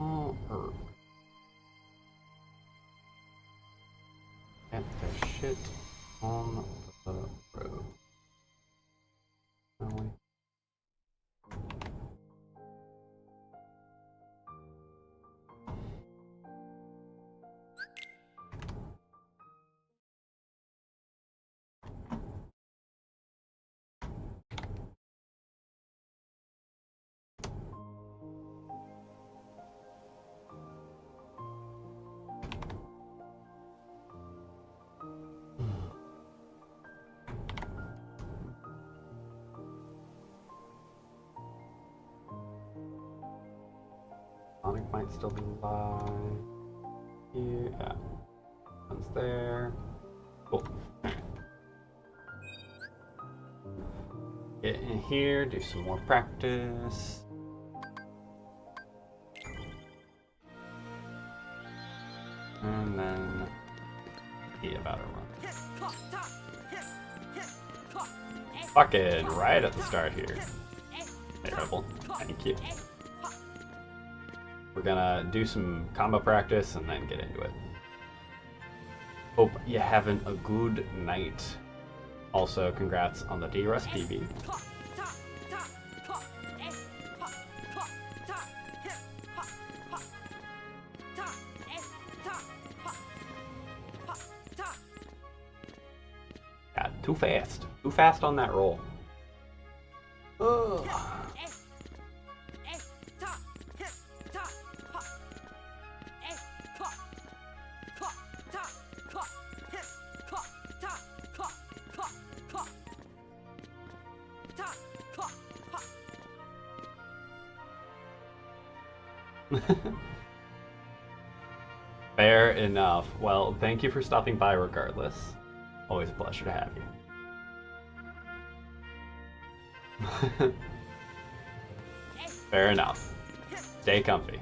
Oh, herb. Get the shit on the road. Shall we? Sonic might still be live. Here, yeah. One's there. Cool. Get in here, do some more practice. And then see about a run. Fucking right at the start here. Terrible. Thank you. We're gonna do some combo practice and then get into it. Hope you're having a good night. Also, congrats on the D-Rust PB. God, too fast. Too fast on that roll. Ugh. Fair enough. Well, thank you for stopping by regardless. Always a pleasure to have you. Fair enough. Stay comfy.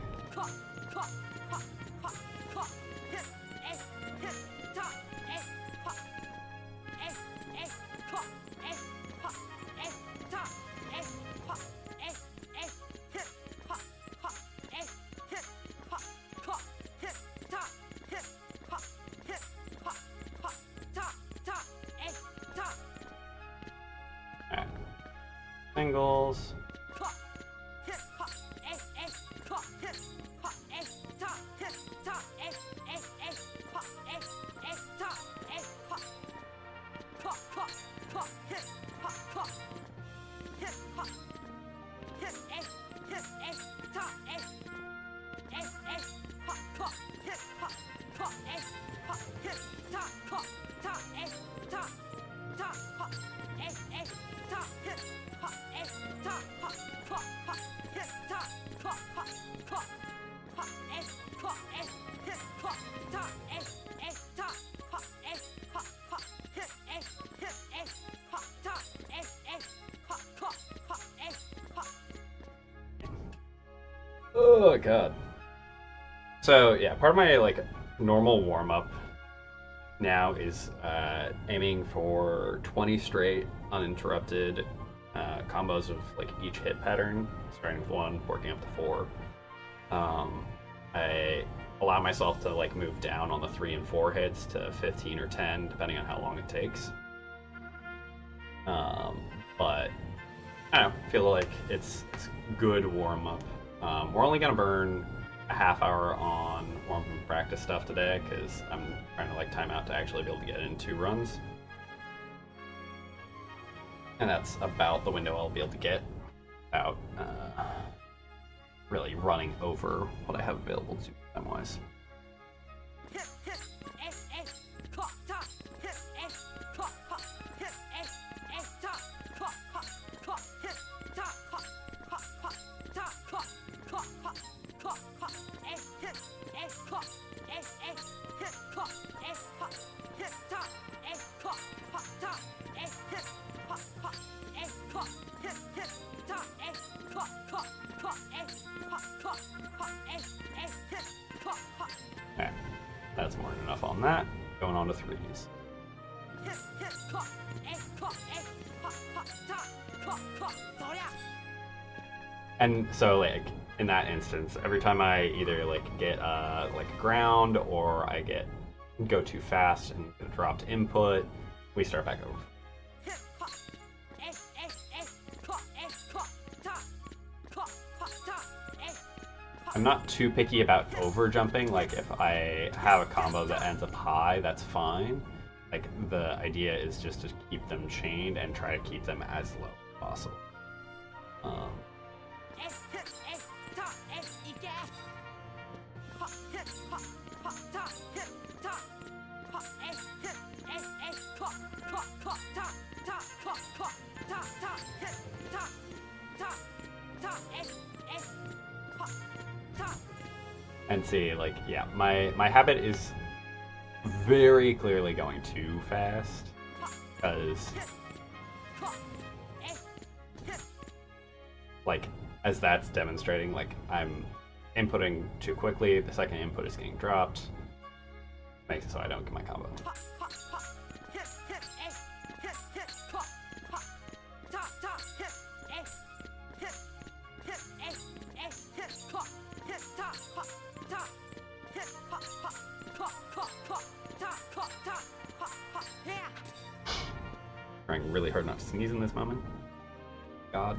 Singles. Oh god. So yeah, part of my like normal warm up now is aiming for 20 straight uninterrupted combos of like each hit pattern, starting with 1, working up to 4. I allow myself to like move down on the 3 and 4 hits to 15 or 10, depending on how long it takes. But I don't know, feel like it's good warm up. We're only gonna burn a half hour on warm up and practice stuff today because I'm trying to like time out to actually be able to get in 2 runs. And that's about the window I'll be able to get without really running over what I have available to time-wise. Okay, that's more than enough on that. Going on to 3s. And so like in that instance, every time I either like get like ground or I go too fast and get a dropped input, we start back over. I'm not too picky about over jumping. Like if I have a combo that ends up high, that's fine. Like the idea is just to keep them chained and try to keep them as low as possible. And see, like, yeah, my habit is very clearly going too fast, because, like, as that's demonstrating, like, I'm inputting too quickly, the second input is getting dropped, makes it so I don't get my combo. Trying really hard not to sneeze in this moment. God.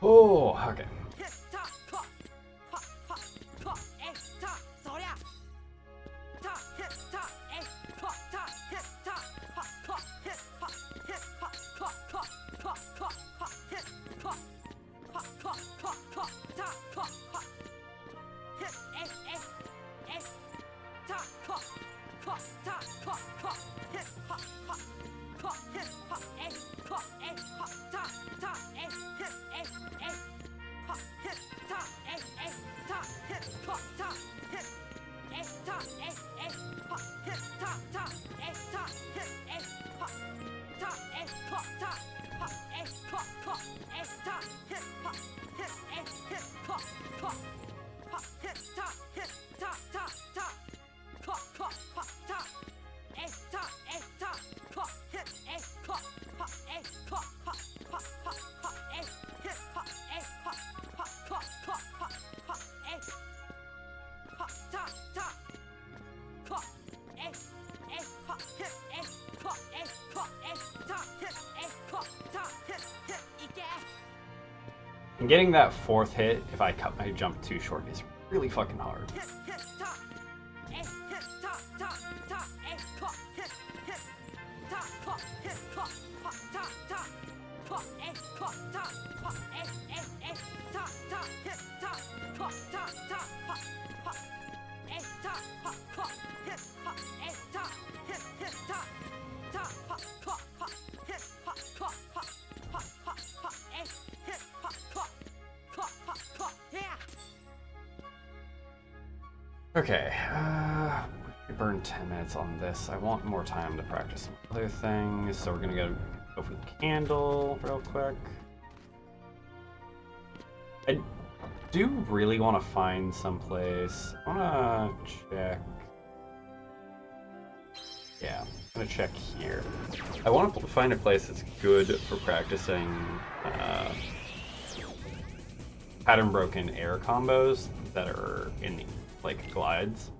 Oh, okay. And getting that fourth hit, if I cut my jump too short, is really fucking hard. Okay, we burned 10 minutes on this. I want more time to practice some other things, so we're gonna go for the candle real quick. I do really want to find someplace. I want to check. Yeah, I'm gonna check here. I want to find a place that's good for practicing pattern broken air combos that are in the like glides.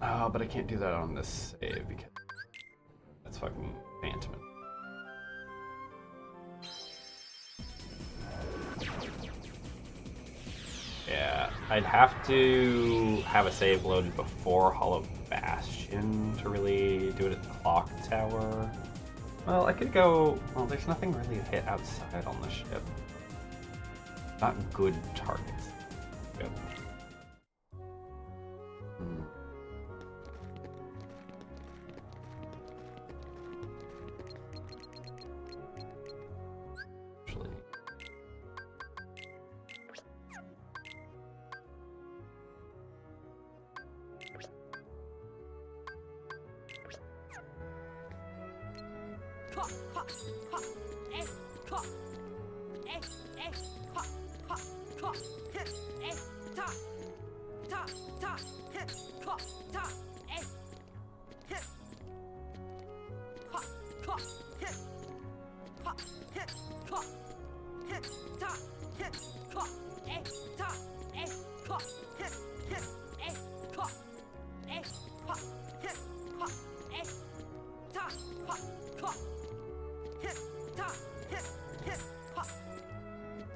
Oh, but I can't do that on this save because that's fucking phantom. Yeah, I'd have to have a save loaded before Hollow Bastion to really do it at the clock tower. Well, I could go... Well, there's nothing really to hit outside on the ship. Not good targets. Yep. Actually...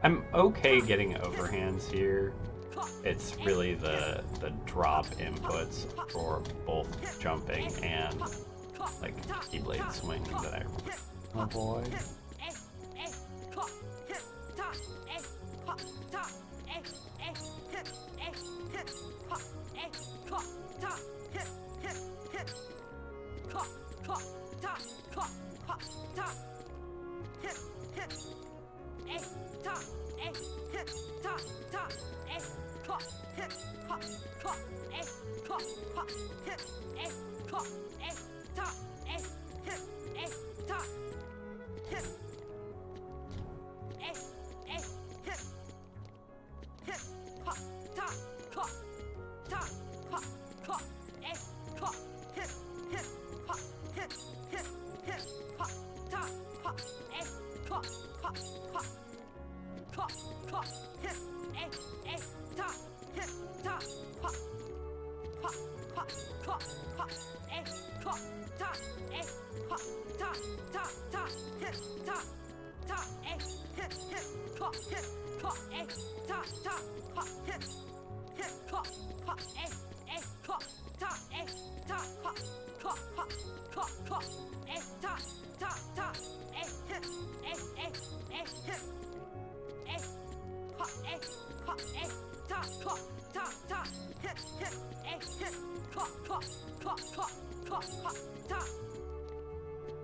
I'm okay getting overhands here. It's really the drop inputs for both jumping and like keyblade swing that I avoid.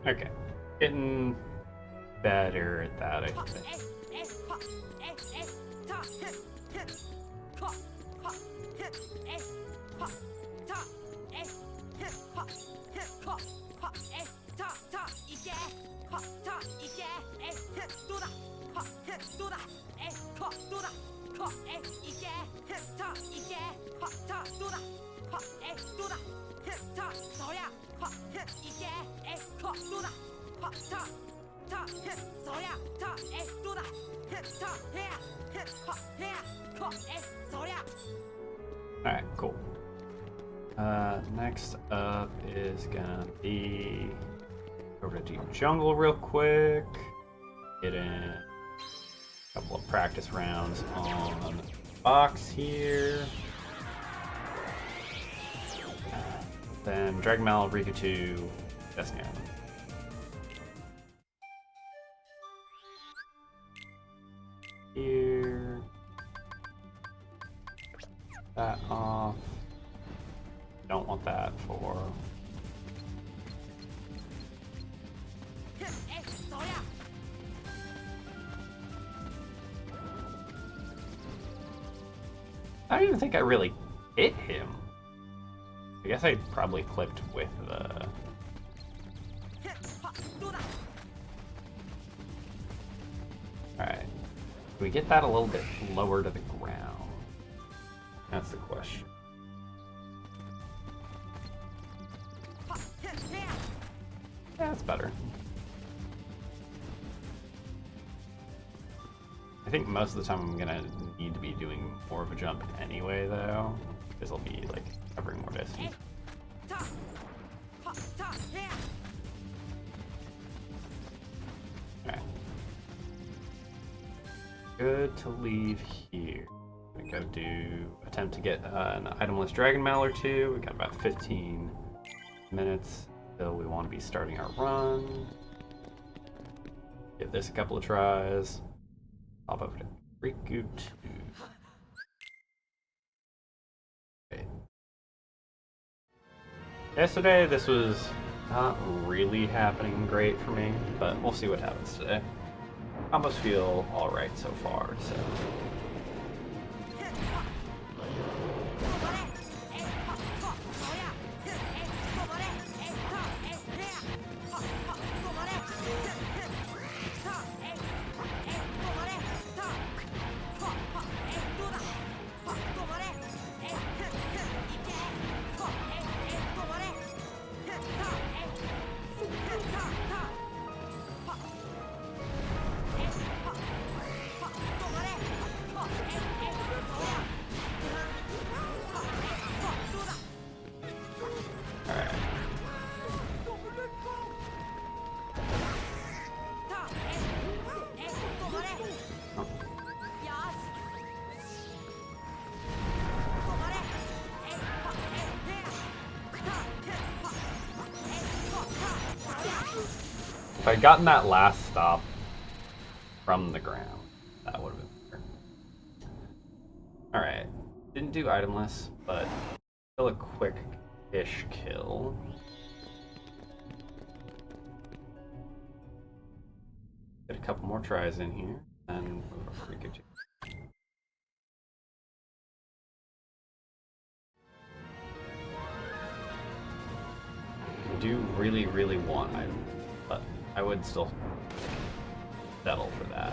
Okay, getting better at that, I think. Alright, cool. Next up is gonna be over to Deep Jungle real quick. Get in a couple of practice rounds on the box here. Then Dragon Mal, Rika 2, Destiny Island. Here. That off. Don't want that for... I don't even think I really hit him. I guess I probably clipped with the... Alright. Can we get that a little bit lower to the ground? That's the question. Yeah, that's better. I think most of the time I'm gonna need to be doing more of a jump anyway, though, because I'll be like covering more distance. Alright. Good to leave here. We go attempt to get an itemless dragon mail or two. We got about 15 minutes till we want to be starting our run. Give this a couple of tries. Hop over to Riku 2. Okay. Yesterday, this was not really happening great for me, but we'll see what happens today. Combos feel alright so far, so. If I'd gotten that last stop from the ground, that would have been better. Alright. Didn't do itemless, but still a quick-ish kill. Get a couple more tries in here, and move over to Riku 2. I do really, really want items, but I would still settle for that.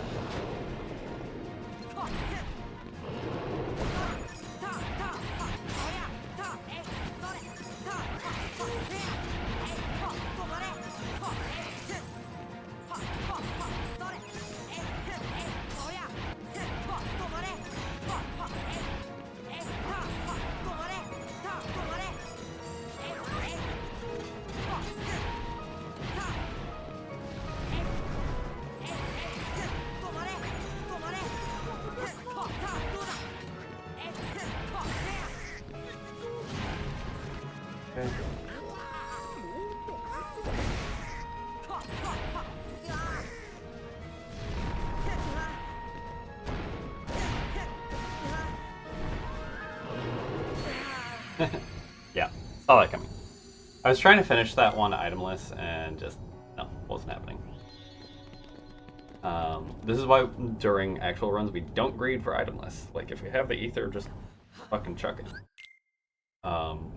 Okay. Yeah, saw that coming. I was trying to finish that one itemless and just, no, wasn't happening. This is why during actual runs we don't greed for itemless. Like, if we have the ether, just fucking chuck it.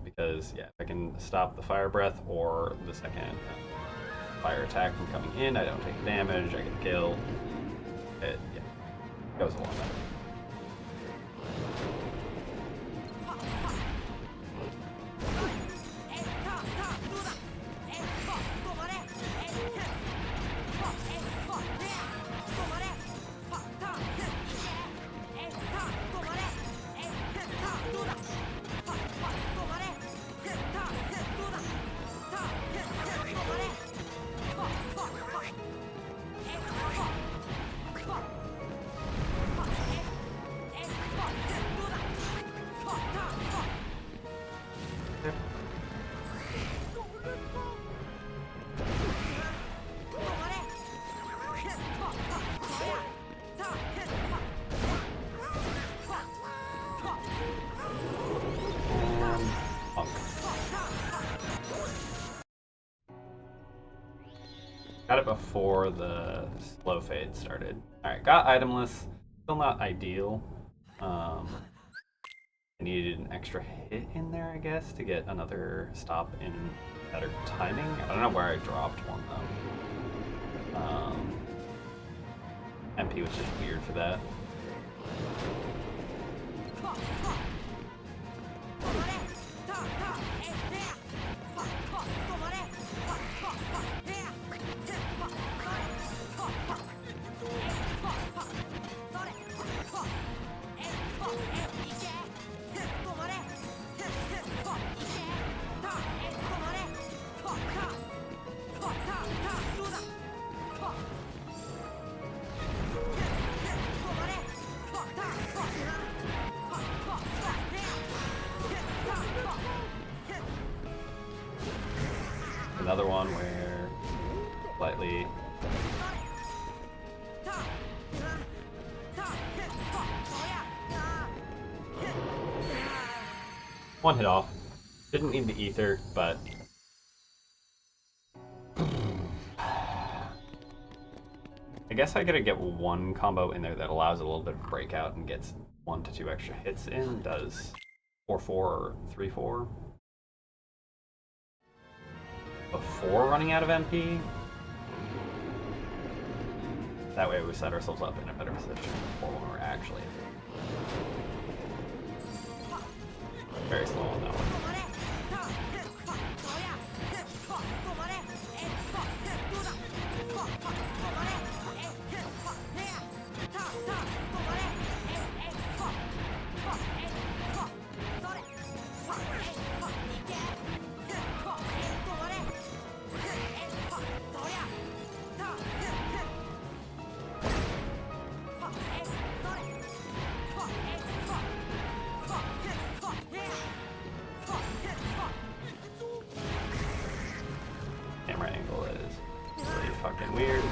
Because, yeah, I can stop the fire breath or the second fire attack from coming in. I don't take damage, I get a kill. It, yeah, goes a lot better. Got it before the slow fade started. Alright, got itemless. Still not ideal. I needed an extra hit in there, I guess, to get another stop in better timing. I don't know where I dropped one, though. MP was just weird for that. another one where slightly. One hit off. Didn't need the ether, but I guess I gotta get one combo in there that allows a little bit of breakout and gets 1 to 2 extra hits in. Does 4-4 or 3-4 before running out of MP. That way we set ourselves up in a better position for when we're actually very slow on that one. Camera angle is really fucking weird.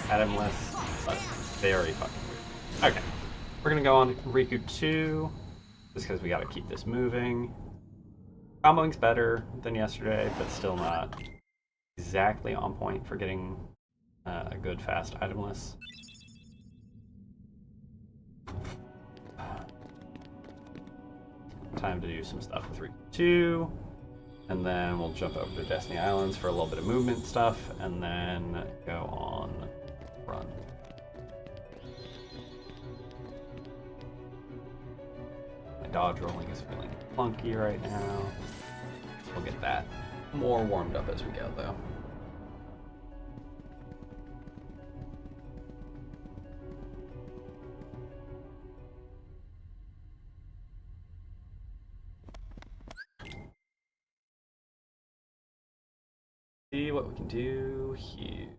Adamless, but very fucking weird. Okay, we're gonna go on Riku 2, just because we gotta keep this moving. Comboing's better than yesterday, but still not exactly on point for getting a good fast itemless. Time to do some stuff with Riku 2, and then we'll jump over to Destiny Islands for a little bit of movement stuff, and then go on run. My dodge rolling is feeling clunky right now. We'll get that more warmed up as we go, though. See what we can do here.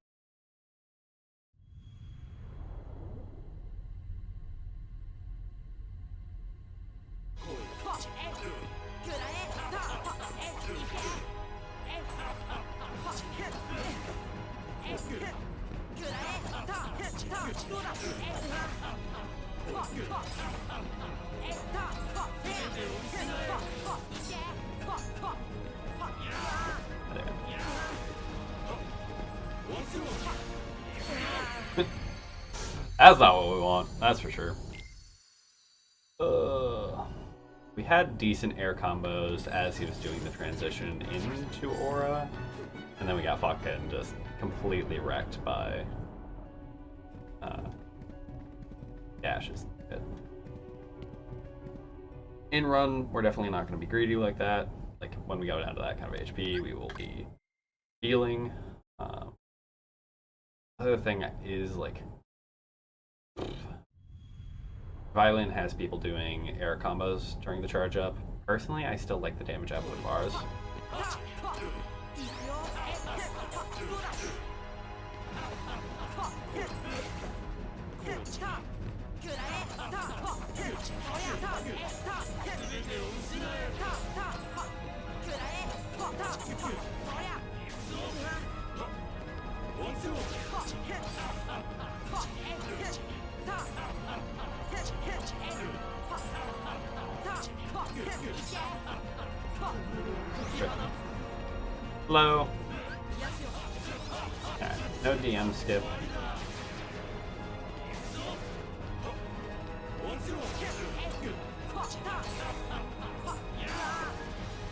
That's not what we want, that's for sure. We had decent air combos as he was doing the transition into Aura, and then we got fucking just completely wrecked by dashes. In run, we're definitely not going to be greedy like that. Like when we go down to that kind of HP, we will be healing. The other thing is like Violin has people doing air combos during the charge up. Personally, I still like the damage up with bars. Low. Okay, no DM skip.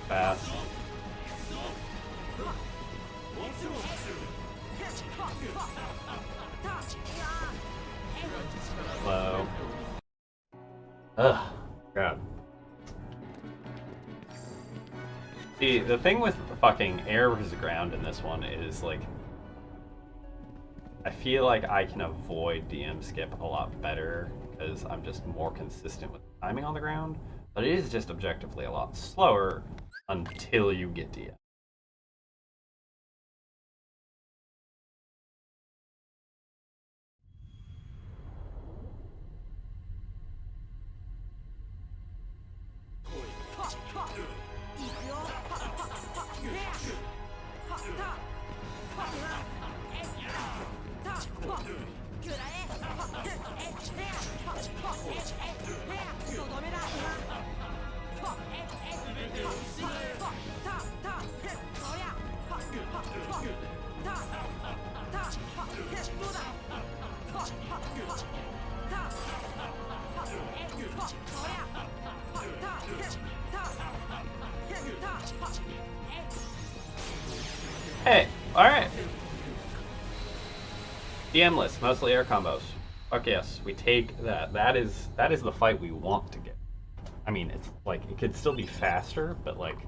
Fast. Low. Ugh, God. See, the thing with fucking air versus ground in this one is, like, I feel like I can avoid DM skip a lot better because I'm just more consistent with timing on the ground, but it is just objectively a lot slower until you get DM. Hey, alright. DM list, mostly air combos. Fuck yes, we take that. That is the fight we want to get. I mean, it's like it could still be faster, but like,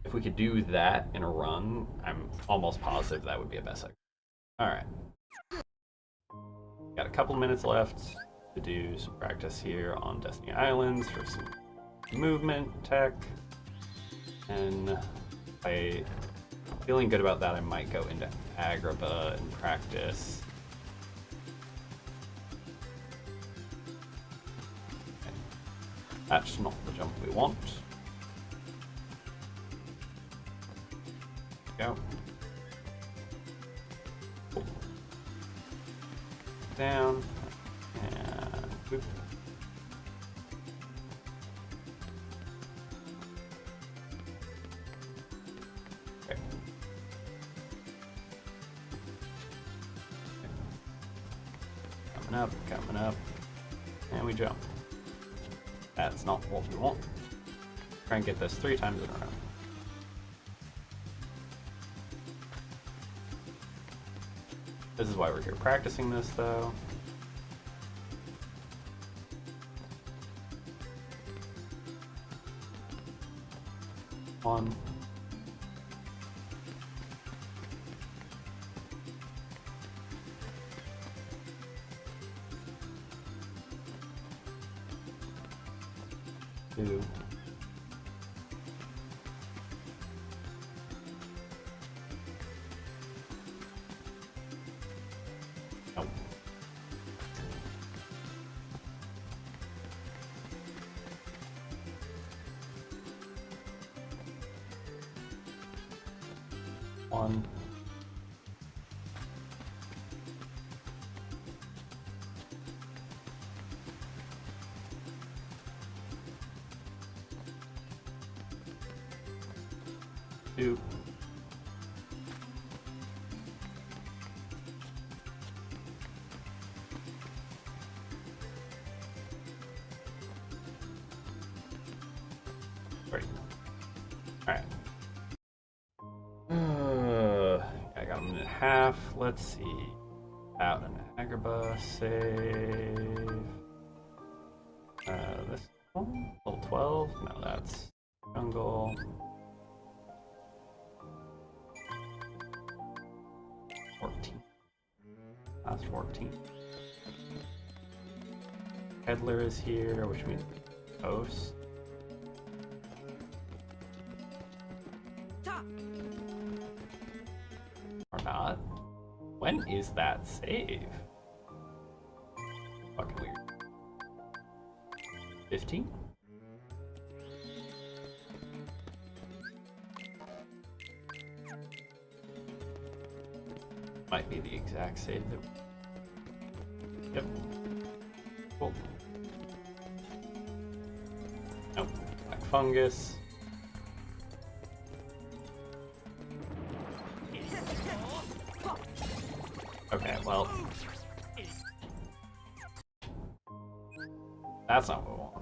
if we could do that in a run, I'm almost positive that would be a best segment. All right, got a couple minutes left to do some practice here on Destiny Islands for some movement tech, and I'm feeling good about that. I might go into Agrabah and practice. That's not the jump we want. Go. Down. And whoop. Okay. Coming up. And we jump. That's not what we want. Try and get this 3 times in a row. This is why we're here practicing this, though. One. Two. Nope. One. Two. Three. Alright. I got a minute and a half. Let's see. Out an Agrabah save. This one? Level 12? No, that's jungle. 14. Last 14. Peddler is here, which means host. Or not. When is that save? Fucking weird. 15? Might be the exact save that... Yep. Cool. Nope. Black fungus. Okay, well... That's not what we want.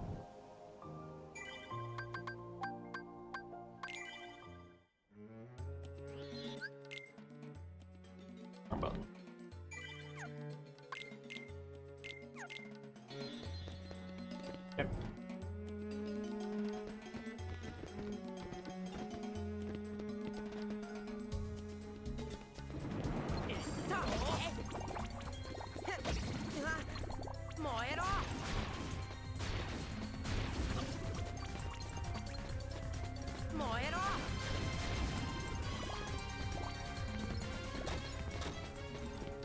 Wrong button. Yep.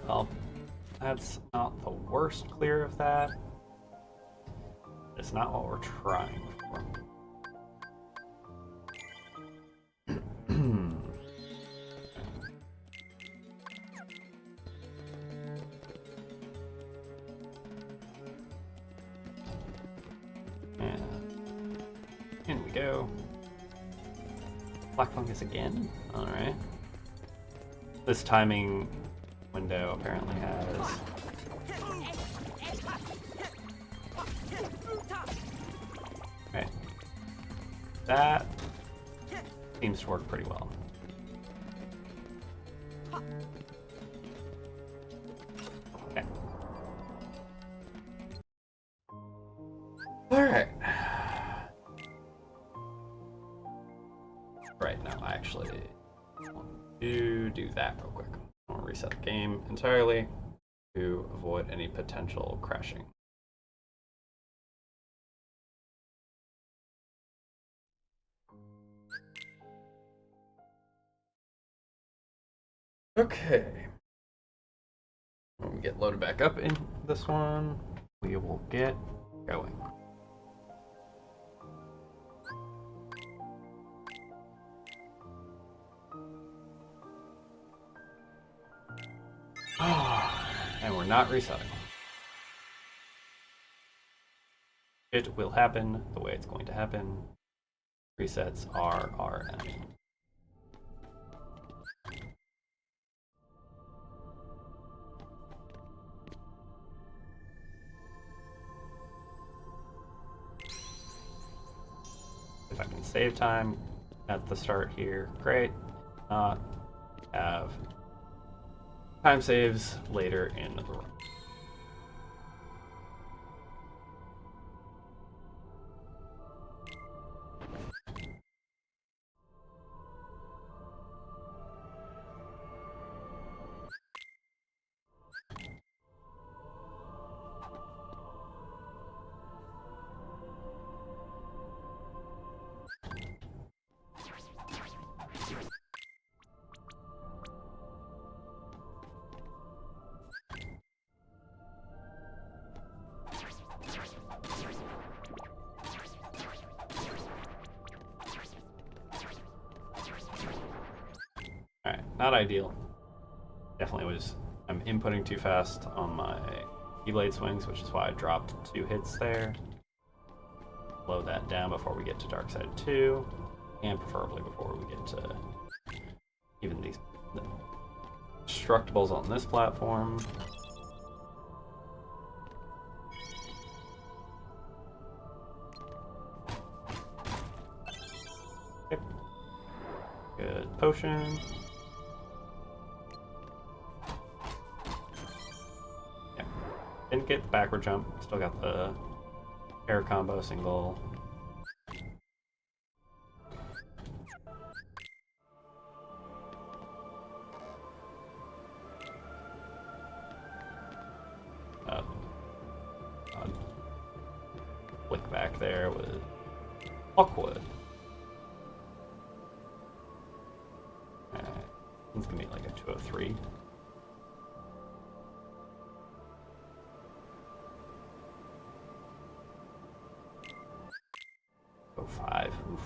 Well, that's not the worst clear of that. It's not what we're trying for. And in we go. Black fungus again. Alright. This timing window apparently has... Okay. That seems to work pretty well. Okay. Alright. Right, now I actually want to do that real quick. I want to reset the game entirely to avoid any potential crashing. Okay. When we get loaded back up in this one, we will get going. And we're not resetting. It will happen the way it's going to happen. Resets are our enemy. If I can save time at the start here, great. Not have time saves later in the run. Alright, not ideal. Definitely was, I'm inputting too fast on my Keyblade swings, which is why I dropped 2 hits there. Slow that down before we get to Dark Side 2, and preferably before we get to even these destructibles on this platform. Okay. Good potion. Yeah. Didn't get the backward jump, still got the air combo single. Flick back there was awkward. It's gonna be like a 203. Oh, 5. Oof.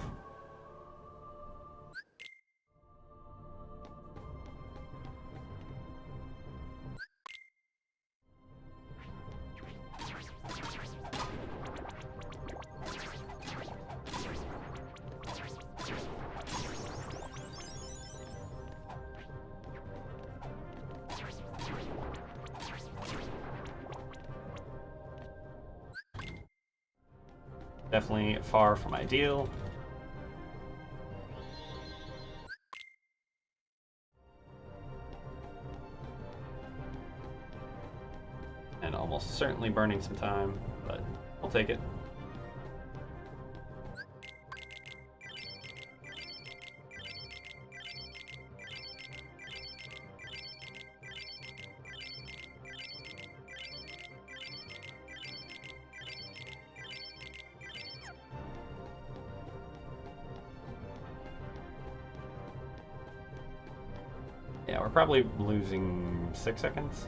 Definitely far from ideal. And almost certainly burning some time, but I'll take it. Yeah, we're probably losing 6 seconds.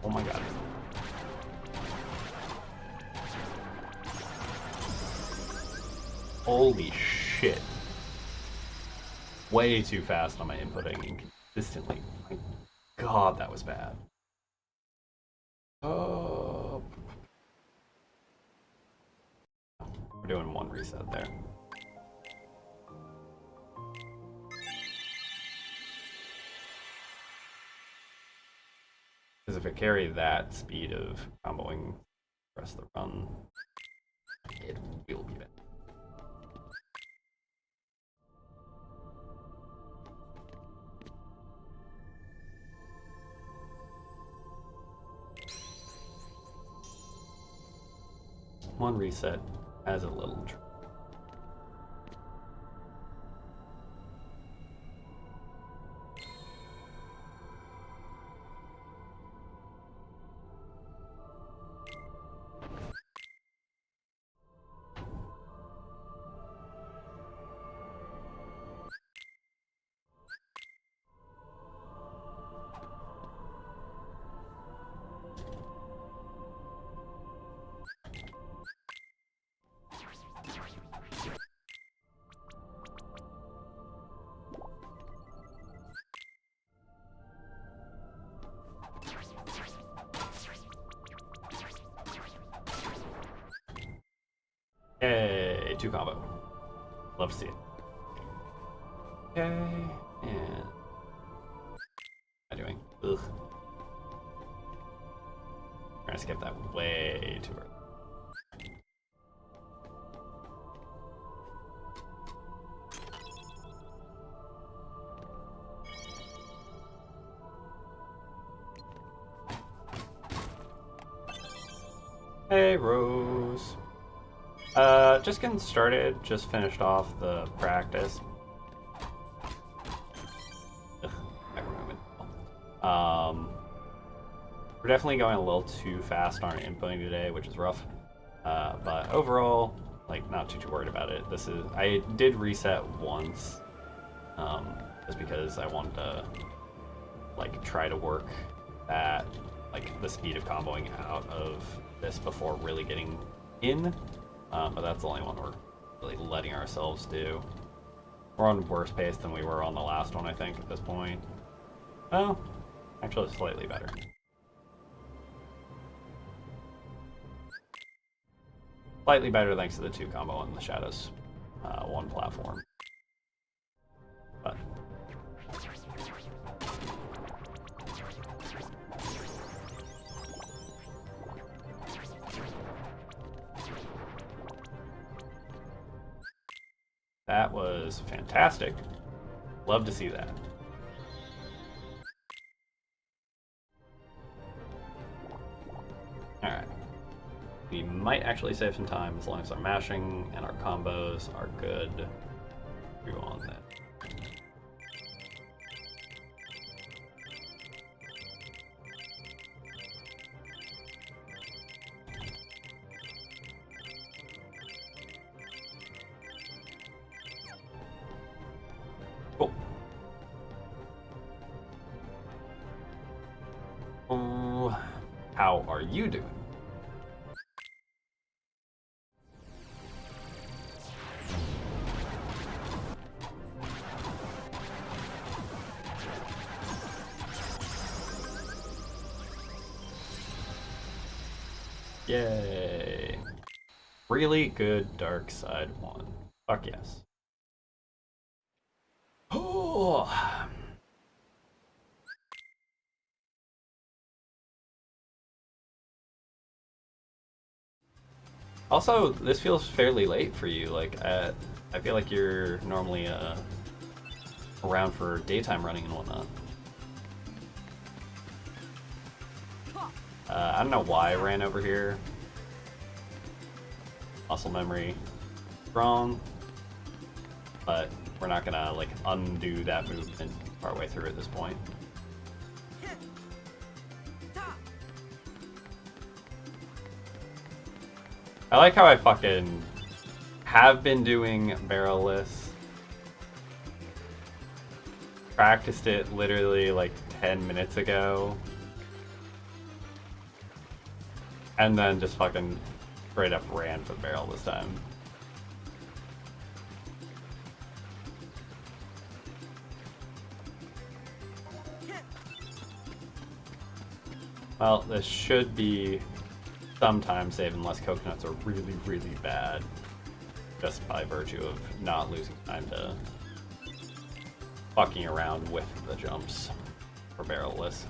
Oh my god. Holy shit. Way too fast on my inputting consistently. My god, that was bad. Oh. We're doing 1 reset there. Because if it carried that speed of comboing the rest of the run, it will be bad. One reset has a little trick. Yay, 2 combo. Love to see it. Okay, and what am I doing? Ugh. I'm gonna skip that way too early. Hey, Rose. Just getting started. Just finished off the practice. We're definitely going a little too fast on our inputting today, which is rough. But overall, like, not too worried about it. I did reset once, just because I wanted to, like, try to work at, like, the speed of comboing out of this before really getting in. But that's the only one we're really letting ourselves do. We're on worse pace than we were on the last one, I think, at this point. Well, actually slightly better. Slightly better thanks to the 2 combo on the Shadows 1 platform. But that was fantastic. Love to see that. Alright. We might actually save some time as long as our mashing and our combos are good. Go on that. Cool. How are you doing? Yay. Really good dark side 1. Fuck yes. Oh. Also, this feels fairly late for you. Like, I feel like you're normally around for daytime running and whatnot. I don't know why I ran over here. Muscle memory, strong, but we're not gonna like undo that movement partway through at this point. I like how I fucking have been doing barrel-less. Practiced it literally like 10 minutes ago. And then just fucking straight up ran for the barrel this time. Well, this should be some time save unless coconuts are really, really bad. Just by virtue of not losing time to fucking around with the jumps for barrel-less.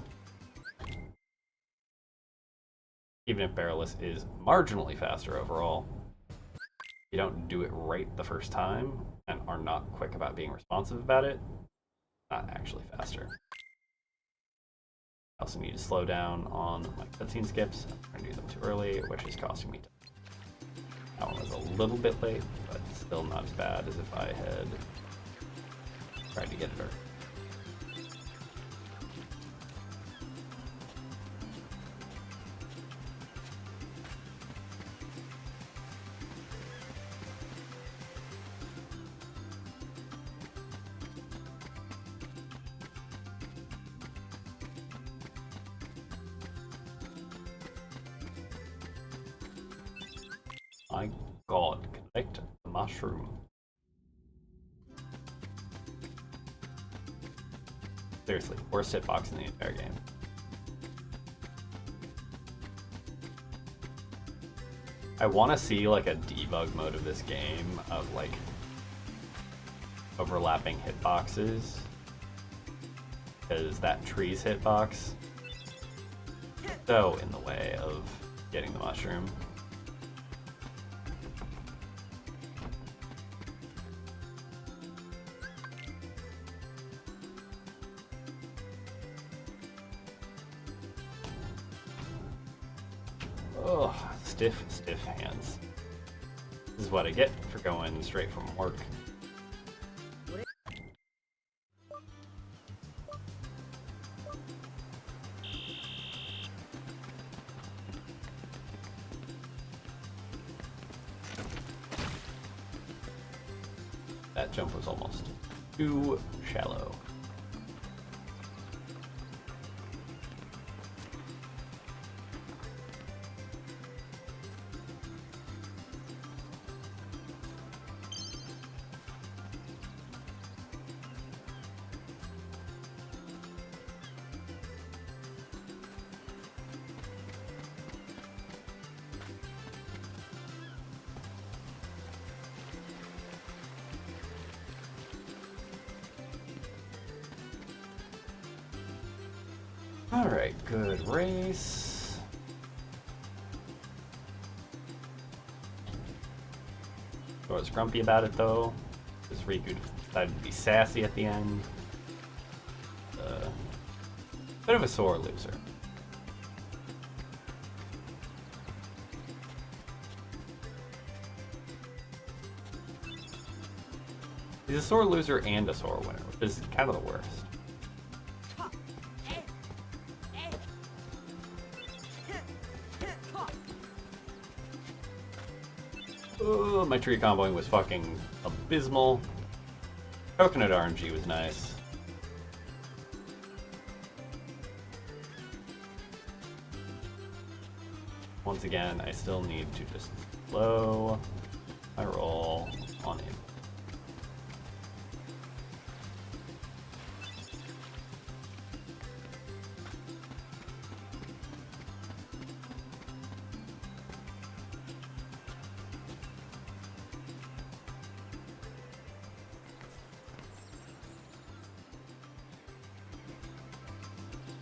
even if barrelless is marginally faster overall, you don't do it right the first time and are not quick about being responsive about it, not actually faster. I also need to slow down on my cutscene skips. I'm trying to do them too early, which is costing me time. That one was a little bit late, but still not as bad as if I had tried to get it early. My god, collect the mushroom. Seriously, worst hitbox in the entire game. I want to see like a debug mode of this game of like overlapping hitboxes, because that tree's hitbox is so in the way of getting the mushroom. Oh, stiff hands. This is what I get for going straight from work. That jump was almost too shallow. Alright, good race. I was grumpy about it though, because Riku decided to be sassy at the end. Bit of a sore loser. He's a sore loser and a sore winner, which is kind of the worst. Oh, my tree comboing was fucking abysmal. Coconut RNG was nice. Once again, I still need to just slow my roll on it.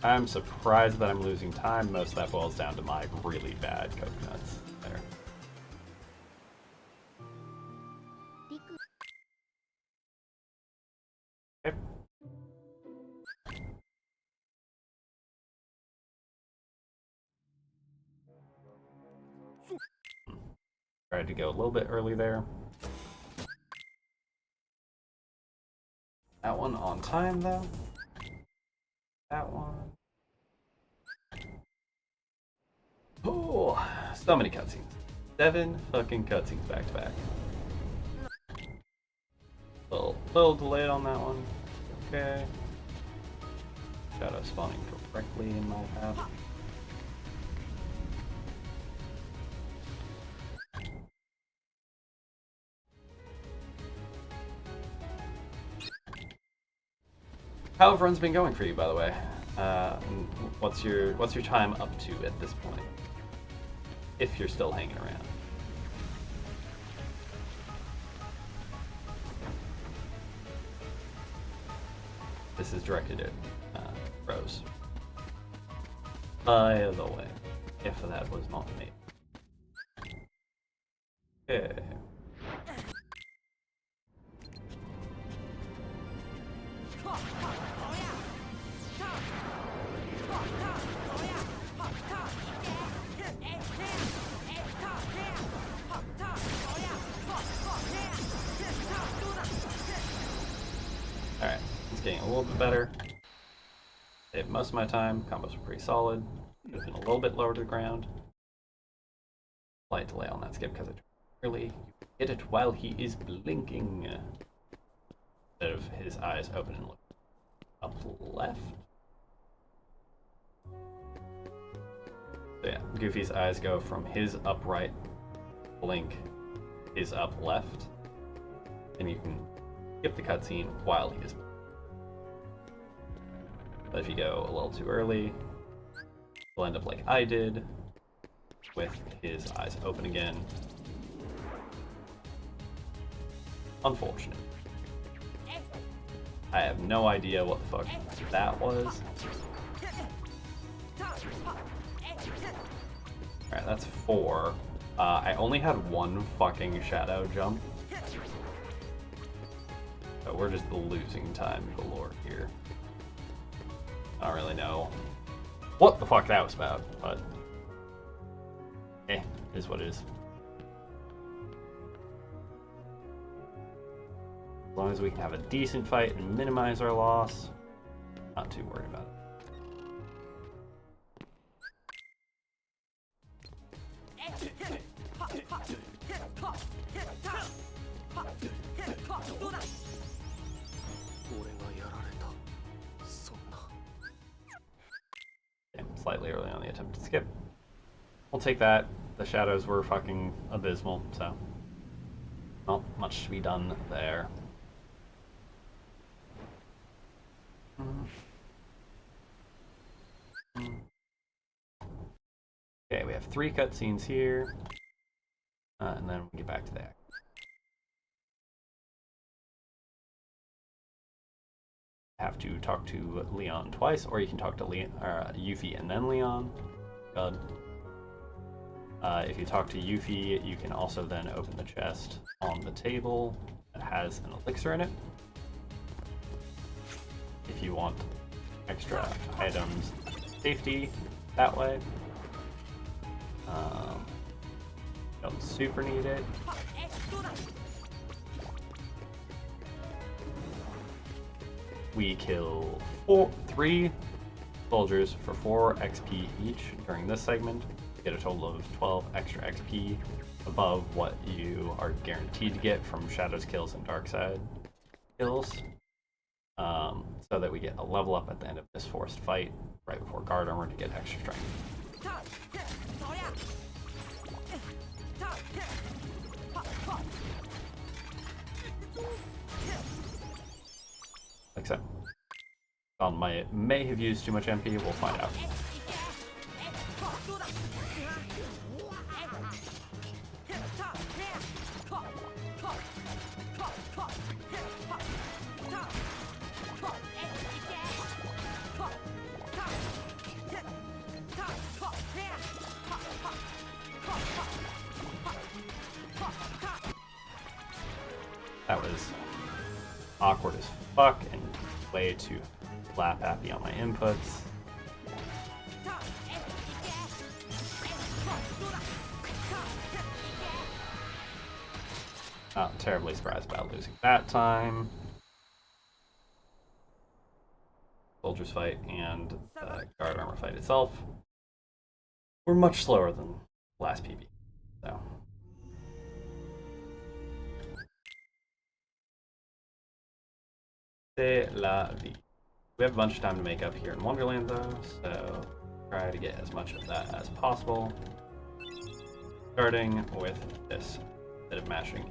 I'm surprised that I'm losing time. Most of that boils down to my really bad coconuts there. Okay. Tried to go a little bit early there. That one on time though. That one. Oh, so many cutscenes. 7 fucking cutscenes back to back. Little delayed on that one. Okay. Shadow spawning directly in my path. How have runs been going for you, by the way? What's your time up to at this point? If you're still hanging around. This is directed at Rose. By the way. if that was not me. Okay. Alright, it's getting a little bit better. Saved most of my time. Combos were pretty solid. Could have been a little bit lower to the ground. Slight delay on that skip because it really hit it while he is blinking. Instead of his eyes open and looking up left. So yeah, Goofy's eyes go from his upright blink, his up left, and you can skip the cutscene while he is. But if you go a little too early, you'll end up like I did, with his eyes open again. Unfortunate. I have no idea what the fuck that was. Alright, that's 4. I only had one fucking shadow jump. So we're just losing time galore here. I don't really know what the fuck that was about, but it is what it is. As long as we can have a decent fight and minimize our loss, not too worried about it. Okay, slightly early on the attempt to skip. We'll take that. The shadows were fucking abysmal, so not much to be done there. Okay, we have 3 cutscenes here, and then we get back to the act. Have to talk to Leon twice, or you can talk to Yuffie and then Leon. God. If you talk to Yuffie, you can also then open the chest on the table that has an elixir in it. If you want extra items, safety that way. Don't super need it. We kill 3 soldiers for 4 XP each during this segment. Get a total of 12 extra XP above what you are guaranteed to get from Shadow's kills and Darkside kills. So that we get a level up at the end of this forced fight, right before guard armor to get extra strength. Except, may have used too much MP, we'll find out. That was awkward as fuck and way too slap happy on my inputs. Not terribly surprised about losing that time. Soldiers fight and the guard armor fight itself were much slower than last PB. So. C'est la vie. We have a bunch of time to make up here in Wonderland though, so try to get as much of that as possible. Starting with this bit of mashing.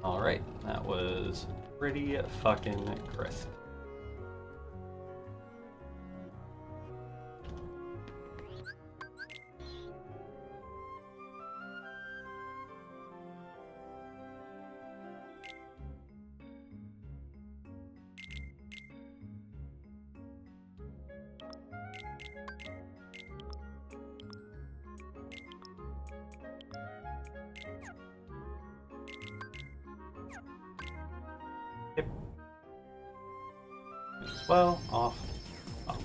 Alright, that was pretty fucking crisp. Yep. Well, off. Off.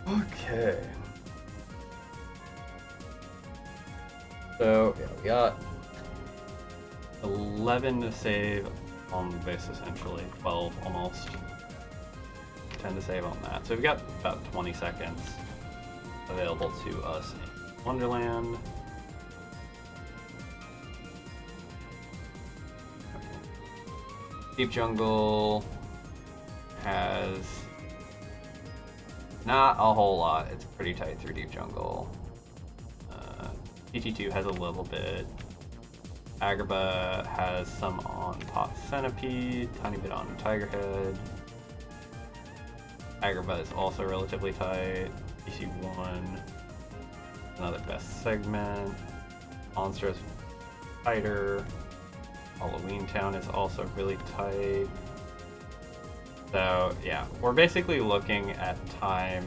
Okay. So, yeah, we got 11 to save on this, essentially. 12 almost. 10 to save on that. So we've got about 20 seconds available to us in Wonderland. Deep Jungle has not a whole lot. It's pretty tight through Deep Jungle. TT2 has a little bit. Agrabah has some on Pot Centipede, tiny bit on Tigerhead. Agrabah is also relatively tight. PC1, another best segment. Monstrous Fighter. Halloween Town is also really tight. So yeah, we're basically looking at time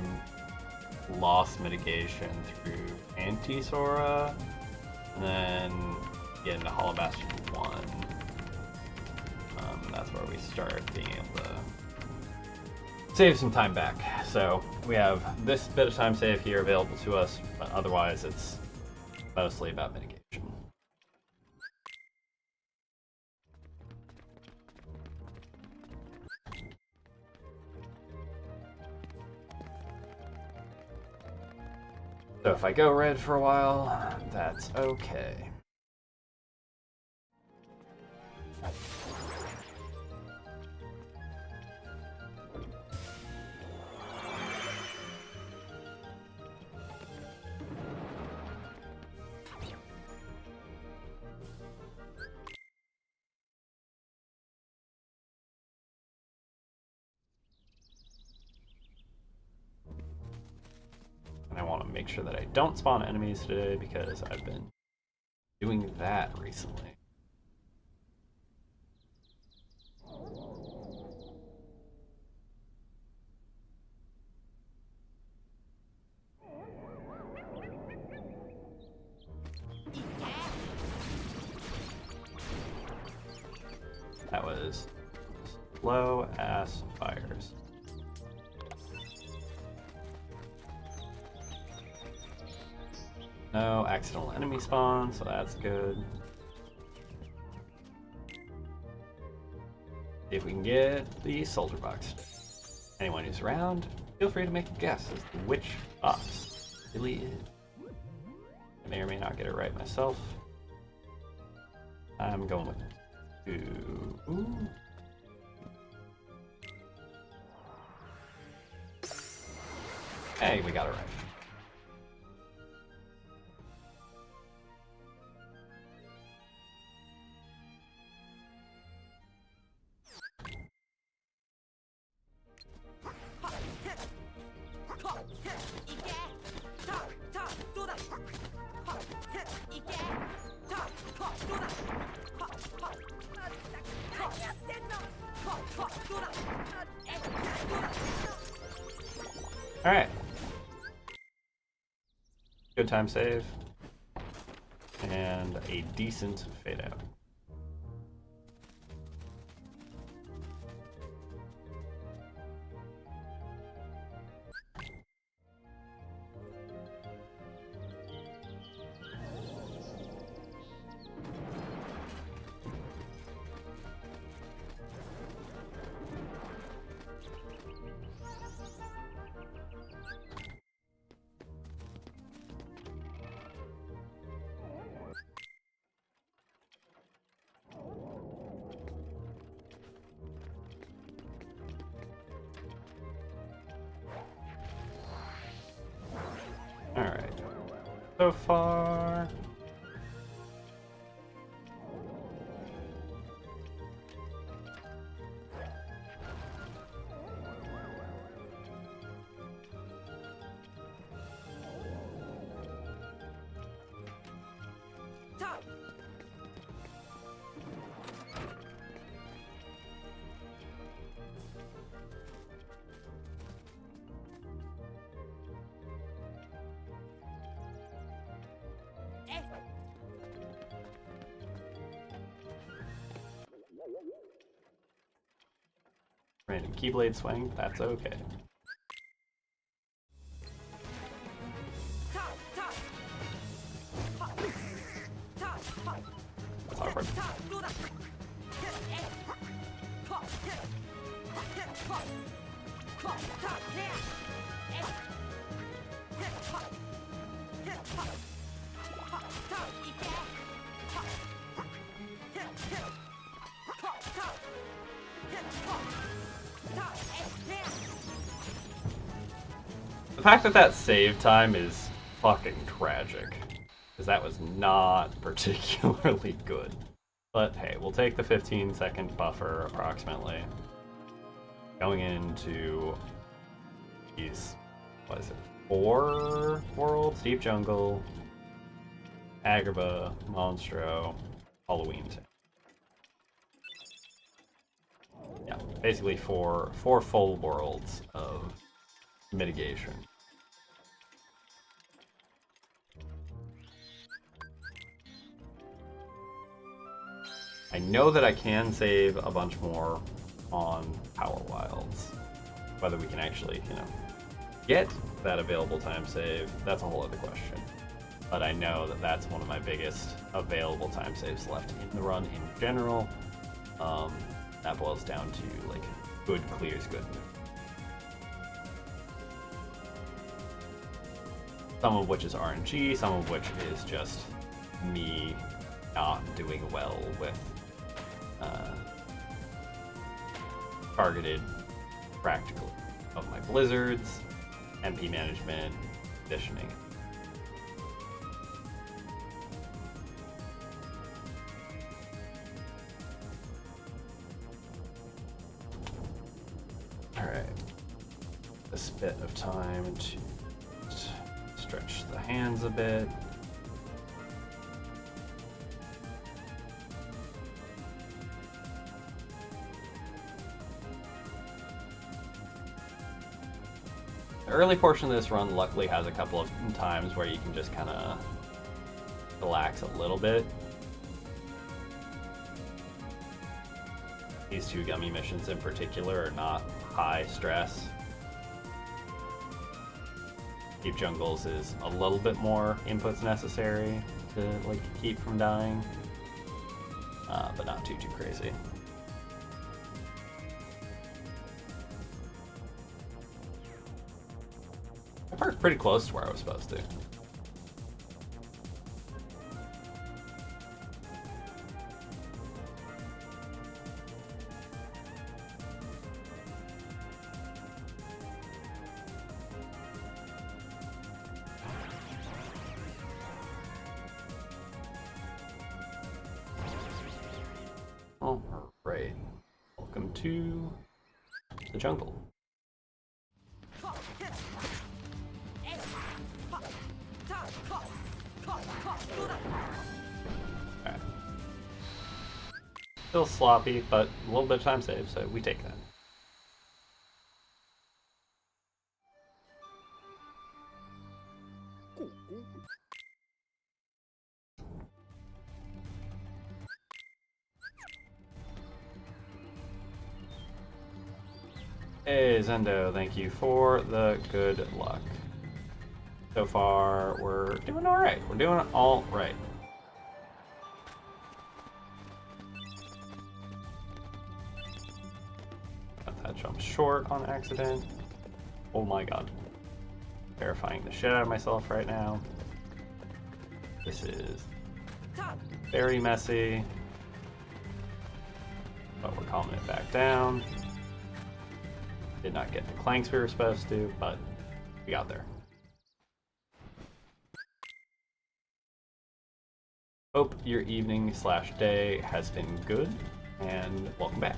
loss mitigation through Anti-Sora, and then get into Hollow Bastion 1. That's where we start being able to save some time back. So we have this bit of time save here available to us, but otherwise it's mostly about mitigation. So if I go red for a while, that's okay. I want to make sure that I don't spawn enemies today because I've been doing that recently. That was slow ass fires. No accidental enemy spawn, so that's good. See if we can get the soldier box. Anyone who's around, feel free to make a guess as to which box really is. I may or may not get it right myself. I'm going with 2. Ooh. Hey, we got it right. Alright. Good time save. And a decent fade out. so far. Random Keyblade swing, that's okay. That's awkward. The fact that that save time is fucking tragic, because that was not particularly good. But hey, we'll take the 15-second buffer approximately. Going into these, what is it, 4 worlds? Deep Jungle, Agrabah, Monstro, Halloween. Yeah, basically four full worlds of mitigation. I know that I can save a bunch more on Power Wilds. Whether we can actually, get that available time save, that's a whole other question. But I know that that's one of my biggest available time saves left in the run in general. That boils down to, like, good clears good. Some of which is RNG, some of which is just me not doing well with targeted practical of my blizzards, MP management, conditioning. Alright, this bit of time to stretch the hands a bit. The early portion of this run luckily has a couple of times where you can just kind of relax a little bit. These 2 gummy missions in particular are not high stress. Deep Jungles is a little bit more inputs necessary to like keep from dying, but not too crazy. I parked pretty close to where I was supposed to. Alright, welcome to the jungle. Alright. Still sloppy, but a little bit of time save, so we take that. Hey Zendo, thank you for the good luck. So far, we're doing alright. We're doing alright. Got that jump short on accident. Oh my god. Verifying the shit out of myself right now. This is very messy. But we're calming it back down. Did not get the clanks we were supposed to, but we got there. Hope your evening/day has been good, and welcome back.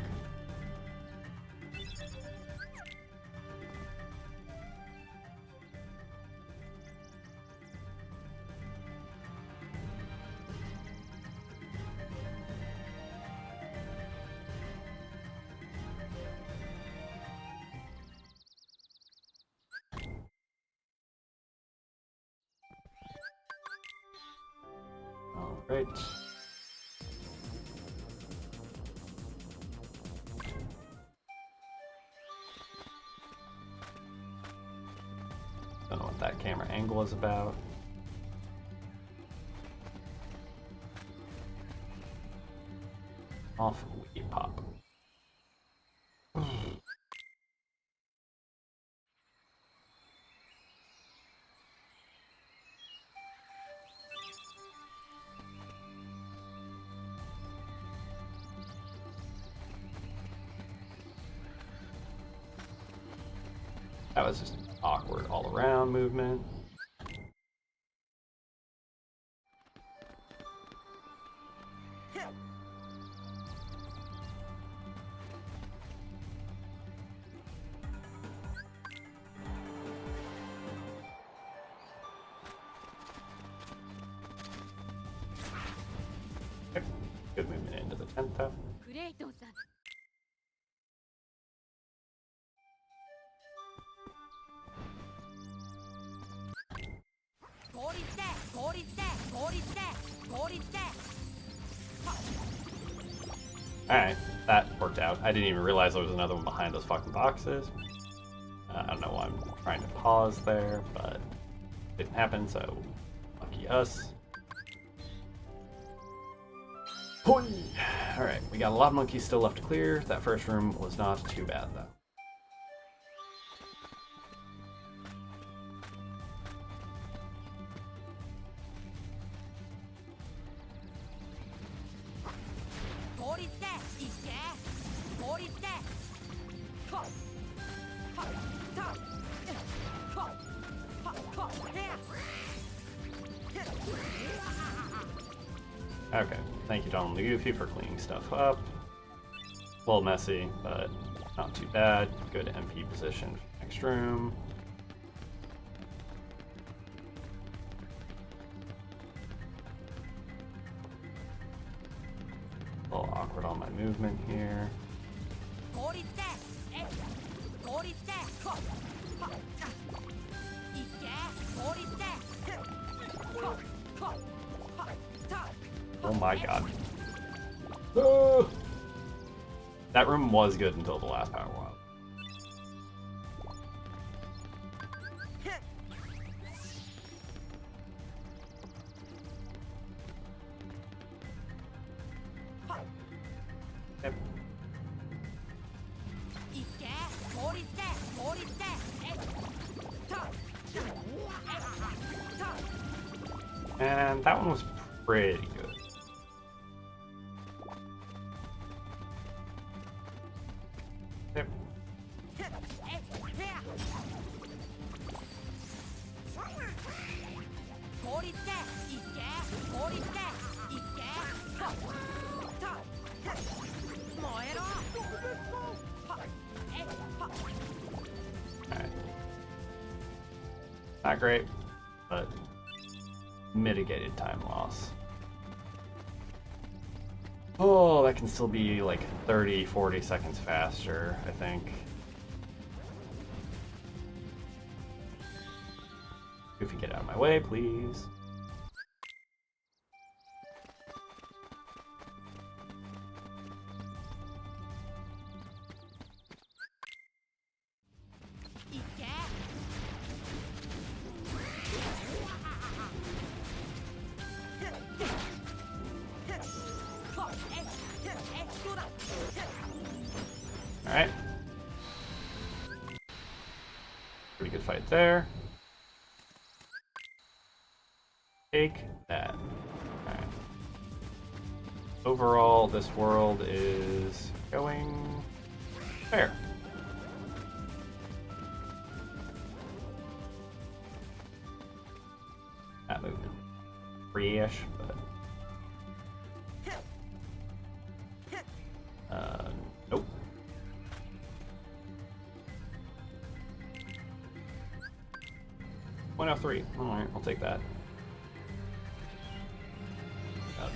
All right. Don't know what that camera angle is about. Off we pop. That was just awkward all around movement. Okay. Good movement into the 10th though. Alright, that worked out. I didn't even realize there was another one behind those fucking boxes. I don't know why I'm trying to pause there, but it didn't happen, so lucky us. Alright, we got a lot of monkeys still left to clear. That first room was not too bad, though. Okay, thank you, Donald the Goofy, for cleaning stuff up. A little messy, but not too bad. Good MP position for the next room. A little awkward on my movement here. Oh my god. Oh! That room was good until the last power wild. Yep. And that one was pretty good. Yep. Alright. Not great, but mitigated time loss. Oh, that can still be like 30, 40 seconds faster, I think. Goofy, get out of my way, please. Alright. Pretty good fight there. Take that. Alright. Overall, this world is going fair. That movement. Free-ish, but 0.03. Alright, I'll take that. Alright.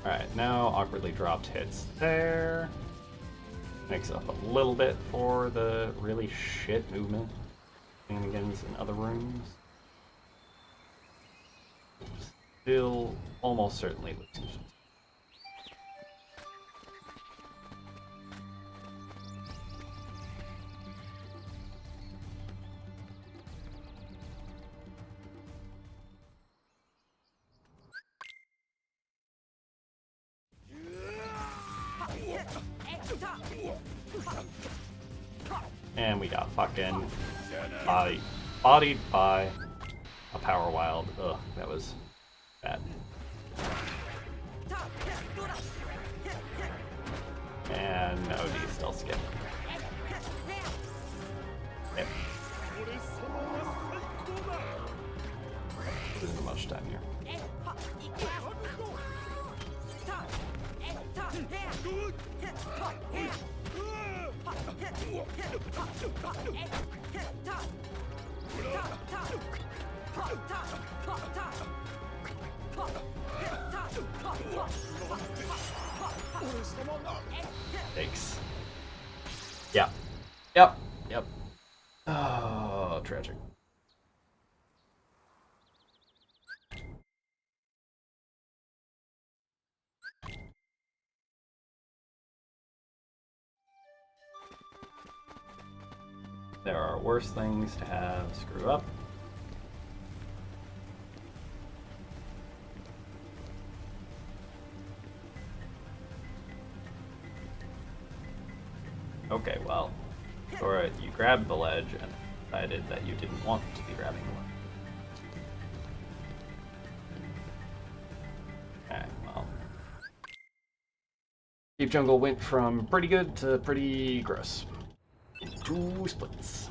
Alright, now awkwardly dropped hits there. Makes up a little bit for the really shit movement shenanigans in other rooms. Still almost certainly losing. And we got fucking bodied by a power wild. Ugh, that was bad. And OD still skip. Yep. Losing much time here. Thanks. Yeah. Yep. Yep. Oh, tragic. There are worse things to have screw up. Okay, well, Sora, you grabbed the ledge and decided that you didn't want to be grabbing the ledge. Okay, well. Deep Jungle went from pretty good to pretty gross. In 2 splits.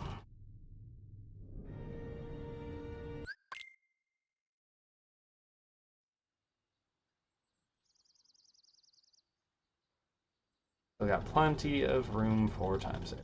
We got plenty of room for time save.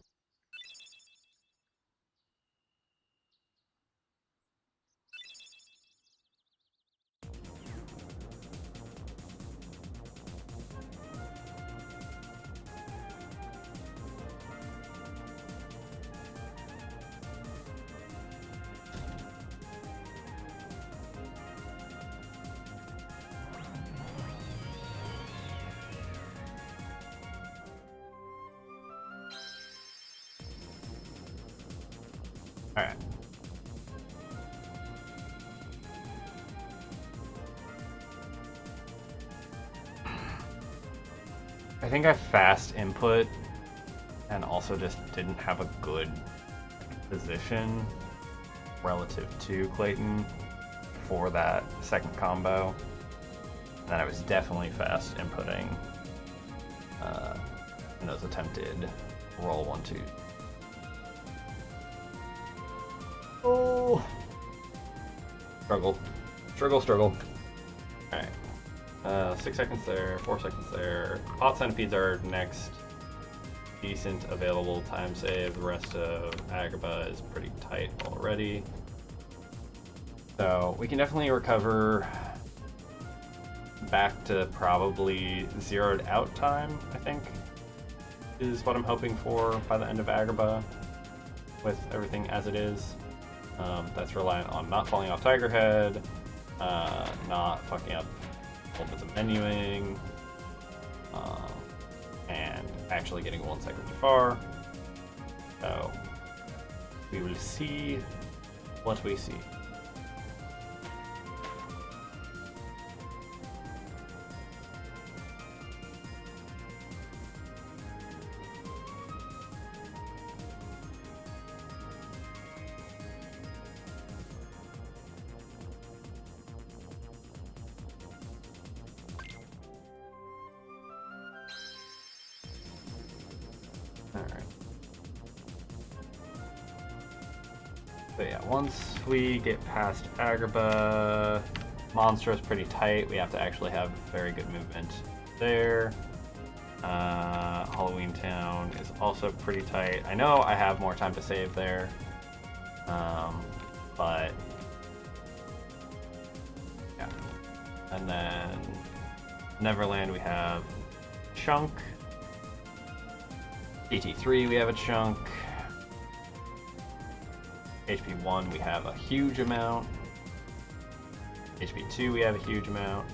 Alright. I think I fast input and also just didn't have a good position relative to Clayton for that second combo. And then I was definitely fast inputting in those attempted roll 1-2. Oh! Struggle. Alright. 6 seconds there, 4 seconds there. Pot centipedes are next. Decent available time save. The rest of Agrabah is pretty tight already. So we can definitely recover back to probably zeroed out time, I think, is what I'm hoping for by the end of Agrabah with everything as it is. That's reliant on not falling off Tiger Head, not fucking up a little bit of menuing, and actually getting 1 second too far. So we will see what we see. So yeah, once we get past Agrabah, Monster is pretty tight. We have to actually have very good movement there. Halloween Town is also pretty tight. I know I have more time to save there, but yeah. And then Neverland we have chunk. AT3 we have a chunk. HP1 we have a huge amount. HP2 we have a huge amount.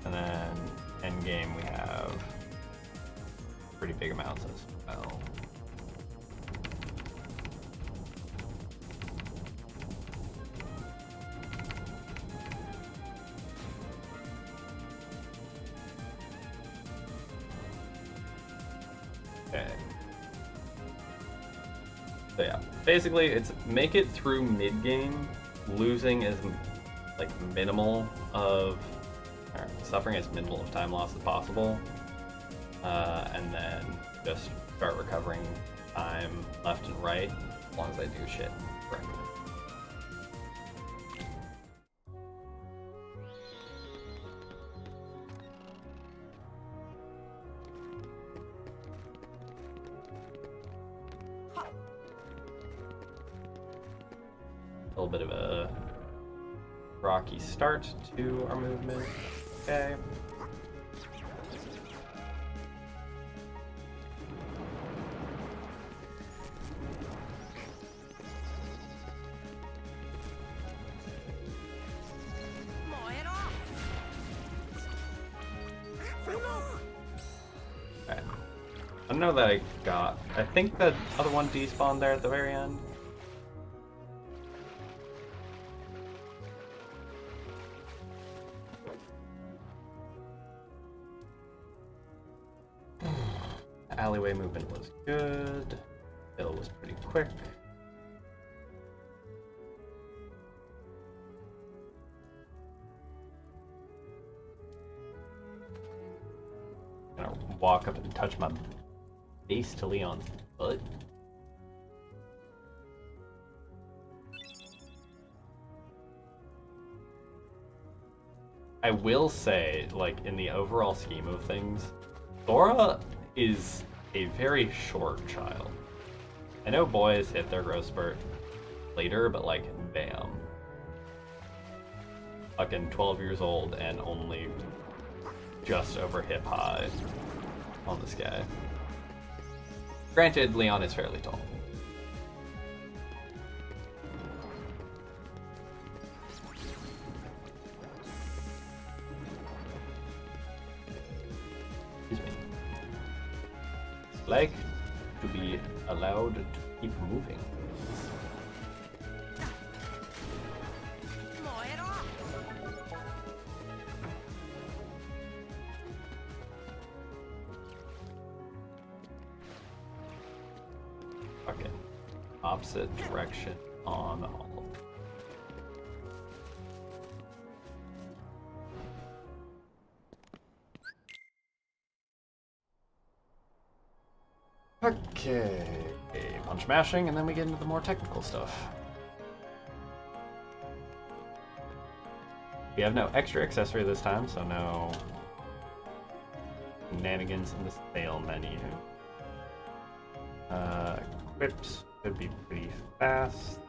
And then Endgame we have pretty big amounts as well. Okay. So yeah, basically it's make it through mid-game, losing as like minimal of, or suffering as minimal of time loss as possible, and then just start recovering time left and right as long as I do shit correctly. A little bit of a rocky start to our movement. Okay. Okay. I don't know that I think the other one despawned there at the very end. Alleyway movement was good. Hill was pretty quick. Gonna walk up and touch my base to Leon's butt. I will say, like, in the overall scheme of things, Thora is a very short child. I know boys hit their growth spurt later, but like, bam. Fucking 12 years old and only just over hip high on this guy. Granted, Leon is fairly tall. Excuse me. Like to be allowed to keep moving. Okay. Opposite direction on all of them. Okay, punch mashing, and then we get into the more technical stuff. We have no extra accessory this time, so no shenanigans in the sale menu. Equipped should be pretty fast.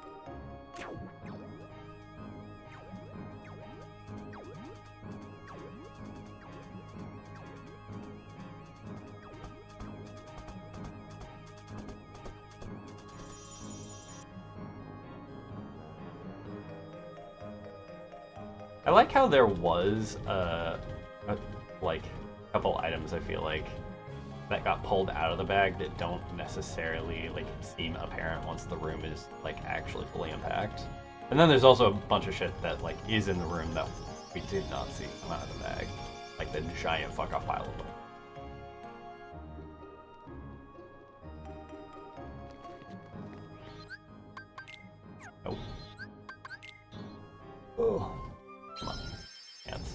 I like how there was like a couple items I feel like that got pulled out of the bag that don't necessarily like seem apparent once the room is like actually fully unpacked. And then there's also a bunch of shit that like is in the room that we did not see come out of the bag, like the giant fuck off pile of them. Nope. Oh. Come on. Hands.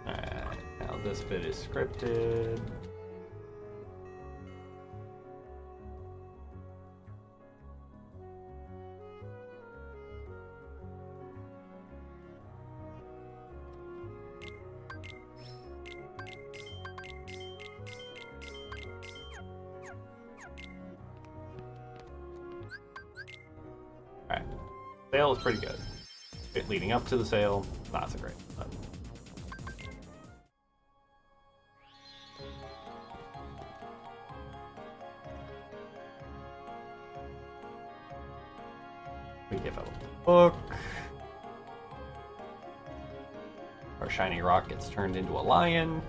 Alright, now this bit is scripted. Alright, sale is pretty good. Bit leading up to the sale, not so great. But... we give out the book. Our shiny rock gets turned into a lion.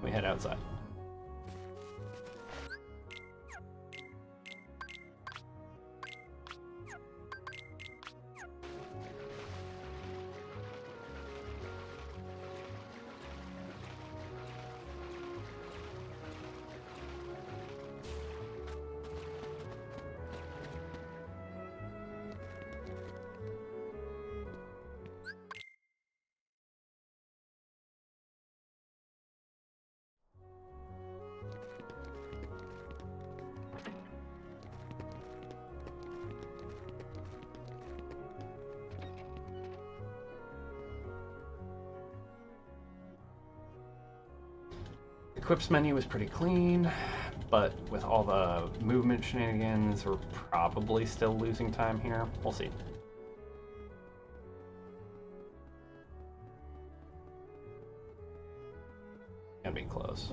We head outside. Equips menu is pretty clean, but with all the movement shenanigans, we're probably still losing time here. We'll see. And being close.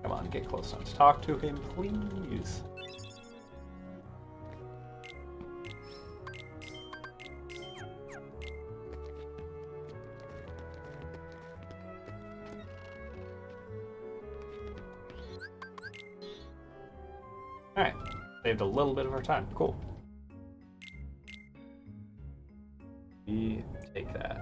Come on, get close enough to talk to him, please. Alright, saved a little bit of our time. Cool. We take that.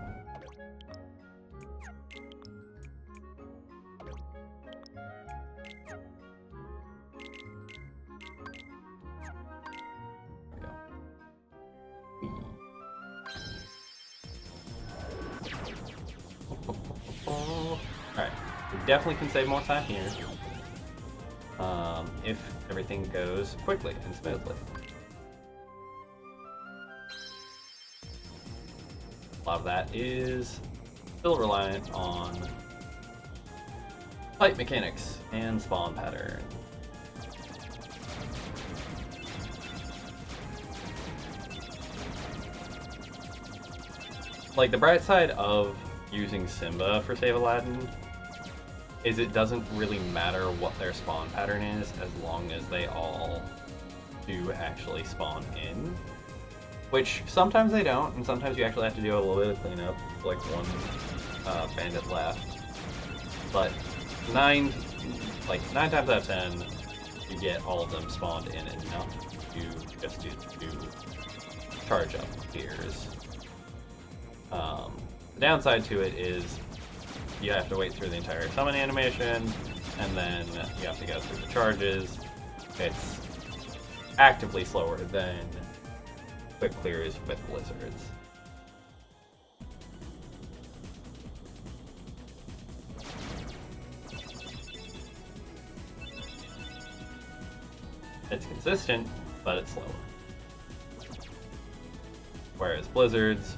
Alright, we definitely can save more time here. If everything goes quickly and smoothly. A lot of that is still reliant on fight mechanics and spawn pattern. Like, the bright side of using Simba for Save Aladdin is it doesn't really matter what their spawn pattern is as long as they all do actually spawn in. Which sometimes they don't, and sometimes you actually have to do a little bit of cleanup, like one bandit left. But nine times out of 10, you get all of them spawned in enough to just to charge up tiers. The downside to it is you have to wait through the entire summon animation, and then you have to go through the charges. It's actively slower than quick clears with blizzards. It's consistent, but it's slower. Whereas blizzards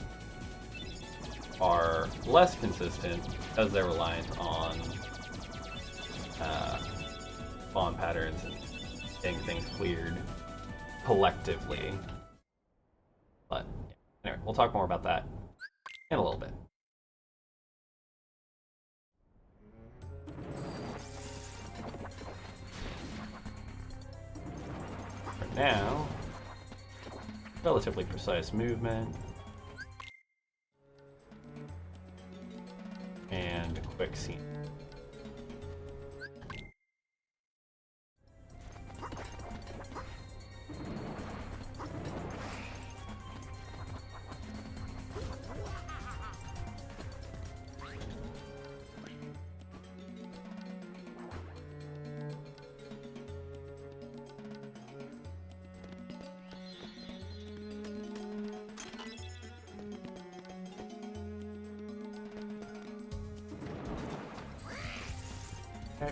are less consistent because they're reliant on spawn patterns and getting things cleared collectively. But Anyway, we'll talk more about that in a little bit. For now, relatively precise movement and quick scene. Okay.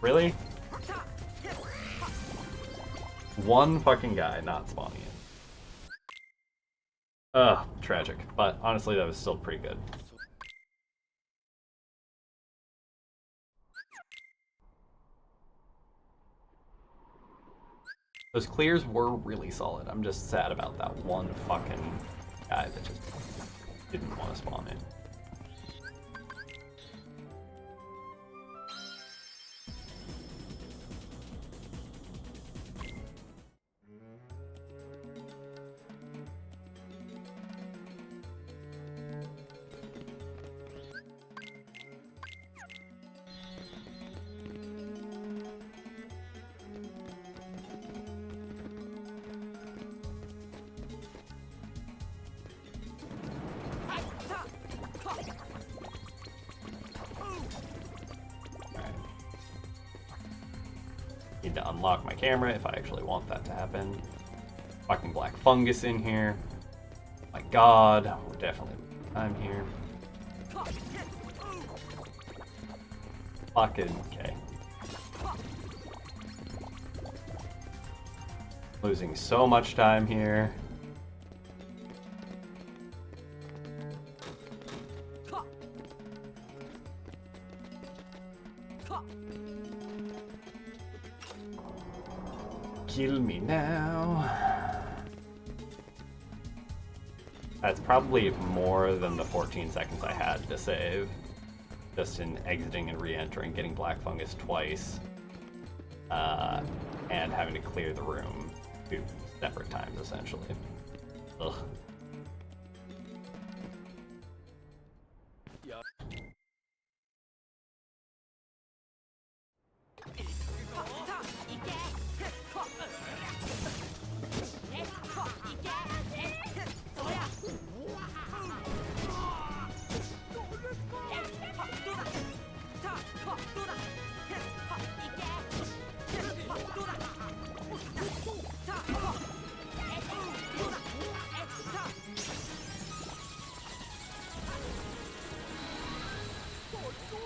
Really? One fucking guy not spawning in. Ugh, tragic. But honestly, that was still pretty good. Those clears were really solid. I'm just sad about that one fucking guy that just didn't want to spawn in. Need to unlock my camera if I actually want that to happen. Fucking black fungus in here. My god, we're definitely time here. Fucking okay. Losing so much time here. Kill me now. That's probably more than the 14 seconds I had to save. Just in exiting and re-entering, getting black fungus twice, and having to clear the room 2 separate times, essentially. Ugh.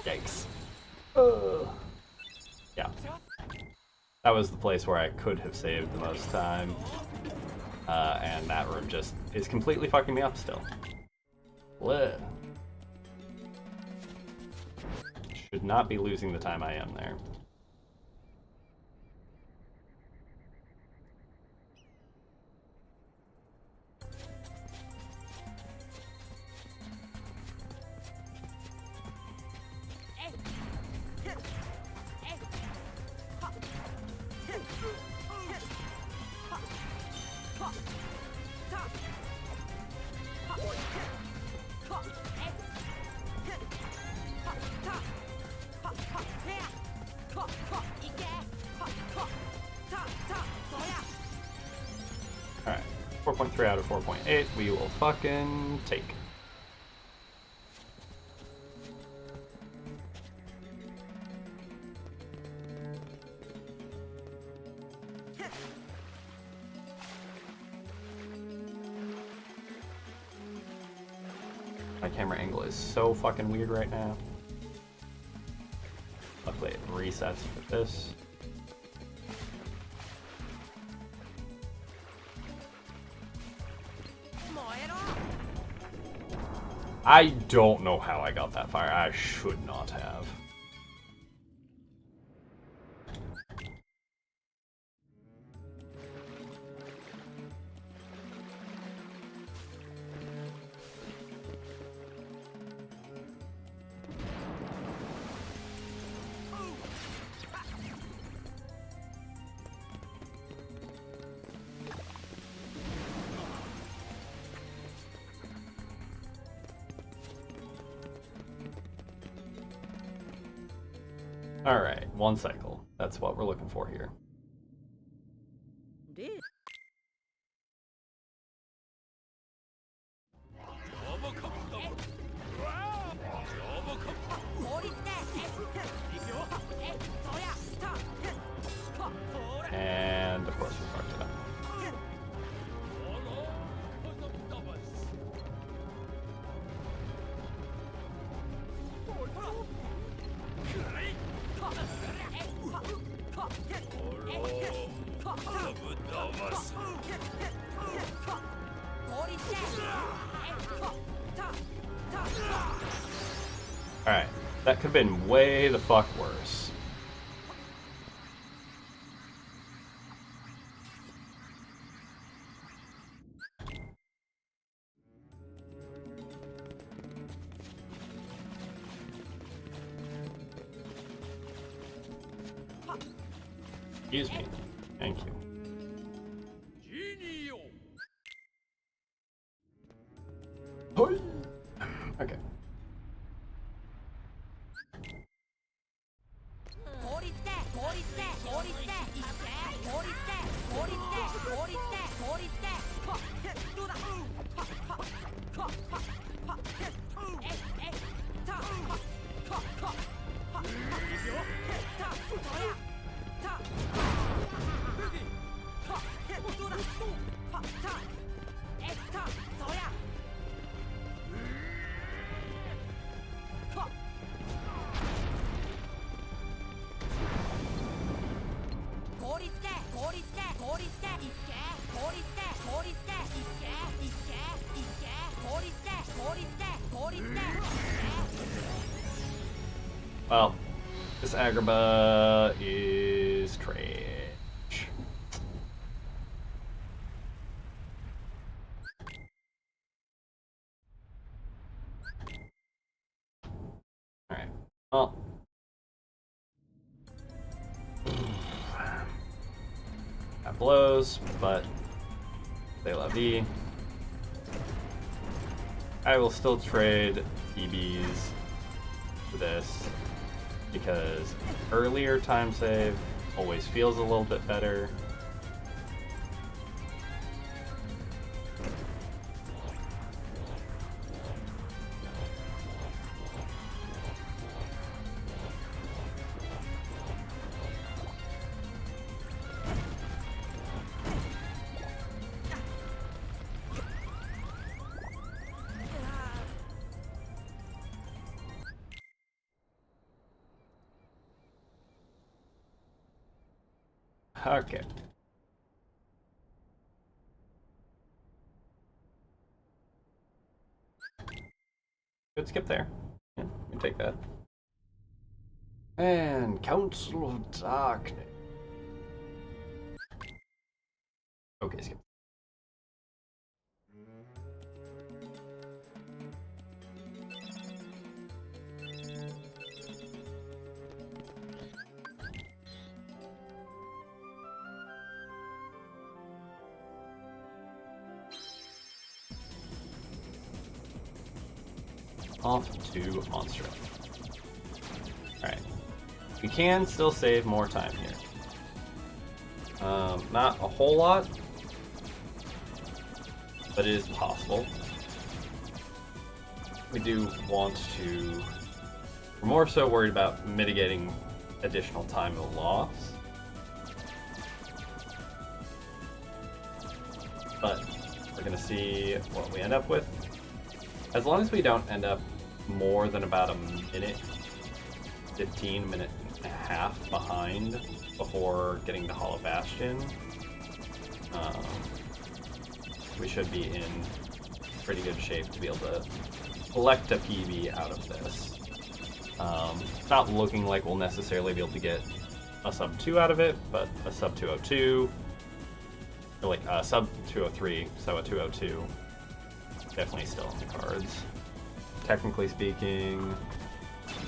Yikes. Yeah. That was the place where I could have saved the most time. And that room just is completely fucking me up still. Bleh. Should not be losing the time I am there. Alright, 4.3 out of 4.8, we will fucking take. My camera angle is so fucking weird right now. Luckily it resets with this. I don't know how I got that fire. I should not have. Alright, one cycle. That's what we're looking for here. And of course we fucked it up. Alright, that could have been way the fuck worse. Excuse me. Thank you. Hoi! Okay. Well, this Agrabah is trash. Alright, well. That blows, but they love E. I will still trade EBs for this, because earlier time save always feels a little bit better. Okay. Good skip there. Yeah, we take that. And Council of Darkness. Okay, skip. Off to Monster. Alright. We can still save more time here. Not a whole lot, but it is possible. We do want to... We're more so worried about mitigating additional time loss. But we're going to see what we end up with. As long as we don't end up more than about a minute, 15 minute and a half behind before getting to Hollow Bastion, we should be in pretty good shape to be able to collect a PB out of this. It's not looking like we'll necessarily be able to get a sub 2 out of it, but a sub 202, or like a sub 203, so a 202, definitely still in the cards. Technically speaking,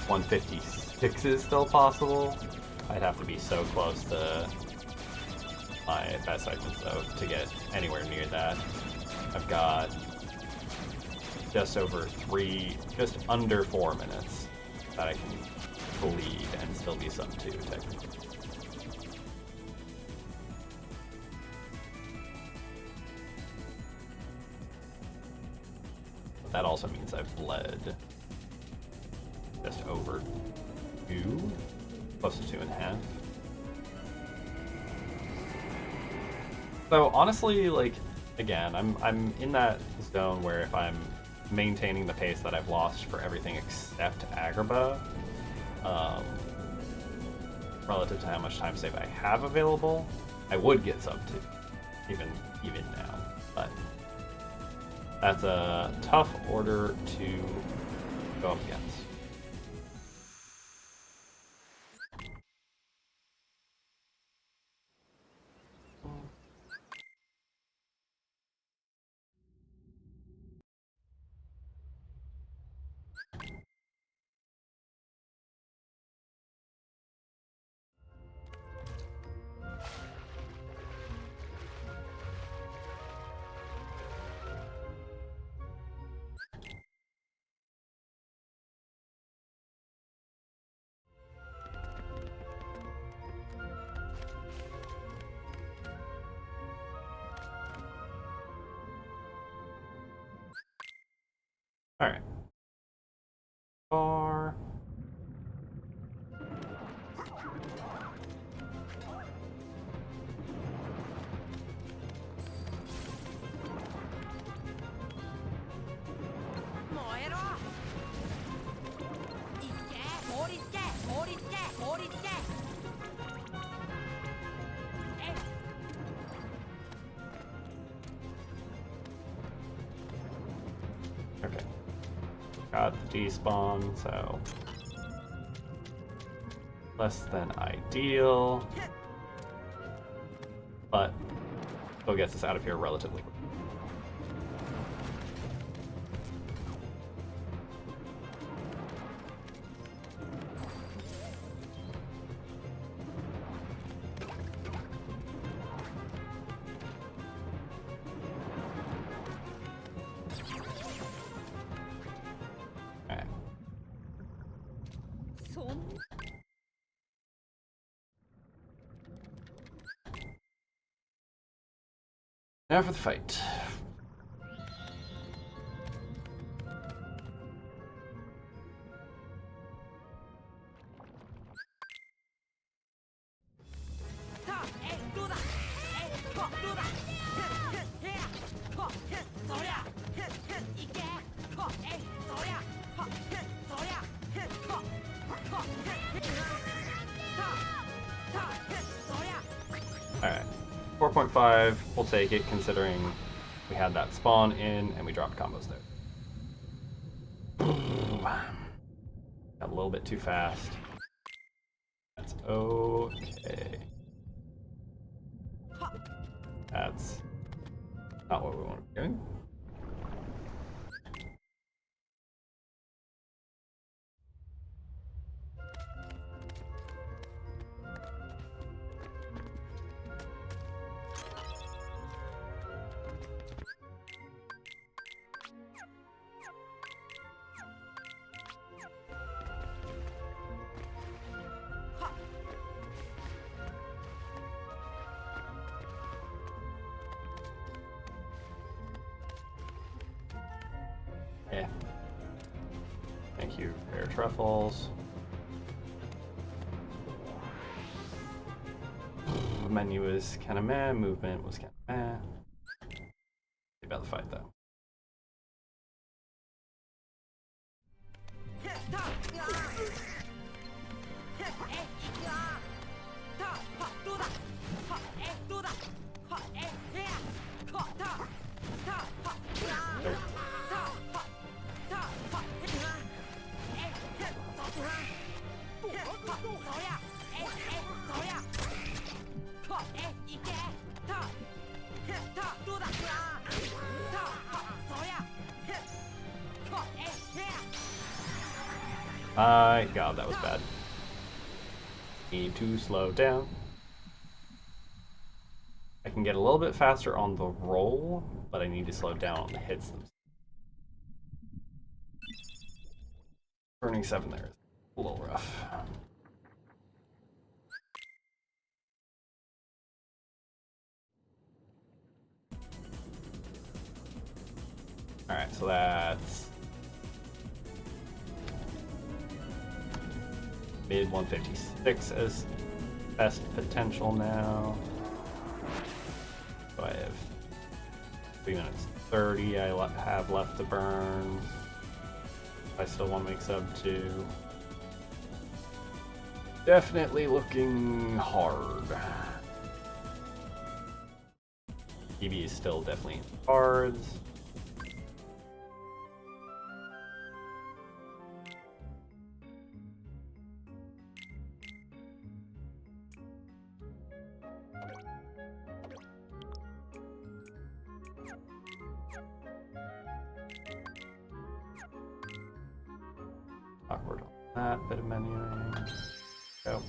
156 is still possible. I'd have to be so close to my best segments though to get anywhere near that. I've got just under 4 minutes that I can bleed and still be sub 2 technically. But that also means I've bled just over 2, close to 2.5. So honestly, like, again, I'm in that zone where if I'm maintaining the pace that I've lost for everything except Agrabah, relative to how much time save I have available, I would get sub 2, even now. But that's a tough order to go up against. All right. Bar. Okay. Got the despawn, so less than ideal, but still gets us out of here relatively quickly. Now for the fight. Alright. 4.5, we'll take it considering we had that spawn in and we dropped combos there. Got a little bit too fast. That's okay. That's not what we want to be doing. Yeah. Thank you, rare truffles. The menu is kind of meh, movement was kind of meh. About the fight though. My god, that was bad. Need to slow down. I can get a little bit faster on the roll, but I need to slow down on the hits themselves. Burning 7 there is a little rough. Alright, so that's mid 156 as best potential now. So I have 3 minutes 30 I have left to burn. I still want to make sub 2. Definitely looking hard. PB is still definitely in the cards. Awkward on that bit of menuing. Go.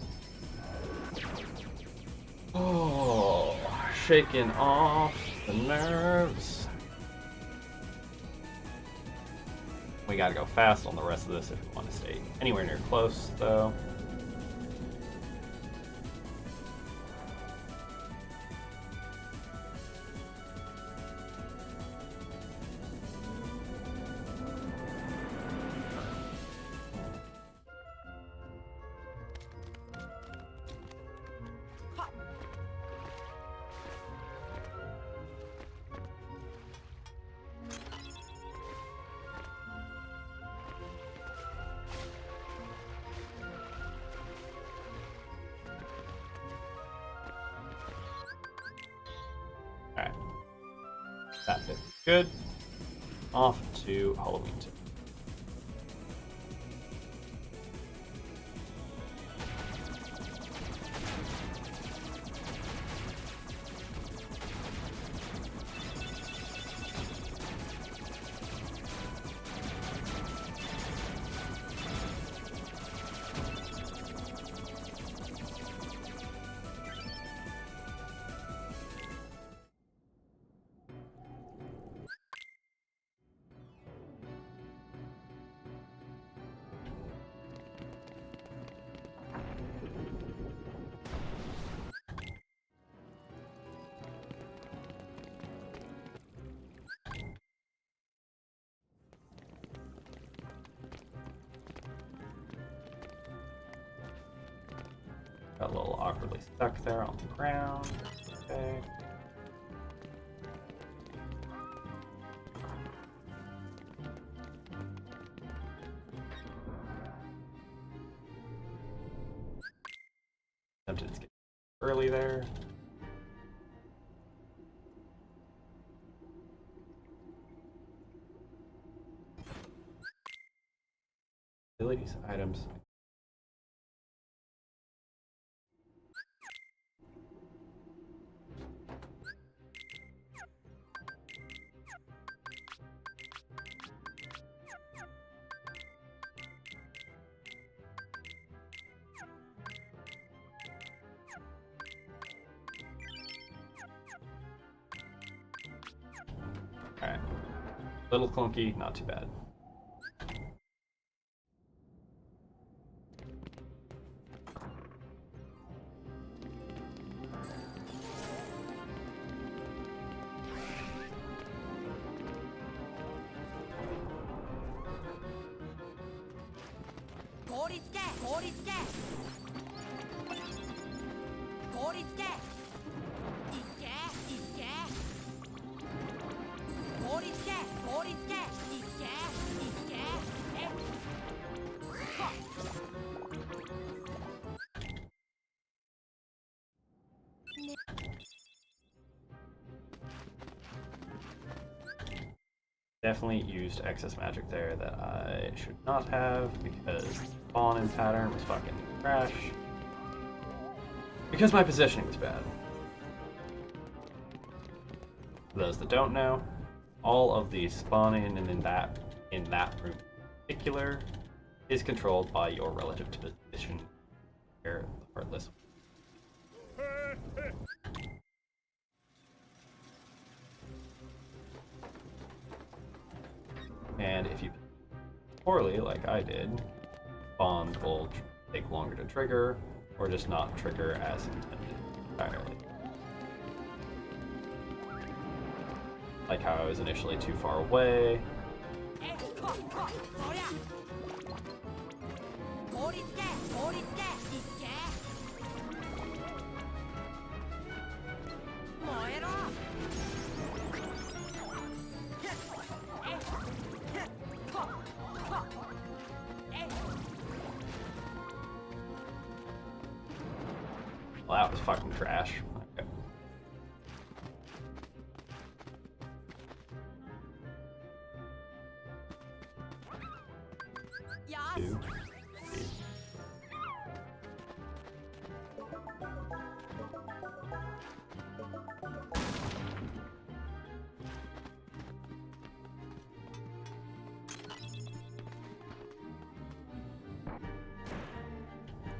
Oh, shaking off the nerves. We gotta go fast on the rest of this if we want to stay anywhere near close, though. Alright. That bit good. Off to Halloween 2. Got a little awkwardly stuck there on the ground. Okay. Tempted to get early there. Abilities, items. Alright. Little clunky, not too bad. Definitely used excess magic there that I should not have because the spawn in pattern was fucking trash. Because my positioning was bad. For those that don't know, all of the spawning and in that room in particular is controlled by your relative position. Here, the Heartless. And if you poorly, like I did, spawns will take longer to trigger, or just not trigger as intended entirely. Like how I was initially too far away. Well, that was fucking trash. Okay. Two.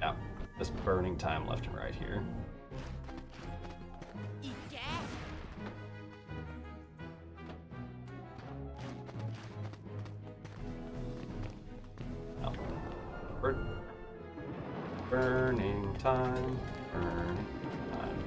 Now, just burning time left and right here. Burning time, burning time.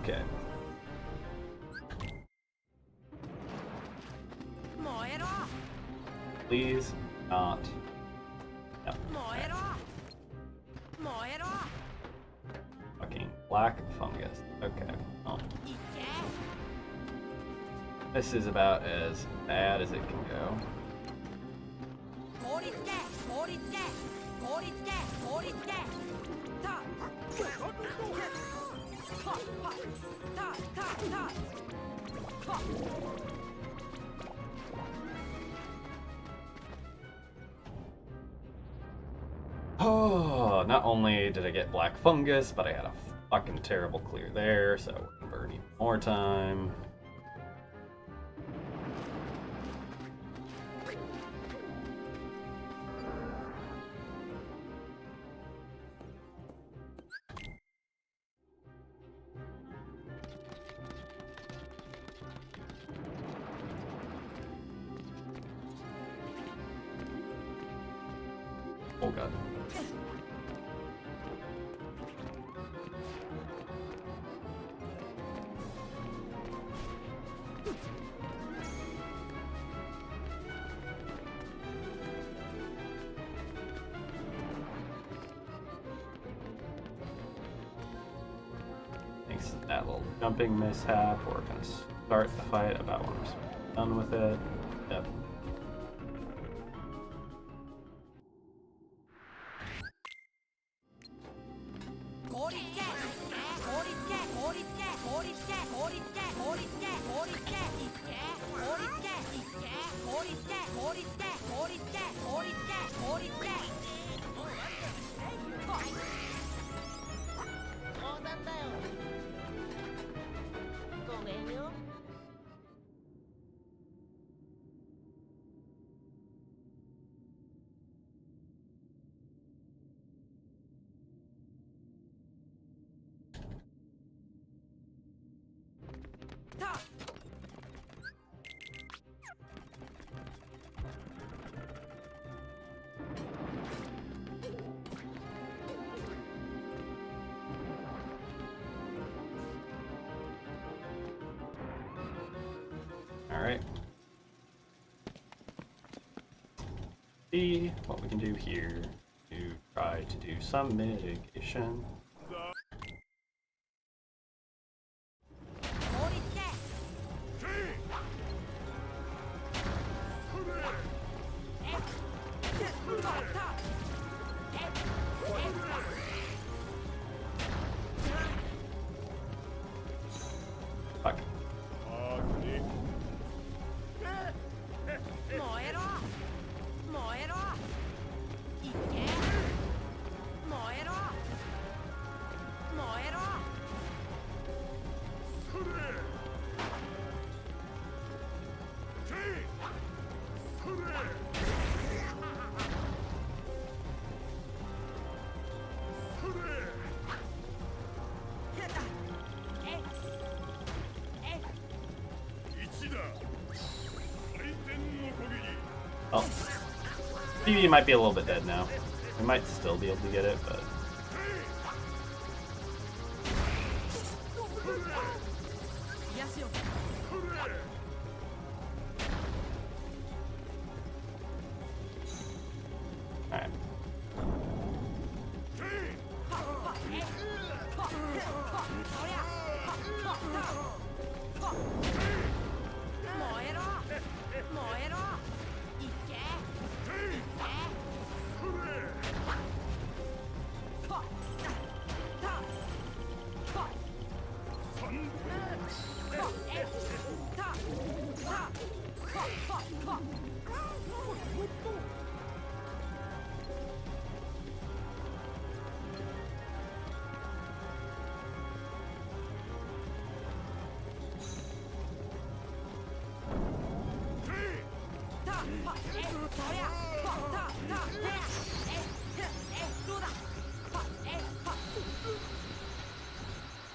Okay. Please not. No. Fucking black fungus. Okay. Oh. This is about as bad as it can go. Oh, not only did I get black fungus, but I had a fucking terrible clear there, so we're gonna burn even more time. Oh god. Thanks to that little jumping mishap, we're gonna start the fight about when we're done with it. Yep. Alright. See what we can do here to try to do some mitigation. Fuck. Oh. BB might be a little bit dead now. We might still be able to get it, but... Alright.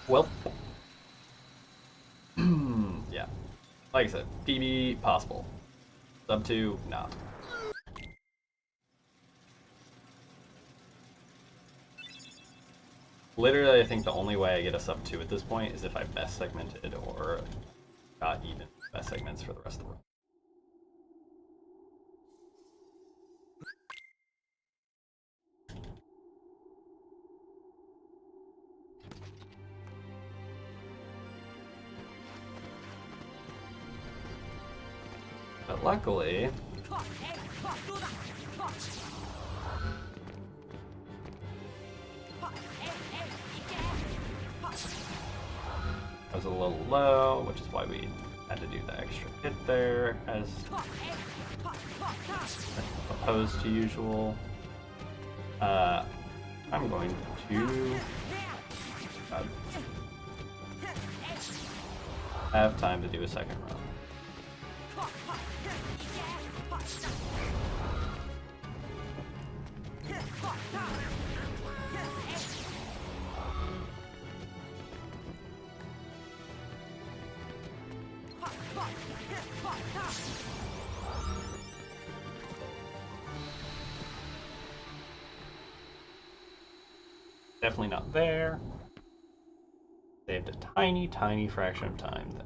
Well, yeah. Like I said, PB possible. Sub 2, nah. Literally, I think the only way I get a sub 2 at this point is if I best segmented or got even best segments for the rest of the run. But luckily, I was a little low, which is why we had to do the extra hit there, as opposed to usual. I'm going to have time to do a second run. Definitely not there. Saved a tiny, tiny fraction of time there.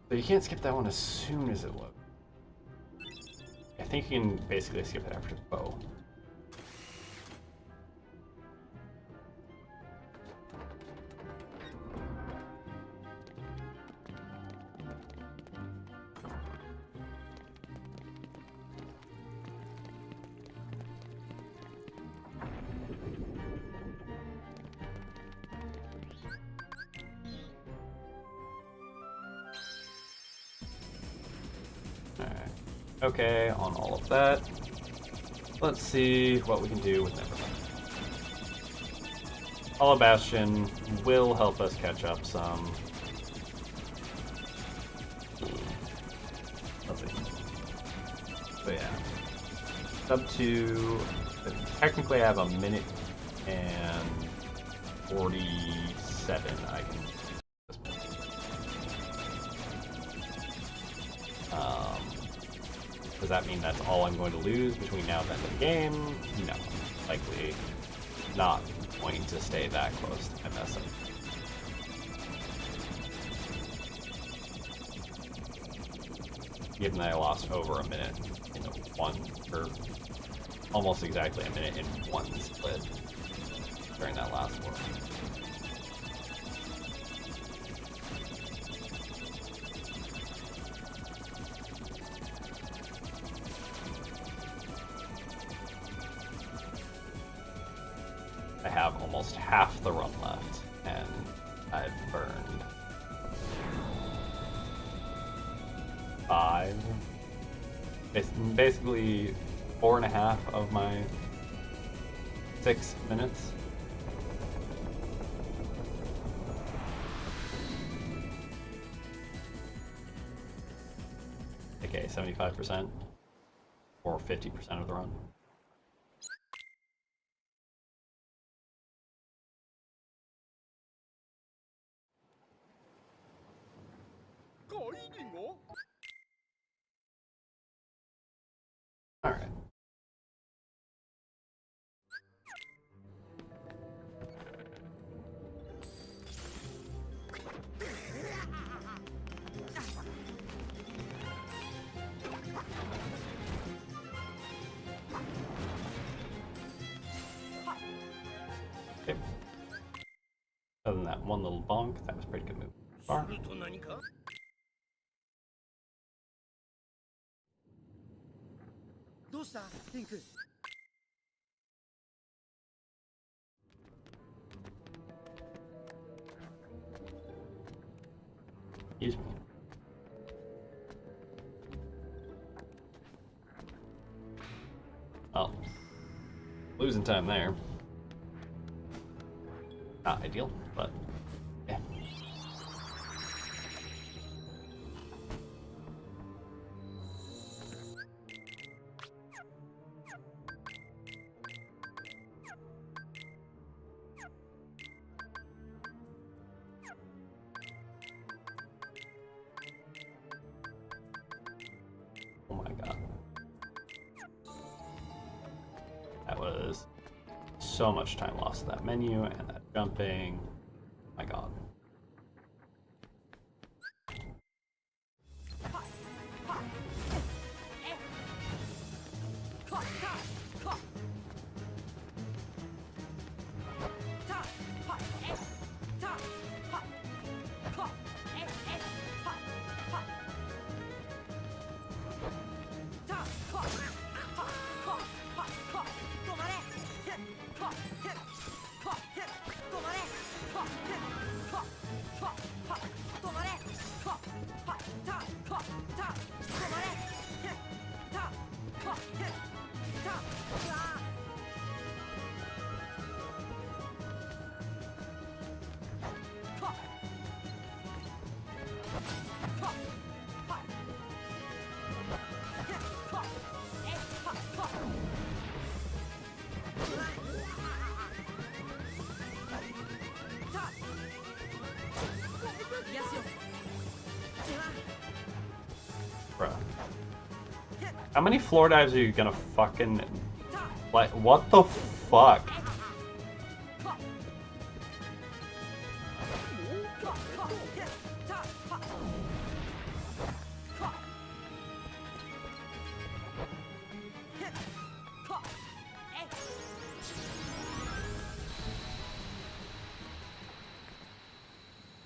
So you can't skip that one as soon as it loads. I think you can basically skip it after the bow. Okay, on all of that. Let's see what we can do with Neverland. Hollow Bastion will help us catch up some. Let's see. So yeah. Up to technically I have a minute and 47 I can Does that mean that's all I'm going to lose between now and the end of the game? No. Likely not going to stay that close to MSM. Given that I lost over a minute in one, or almost exactly a minute in one split during that last war. I have almost half the run left, and I've burned 5. It's basically 4.5 of my 6 minutes. Okay, 75% or 50% of the run. All right. Okay. Other than that one little bonk, that was a pretty good move. Far. Excuse me. Oh. Losing time there. Not ideal, but yeah. Oh my god. That was so much time lost to that menu and that jumping. My god. Bruh. How many floor dives are you gonna fucking... Like, what the fuck?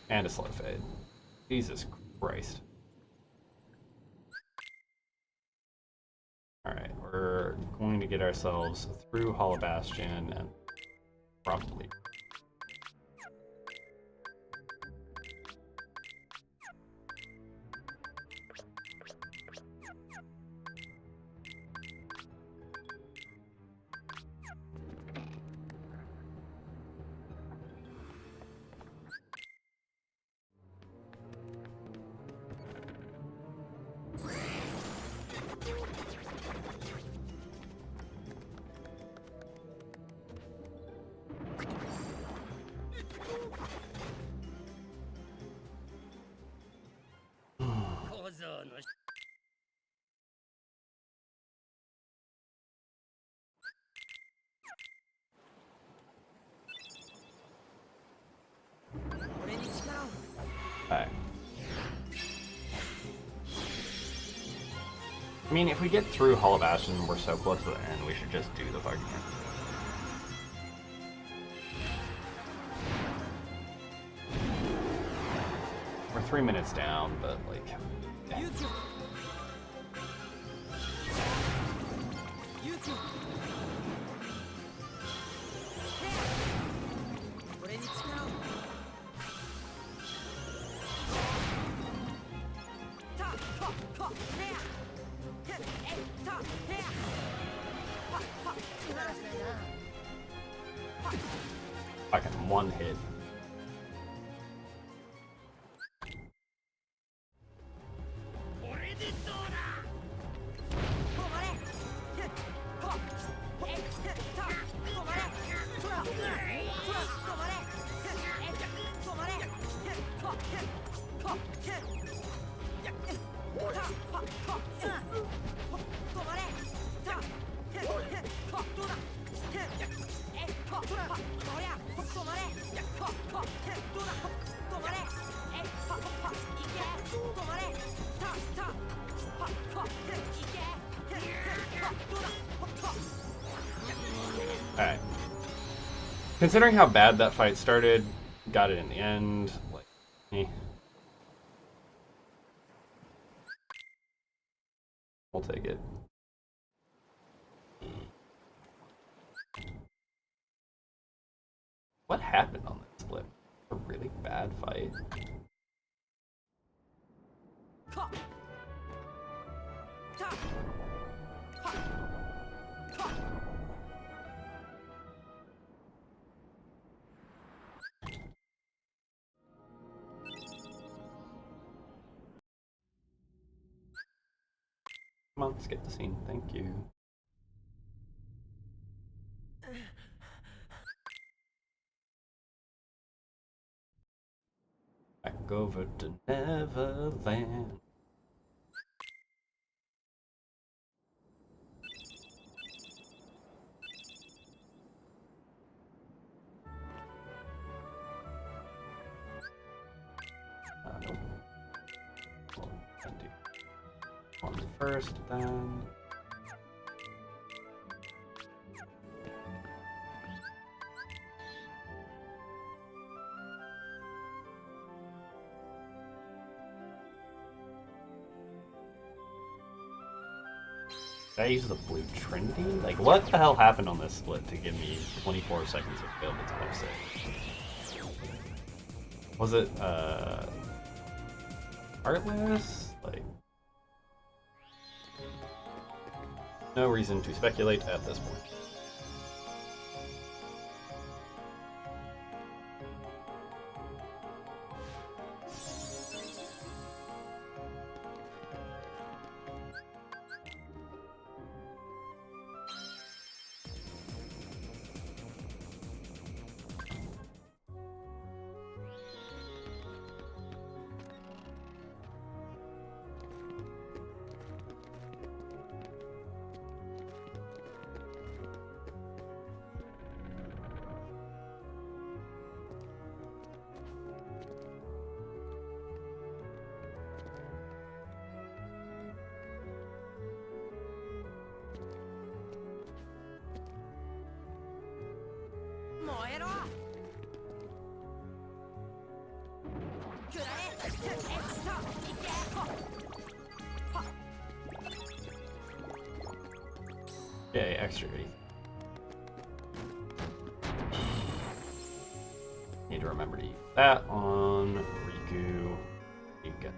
And a slow fade. Jesus Christ. Alright, we're going to get ourselves through Hollow Bastion and probably... I mean, if we get through Hall of Ashes and we're so close to the end, we should just do the fucking end. We're 3 minutes down, but like... Yeah. Fucking one hit. Alright. Considering how bad that fight started, got it in the end, like, eh. We'll take it. What happened on that split? A really bad fight. Come on, skip the scene. Thank you. Back over to Neverland. Nope. We'll do one first, then. Did I use the blue Trinity? Like, what the hell happened on this split to give me 24 seconds of build to top 6? Was it, Heartless? Like, no reason to speculate at this point. Okay, extra 8. Need to remember to use that on Riku. Ika.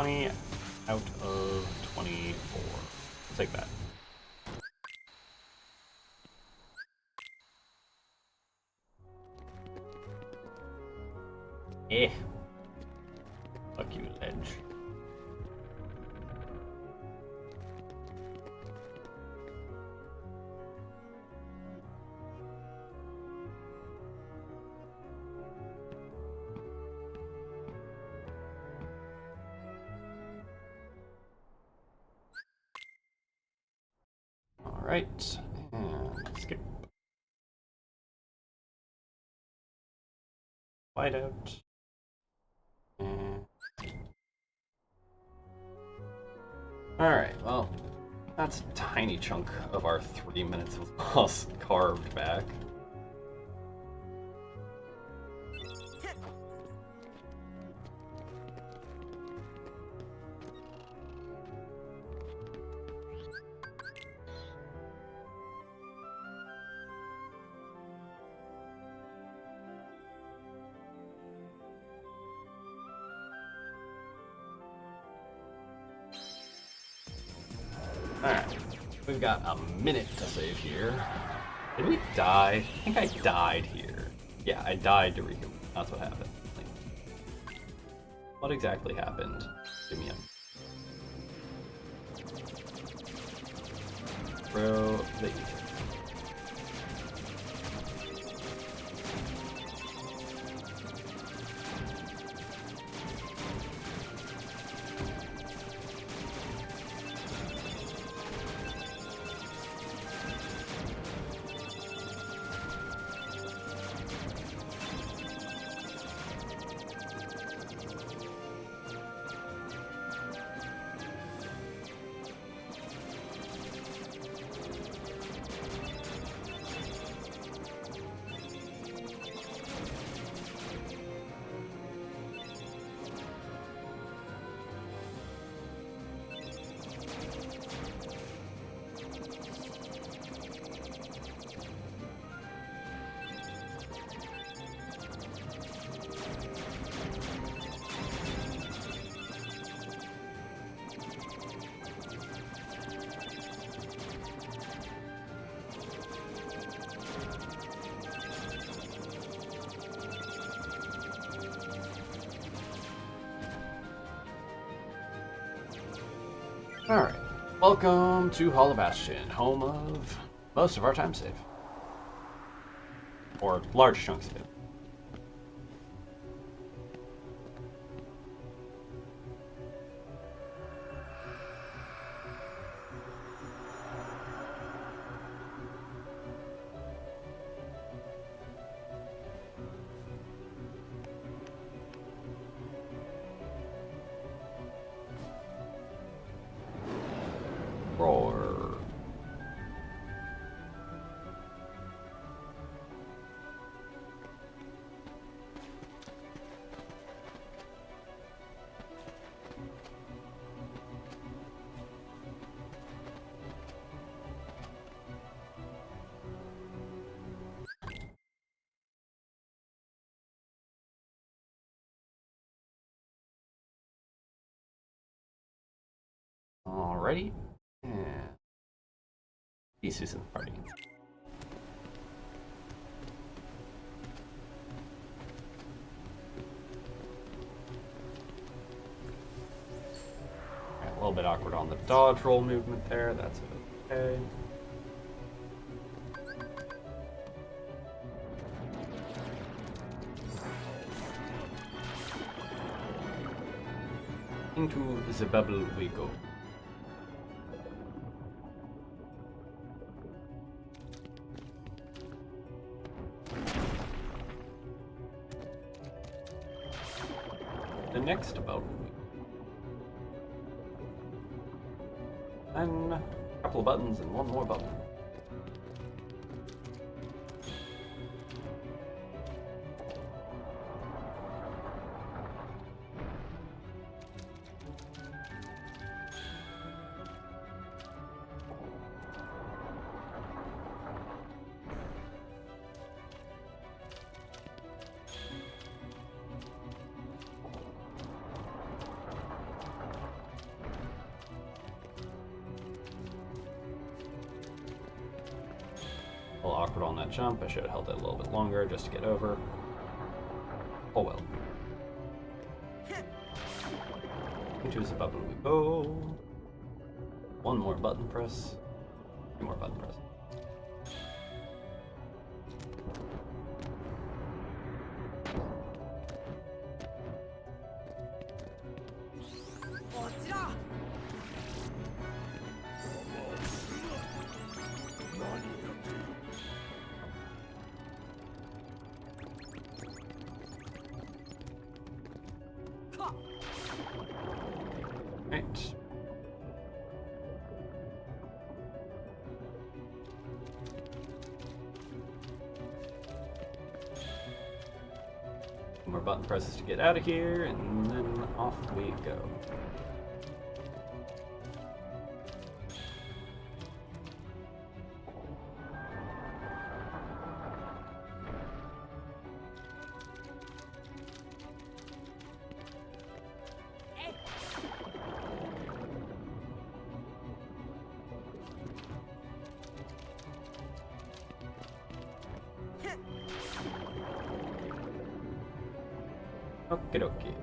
20 out of 24. I'll take that. Eh. Fuck you, ledge. Alright, and skip. Whiteout. And... Alright, well, that's a tiny chunk of our 3 minutes of loss carved back. Alright, we've got a minute to save here. Did we die? I think I died here. Yeah, I died to recon. That's what happened. What exactly happened? Give me a... Throw the ether. Alright, welcome to Hollow Bastion, home of most of our time save. Or large chunks of it. Roar. Alrighty. And pieces in the party. A little bit awkward on the dodge roll movement there, that's okay. Into the bubble we go. The next bubble. And a couple of buttons and one more button. A little awkward on that jump. I should have held it a little bit longer just to get over. Oh well. Into is a button we go. One more button press. Two more button press. Right. More button presses to get out of here, and then off we go. Okie dokie.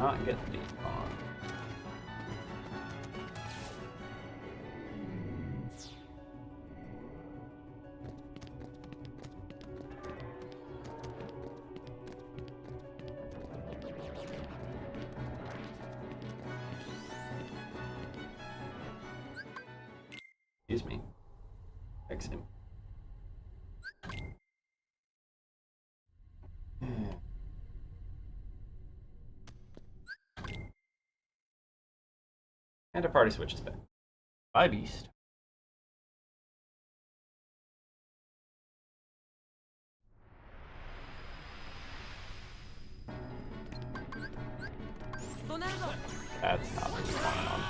Not get the on. Excuse me. Fix him. And a party switches back. Bye, Beast. That's not what we want on.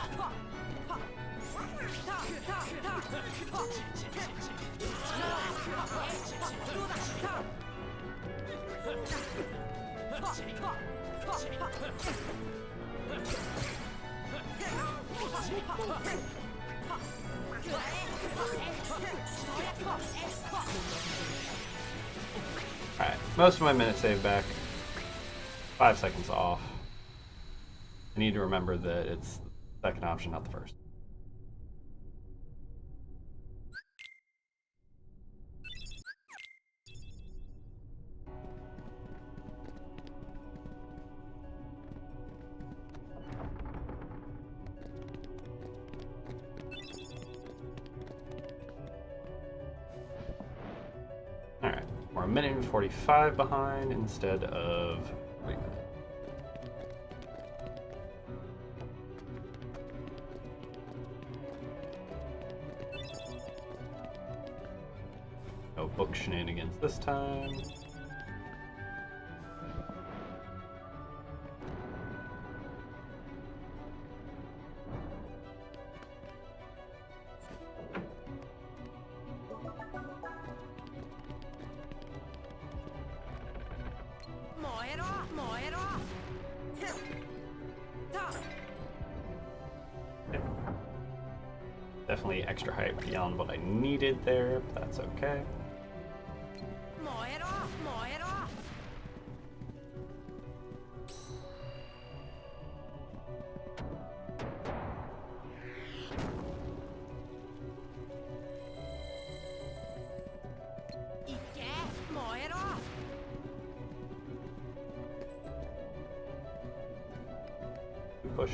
Alright, most of my minute save back. 5 seconds off. I need to remember that it's the second option, not the first. Alright, we're a minute and 45 behind instead of 3 minutes. No book shenanigans this time. Definitely extra height beyond what I needed there, but that's okay. Push.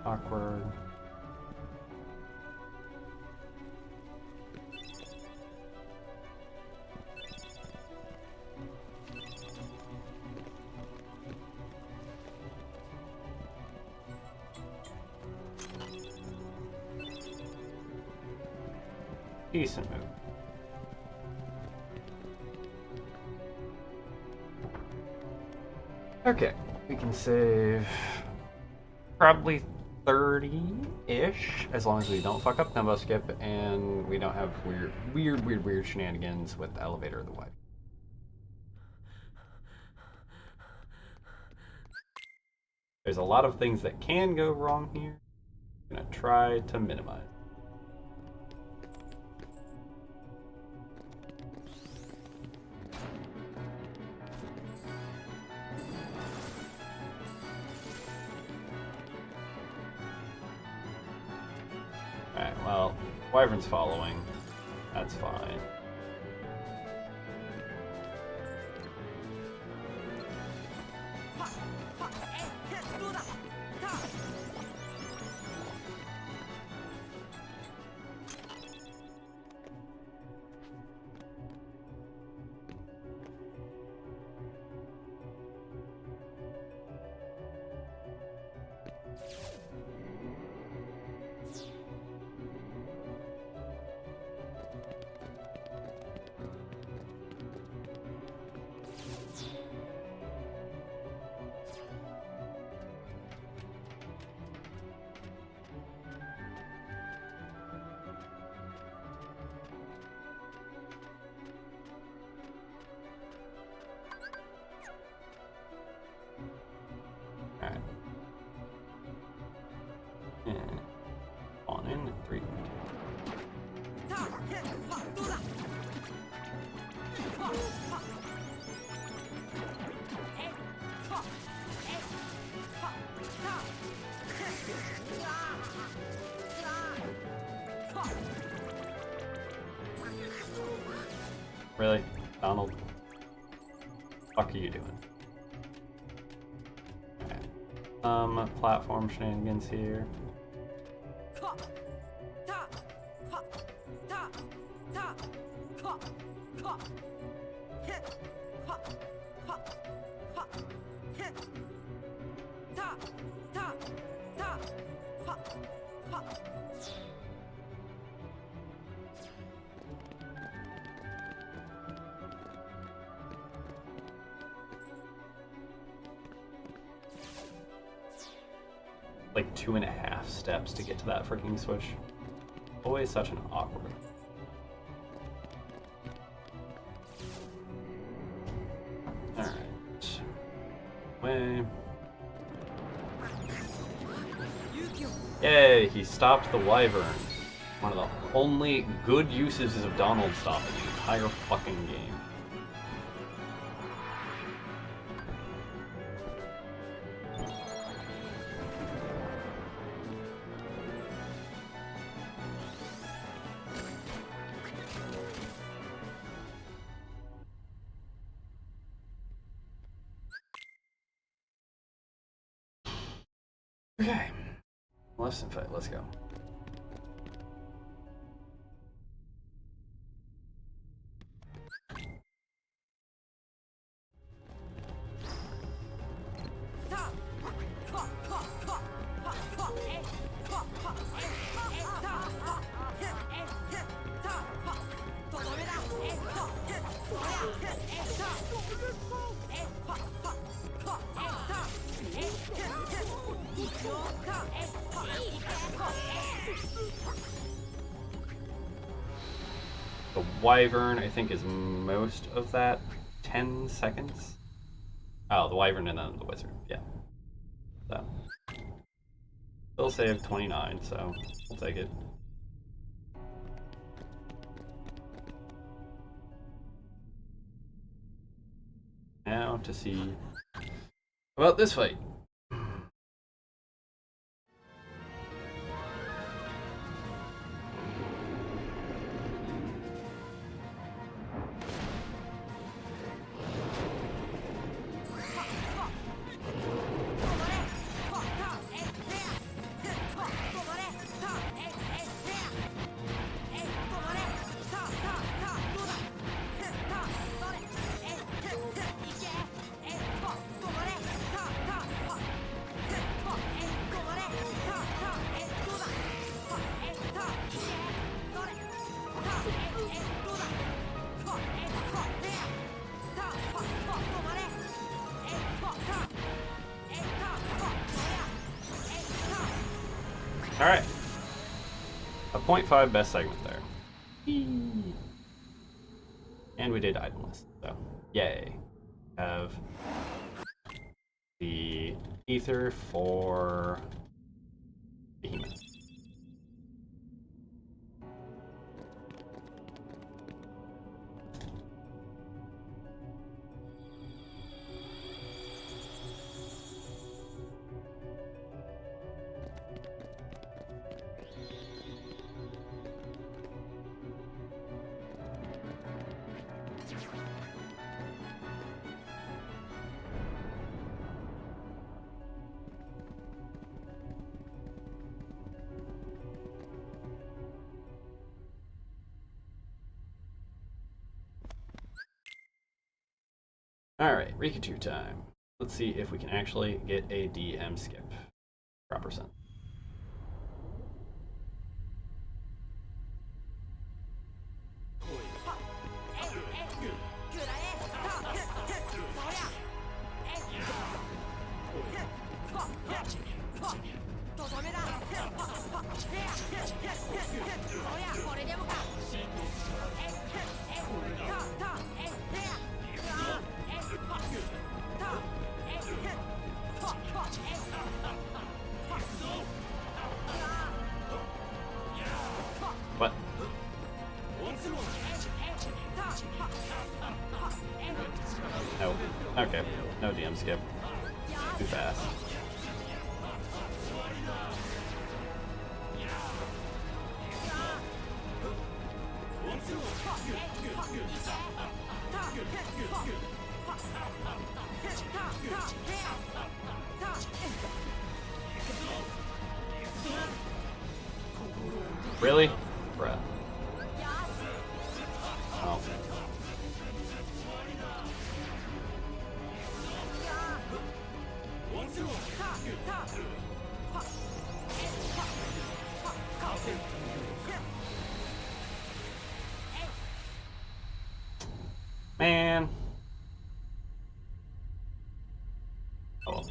Awkward. Decent move. Okay, we can save probably 30-ish, as long as we don't fuck up Tempo Skip and we don't have weird shenanigans with the elevator or the wife. There's a lot of things that can go wrong here. I'm gonna try to minimize. Alright, well, Wyvern's following. That's fine. Alright. And on in 3. Really? Donald? Fuck are you doing? Platform shenanigans here. Like 2.5 steps to get to that freaking switch. Always such an awkward. Alright. Way. Yay, he stopped the Wyvern. One of the only good uses of Donald Stop in the entire fucking game. Okay, less than fight, let's go. The Wyvern, I think, is most of that 10 seconds. Oh, the Wyvern and then the Wizard, yeah. So, still saved 29, so I'll take it. Now to see about this fight. Alright. A 0.5 best segment there. And we did item list, so yay. Have the ether for Behemoth. Alright, Rikachu time. Let's see if we can actually get a DM skip. Proper sense. What? Oh, okay. No DM skip. Too fast. Really? Bruh. Oh. Man. Oh.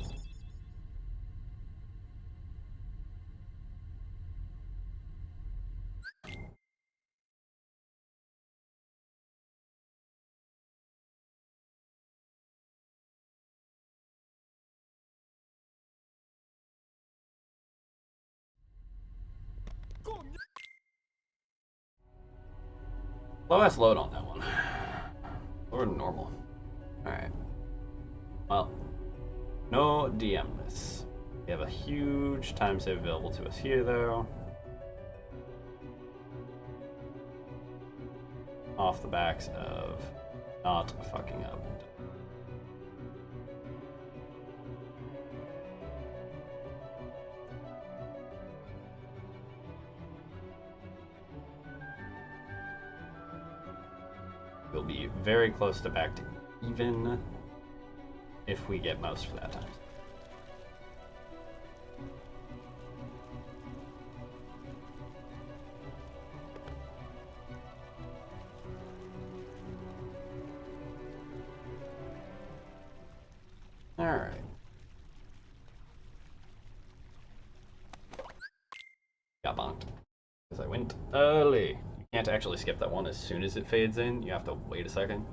Lowest load on that one. Or normal. Alright. Well, no DM this. We have a huge time save available to us here, though. Off the backs of not fucking up. We'll be very close to back to even if we get most for that time. Alright. Got bonked. Because I went early. You can't actually skip that one as soon as it fades in. You have to wait a second.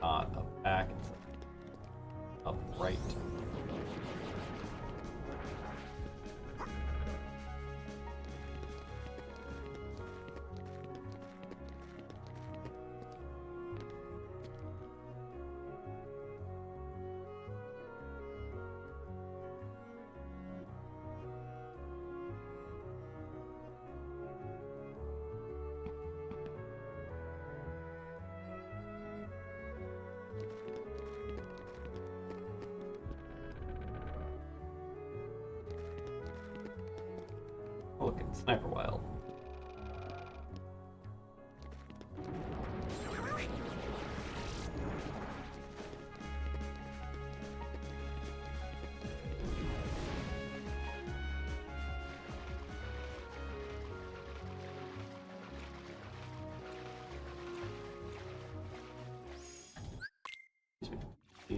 Up back, it's up right. Look at Sniper Wild.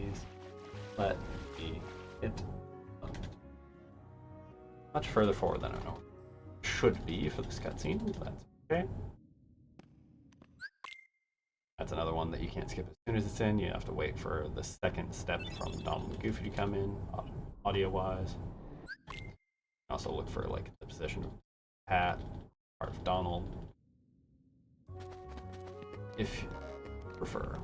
please let me hit much further forward than I know it should be for this cutscene, but that's okay. That's another one that you can't skip as soon as it's in. You have to wait for the second step from Donald and Goofy to come in, audio-wise. Also look for like the position of Pat, part of Donald, if you prefer.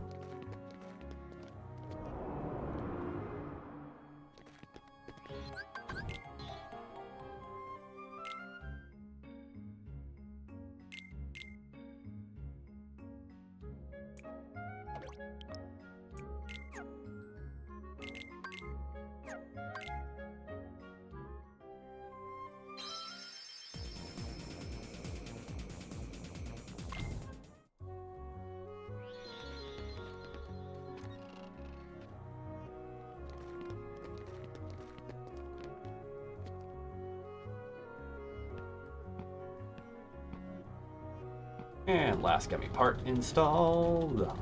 And last gummy part installed.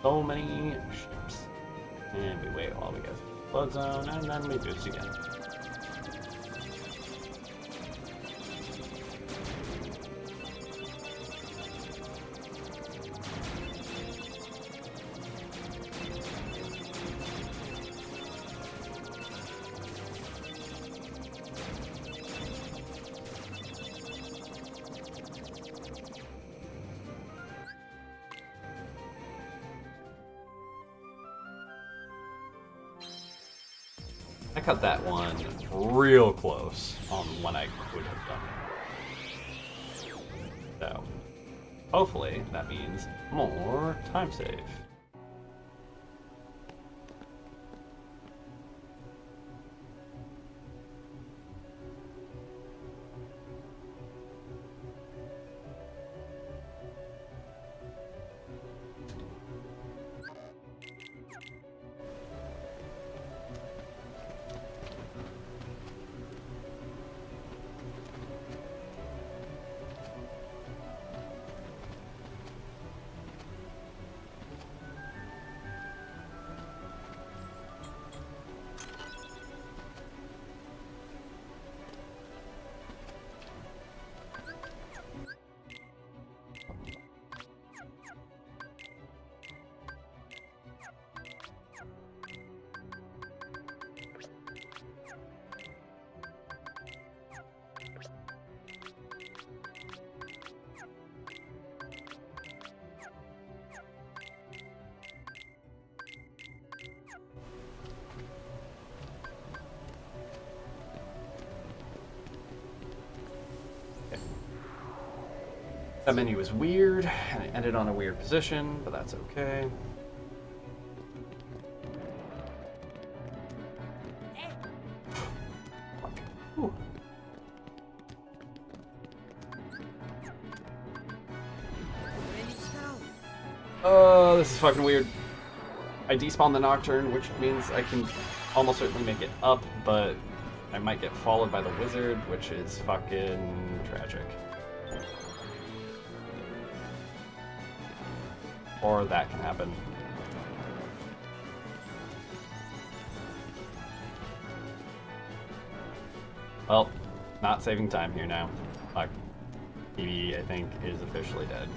So many ships. And we wait while we go through the flood zone, and then we boost again. I cut that one real close on when I would have done it. So, hopefully that means more time save. That menu was weird, and it ended on a weird position, but that's okay. Ooh. Oh, this is fucking weird. I despawned the Nocturne, which means I can almost certainly make it up, but I might get followed by the Wizard, which is fucking tragic. Or that can happen. Well, not saving time here now. Fuck. PB, I think, is officially dead.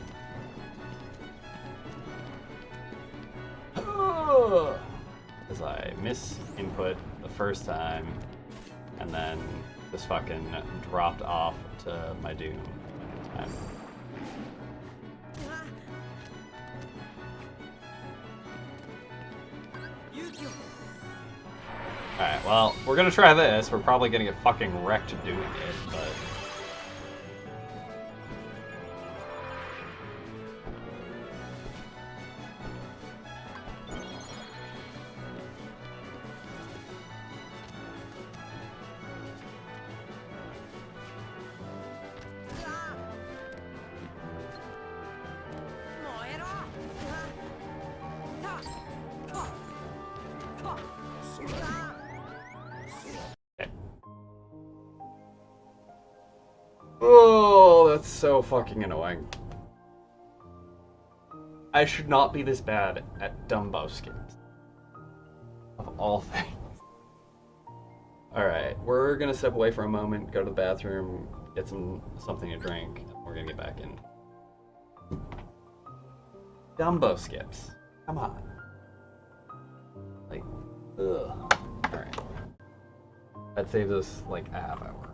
Because I miss input the first time, and then just fucking dropped off to my doom. Alright, well, we're gonna try this. We're probably gonna get fucking wrecked doing it, but... Oh, that's so fucking annoying. I should not be this bad at Dumbo skips. Of all things. Alright, we're gonna step away for a moment, go to the bathroom, get something to drink, and we're gonna get back in. Dumbo skips. Come on. Like, ugh. Alright. That saves us like a half hour.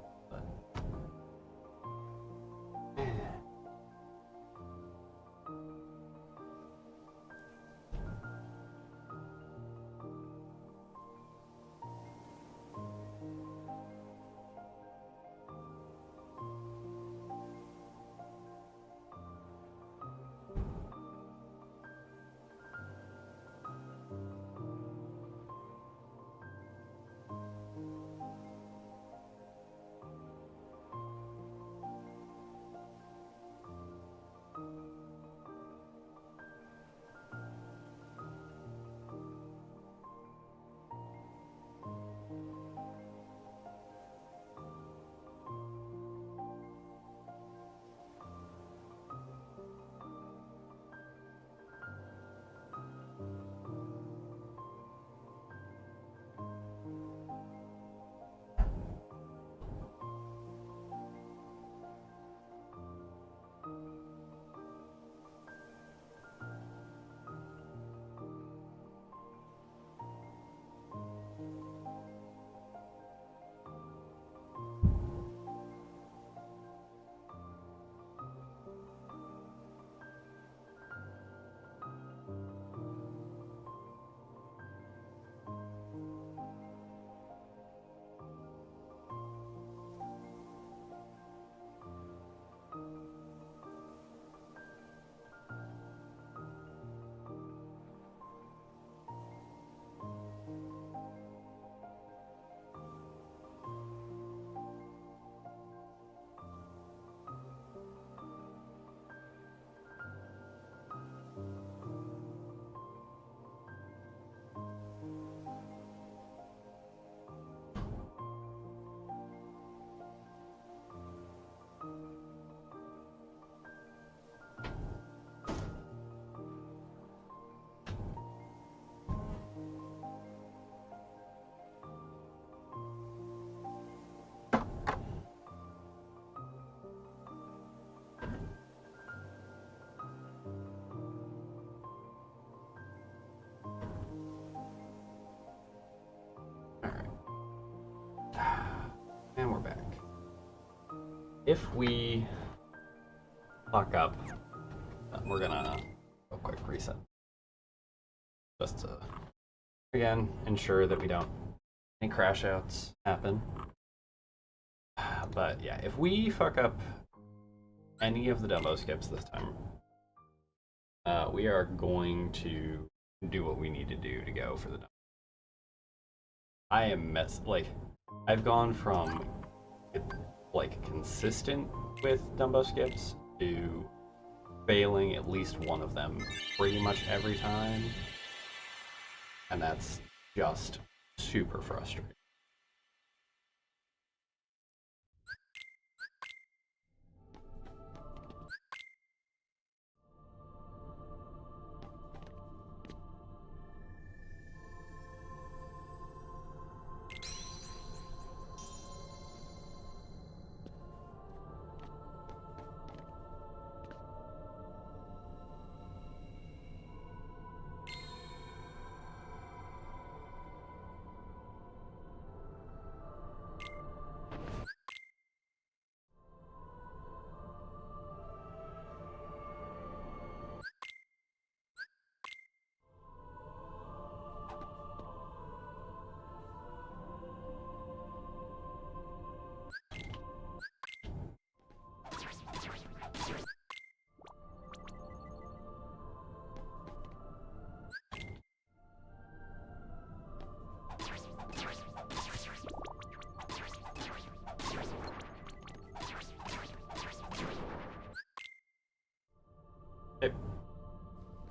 And we're back. If we fuck up, we're gonna go quick reset. Just to, again, ensure that we don't any crash outs happen. But yeah, if we fuck up any of the Dumbo skips this time, we are going to do what we need to do to go for the Dumbo. I am I've gone from like consistent with Dumbo skips to failing at least one of them pretty much every time, and that's just super frustrating.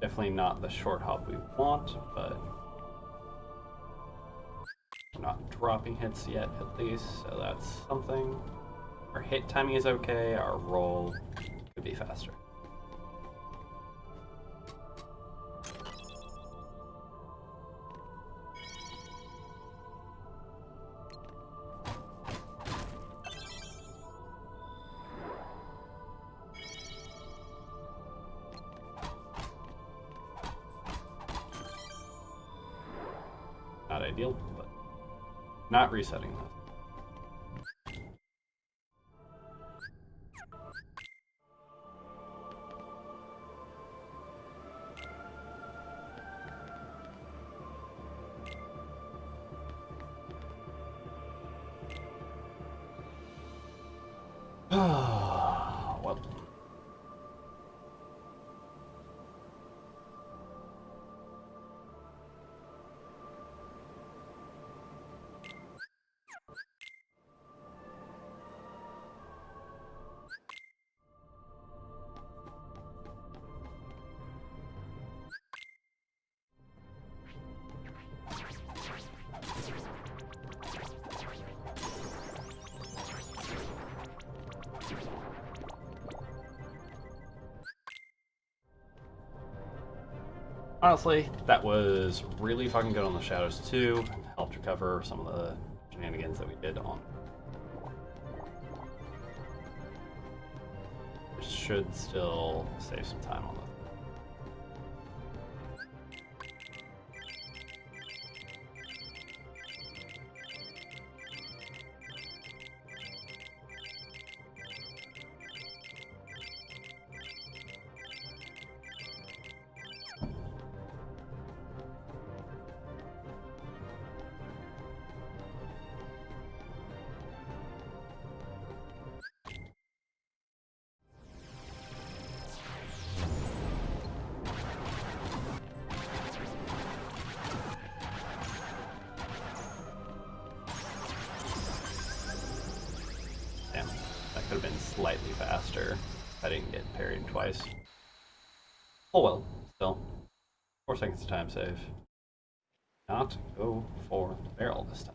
Definitely not the short hop we want, but we're not dropping hits yet, at least, so that's something. Our hit timing is okay, our roll could be faster. Not ideal, but not resetting that. Well. Honestly, that was really fucking good on the Shadows too. Helped recover some of the shenanigans that we did on. Should still save some time on this. Could have been slightly faster if I didn't get parried twice. Oh well, still. 4 seconds time save. Not go for the barrel this time.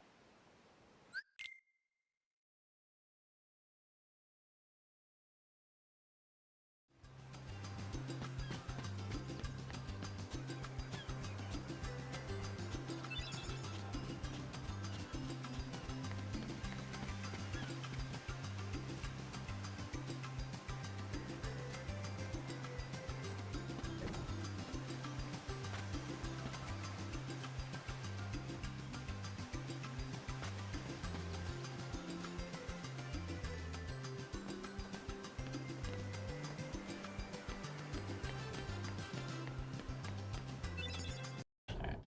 Alright.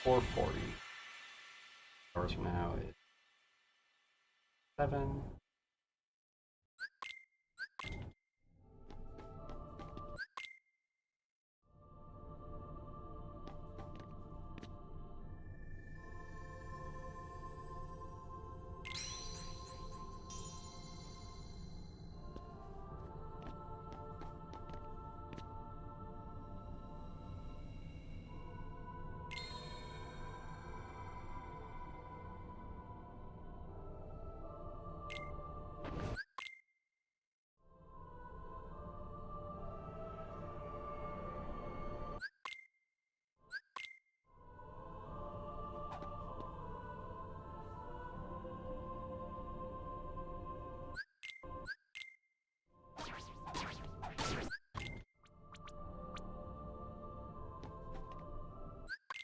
440. Hours from now is 7.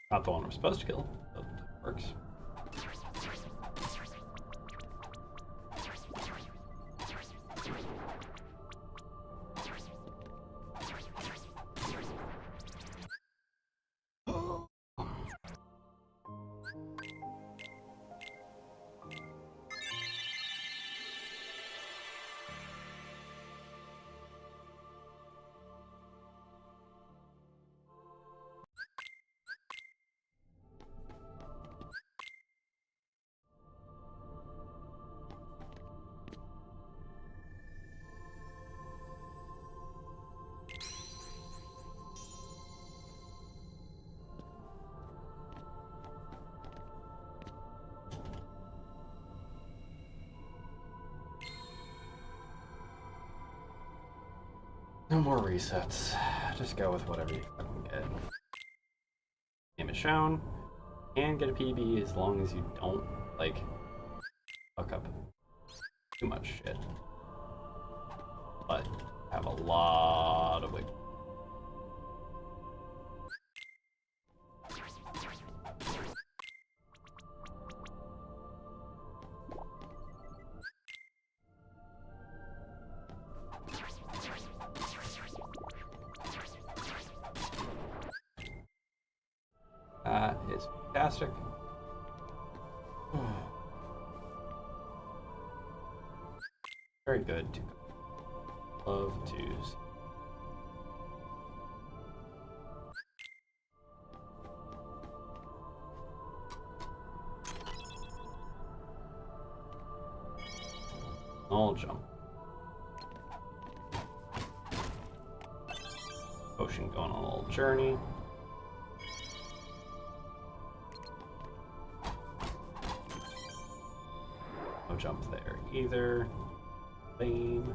Not the one we're supposed to kill, but it works. No more resets. Just go with whatever you fucking get. Name is shown. And get a PB as long as you don't, like, fuck up too much shit. But have a lot of wiggle. That is fantastic. Very good. Love twos. I'll jump. Potion going on a little journey. No jump there either. Lame.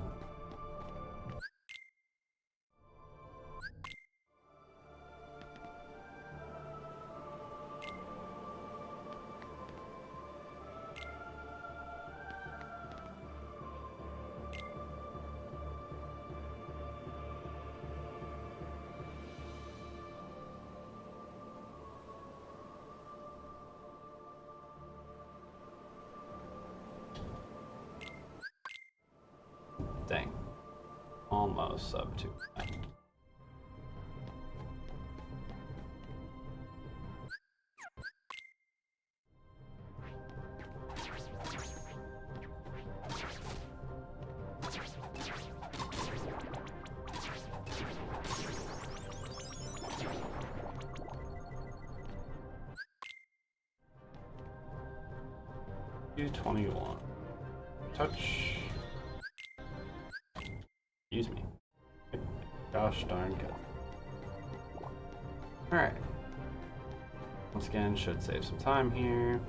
Dang. Almost sub 2. U21. Touch. Excuse me. Gosh darn good. Alright. Once again, should save some time here.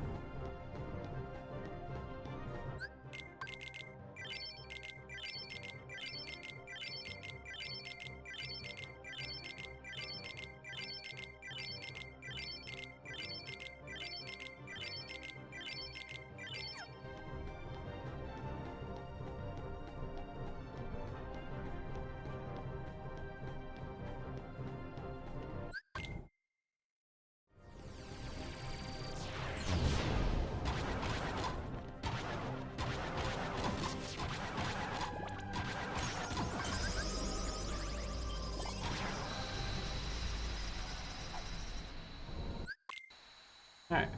Alright.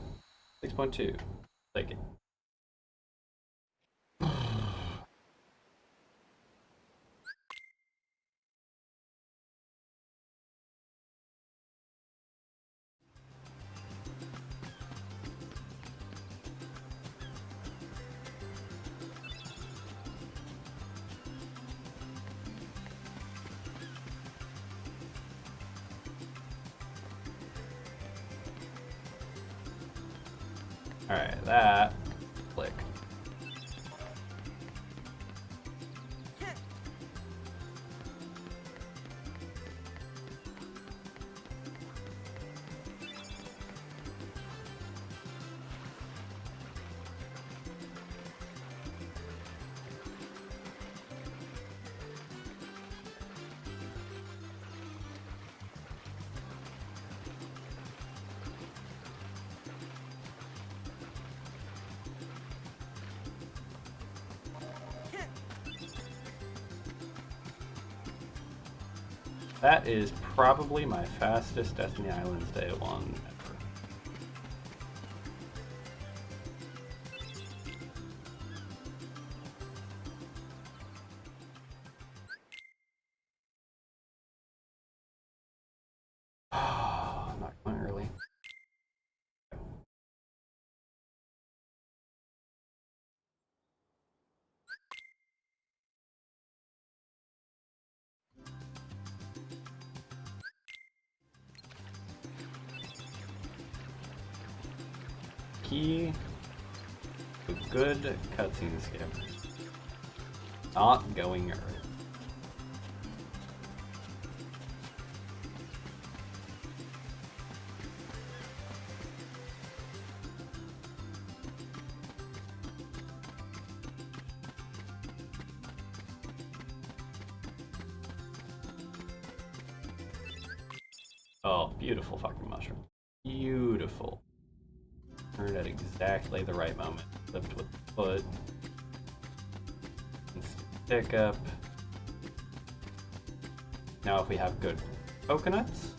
6.2. Take it. Alright, that click. That is probably my fastest Destiny Islands Day 1 ever. Not quite early. Key to good cutscene skip. Not going early. Oh, beautiful fucking mushroom. Beautiful. Turn at exactly the right moment. Lift with the foot. Pick up. Now if we have good coconuts,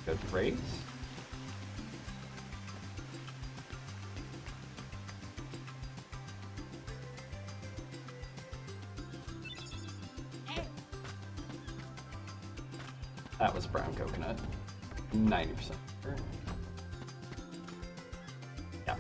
good rays. That was brown coconut. 90% sure. Yeah.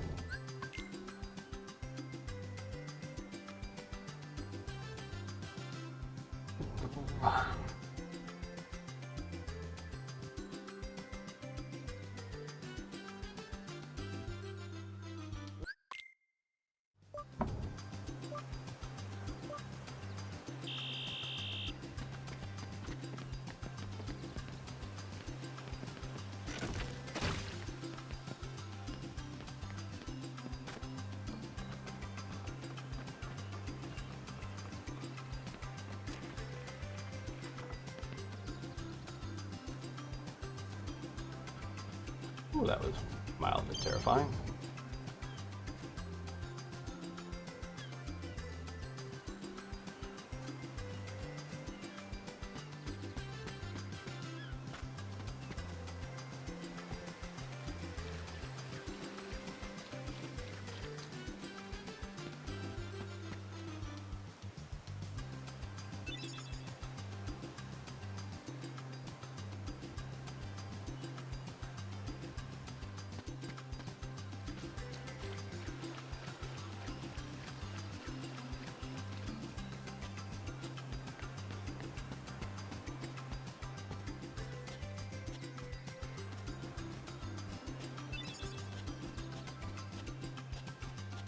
Ooh, that was mildly terrifying.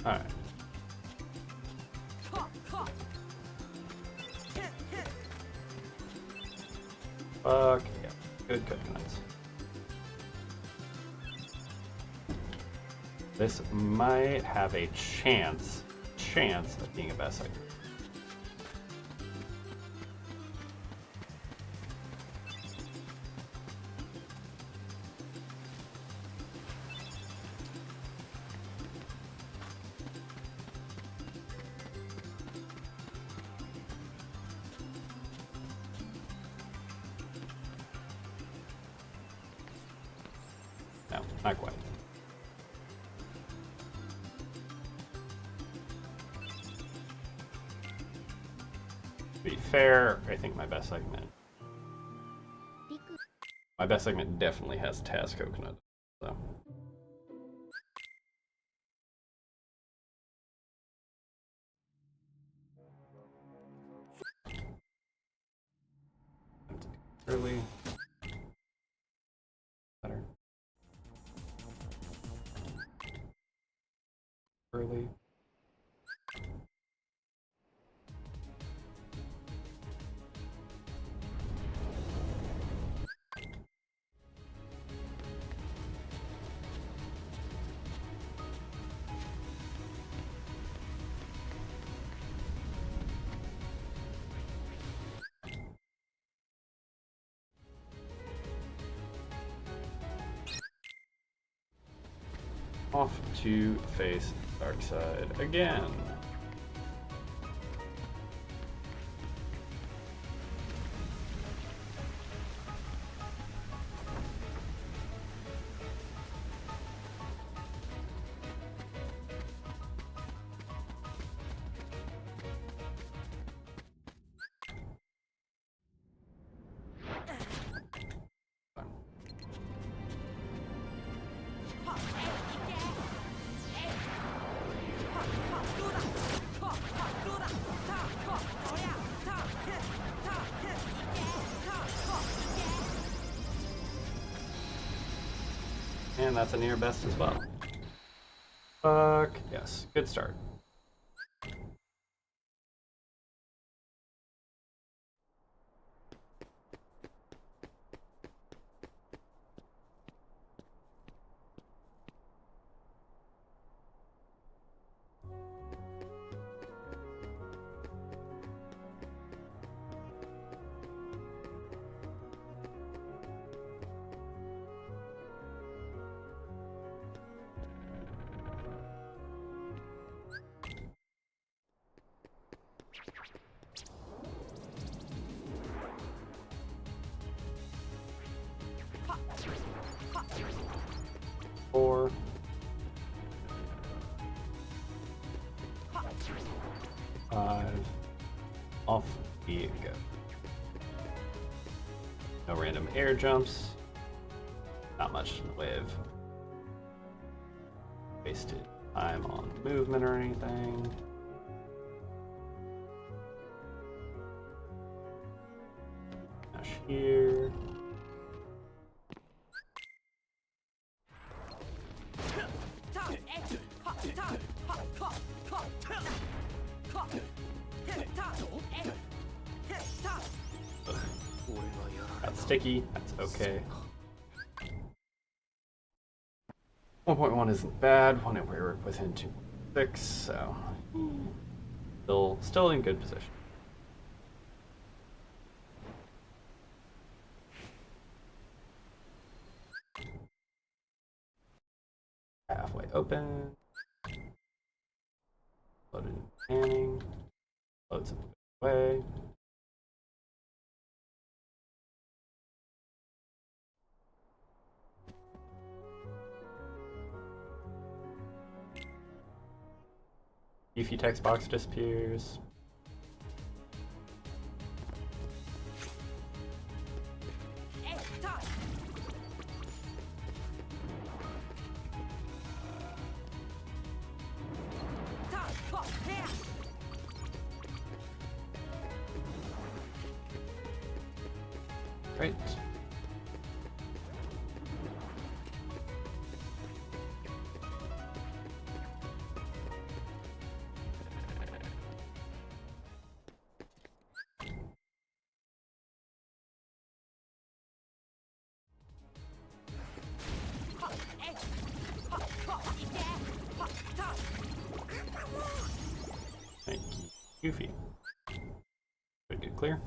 Alright. Fuck yeah. Good coconuts. This might have a chance of being a best segment. No, not quite. To be fair, I think my best segment definitely has Taz coconut. So. Early. Better. Early. Off to face dark side again. And that's a near best as well. Fuck yes, good start. off we go. No random air jumps. Not much in the way of wasted time on movement or anything. Dash here. That's sticky, that's okay. 1.1 isn't bad when we're within 2.6, so still in good position. Halfway open. Loaded in panning. Loads in the way. Beefy text box disappears. Great. Thank you, Goofy. Pretty good clear.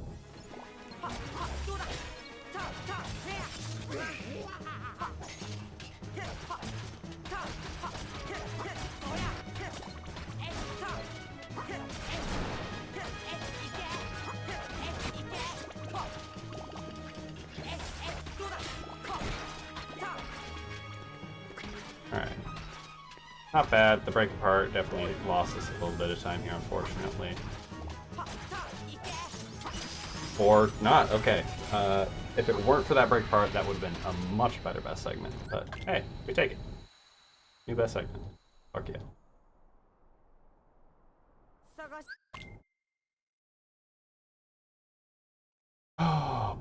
Alright. Not bad. The break apart definitely lost us a little bit of time here, unfortunately. Or not. Okay. If it weren't for that break apart, that would have been a much better best segment. But hey, we take it. New best segment. Fuck yeah. Oh.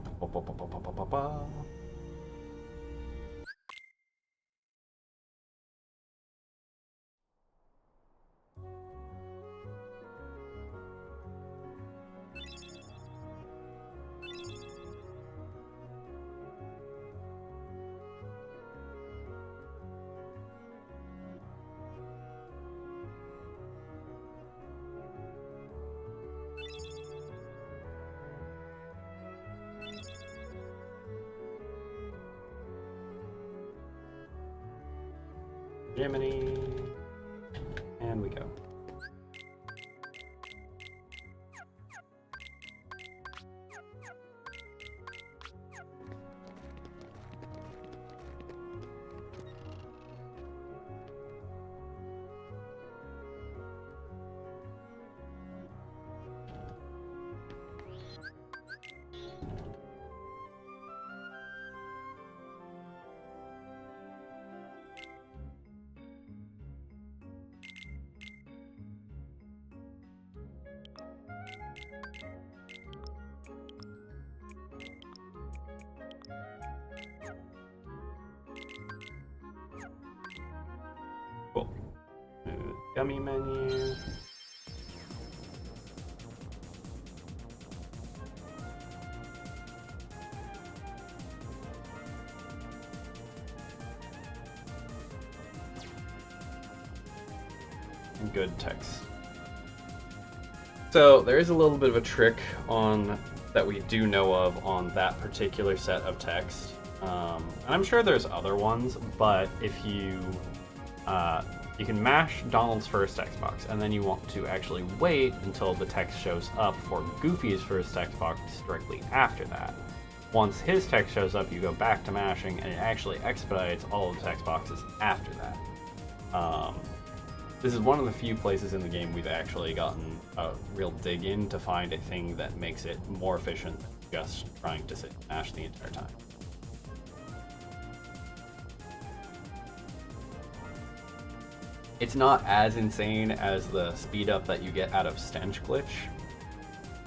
Jiminy, and we go. Cool. Gummy menu. And good text. So there is a little bit of a trick on that we do know of on that particular set of text. And I'm sure there's other ones, but if you you can mash Donald's first text box, and then you want to actually wait until the text shows up for Goofy's first text box directly after that. Once his text shows up, you go back to mashing, and it actually expedites all of the text boxes after that. This is one of the few places in the game we've actually gotten a real dig in to find a thing that makes it more efficient than just trying to sit and mash the entire time. It's not as insane as the speed up that you get out of Stench Glitch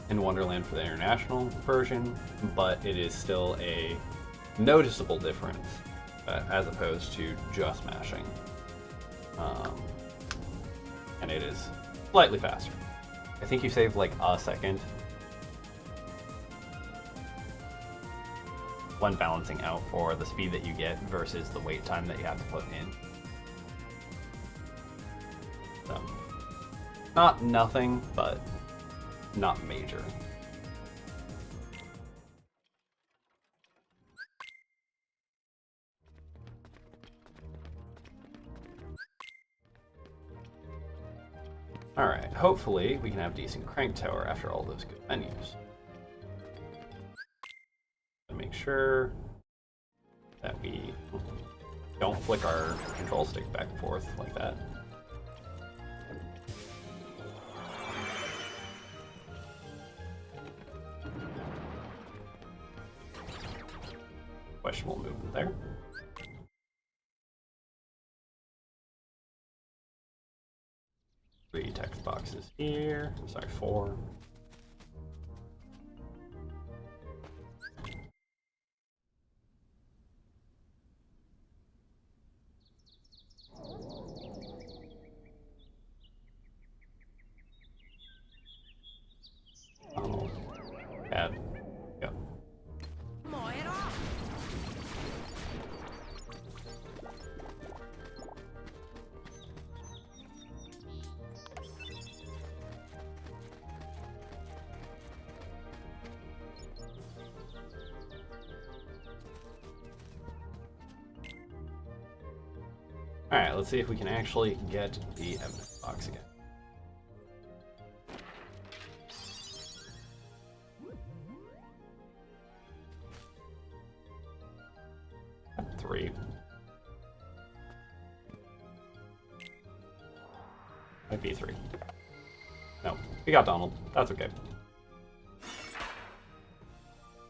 in Wonderland for the international version, but it is still a noticeable difference as opposed to just mashing. And it is slightly faster. I think you save like a second when balancing out for the speed that you get versus the wait time that you have to put in. So, not nothing, but not major. Alright, hopefully we can have decent crank tower after all those good menus. Make sure that we don't flick our control stick back and forth like that. Questionable movement there. 3 text boxes here. I'm sorry, 4. Oh, bad. Go. Alright, let's see if we can actually get the evidence box again. At 3. Might be 3. No, we got Donald. That's okay.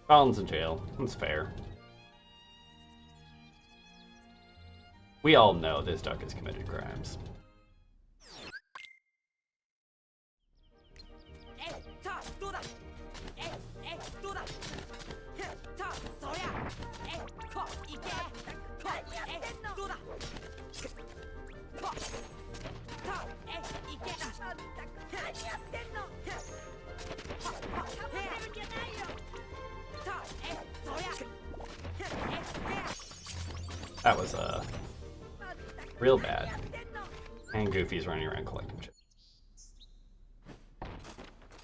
Donald's in jail. That's fair. We all know this duck has committed crimes. That was real bad. And Goofy's running around collecting chips.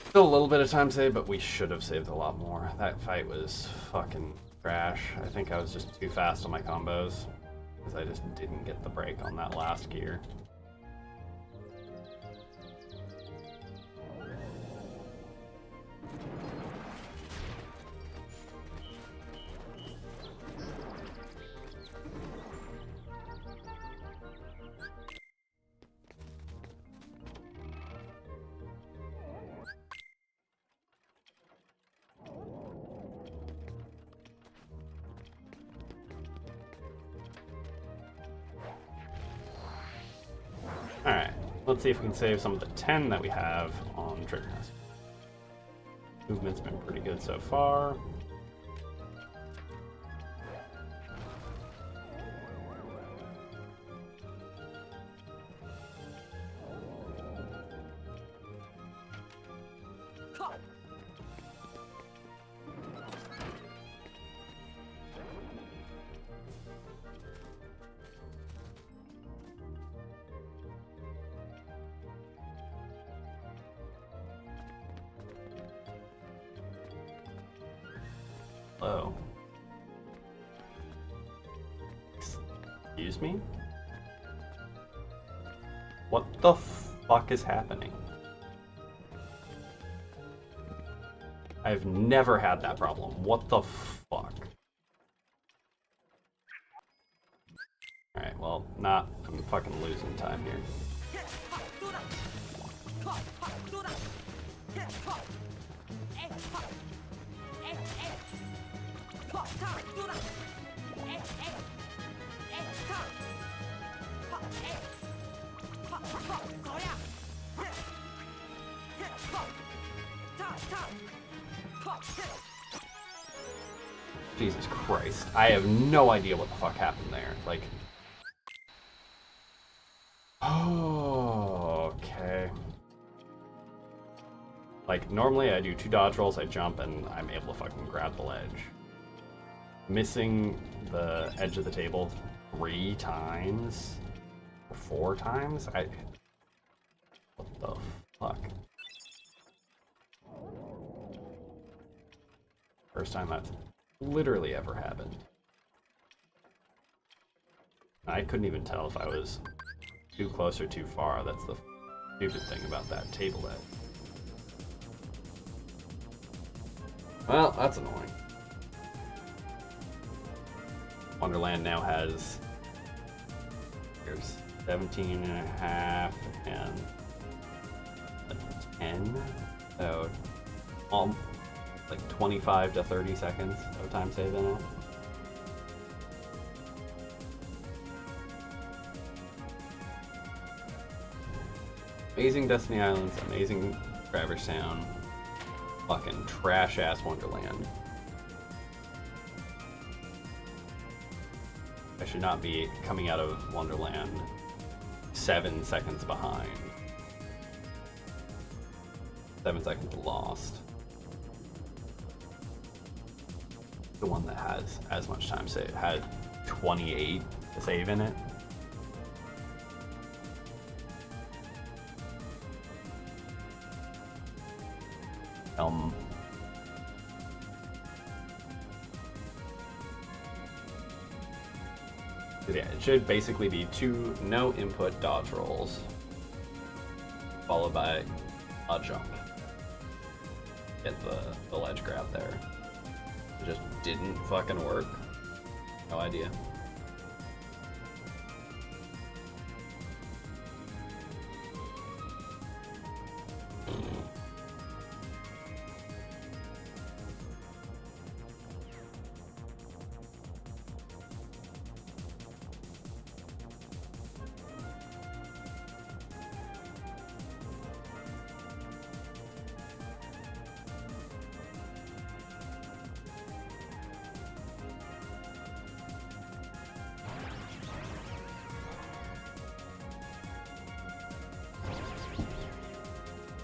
Still a little bit of time saved, but we should have saved a lot more. That fight was fucking trash. I think I was just too fast on my combos, because I just didn't get the break on that last gear. Alright, let's see if we can save some of the 10 that we have on Trigger's. Movement's been pretty good so far. Hello. Excuse me? What the fuck is happening? I've never had that problem. What the fuck? Alright, well, I'm fucking losing time here. Jesus Christ. I have no idea what the fuck happened there. Like... Oh, okay. Like, normally I do 2 dodge rolls, I jump, and I'm able to fucking grab the ledge. Missing the edge of the table 3 times? Or 4 times? What the fuck? First time that's literally ever happened. I couldn't even tell if I was too close or too far. That's the stupid thing about that table edge. Well, that's annoying. Wonderland now has, here's 17 and a half and a 10. So, like 25 to 30 seconds of time save in it. Amazing Destiny Islands, amazing Traverse Town, fucking trash-ass Wonderland. I should not be coming out of Wonderland 7 seconds behind. 7 seconds lost. The one that has as much time saved had 28 to save in it. Yeah, it should basically be 2 no input dodge rolls, followed by a jump. Get the ledge grab there. It just didn't fucking work. No idea.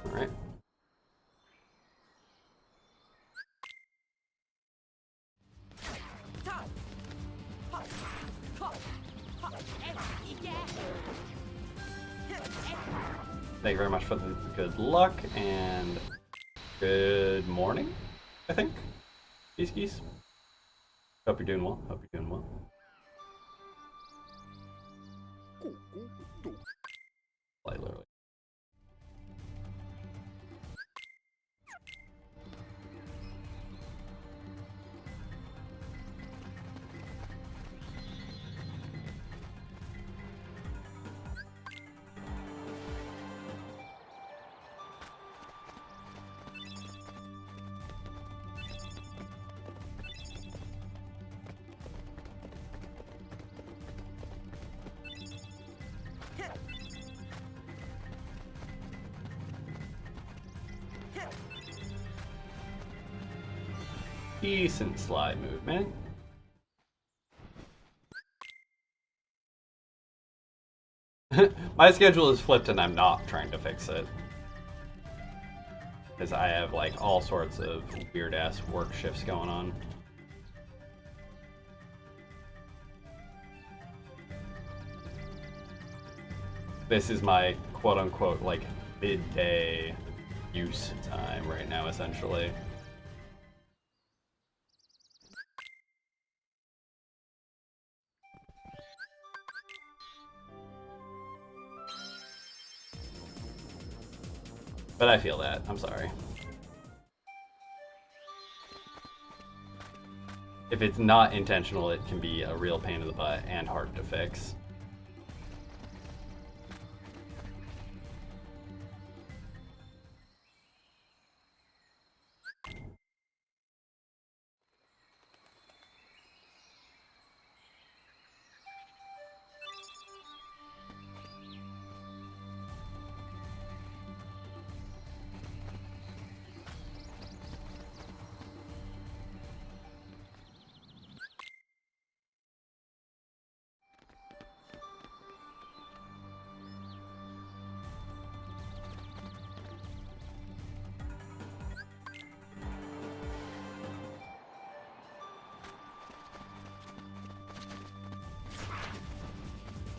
Alright. Thank you very much for the good luck and good morning, I think. Peace, geese. Hope you're doing well. Hope you're doing well. Like literally. Decent slide movement. My schedule is flipped and I'm not trying to fix it. Because I have like all sorts of weird ass work shifts going on. This is my quote unquote like midday use time right now essentially. But I feel that. I'm sorry. If it's not intentional, it can be a real pain in the butt and hard to fix.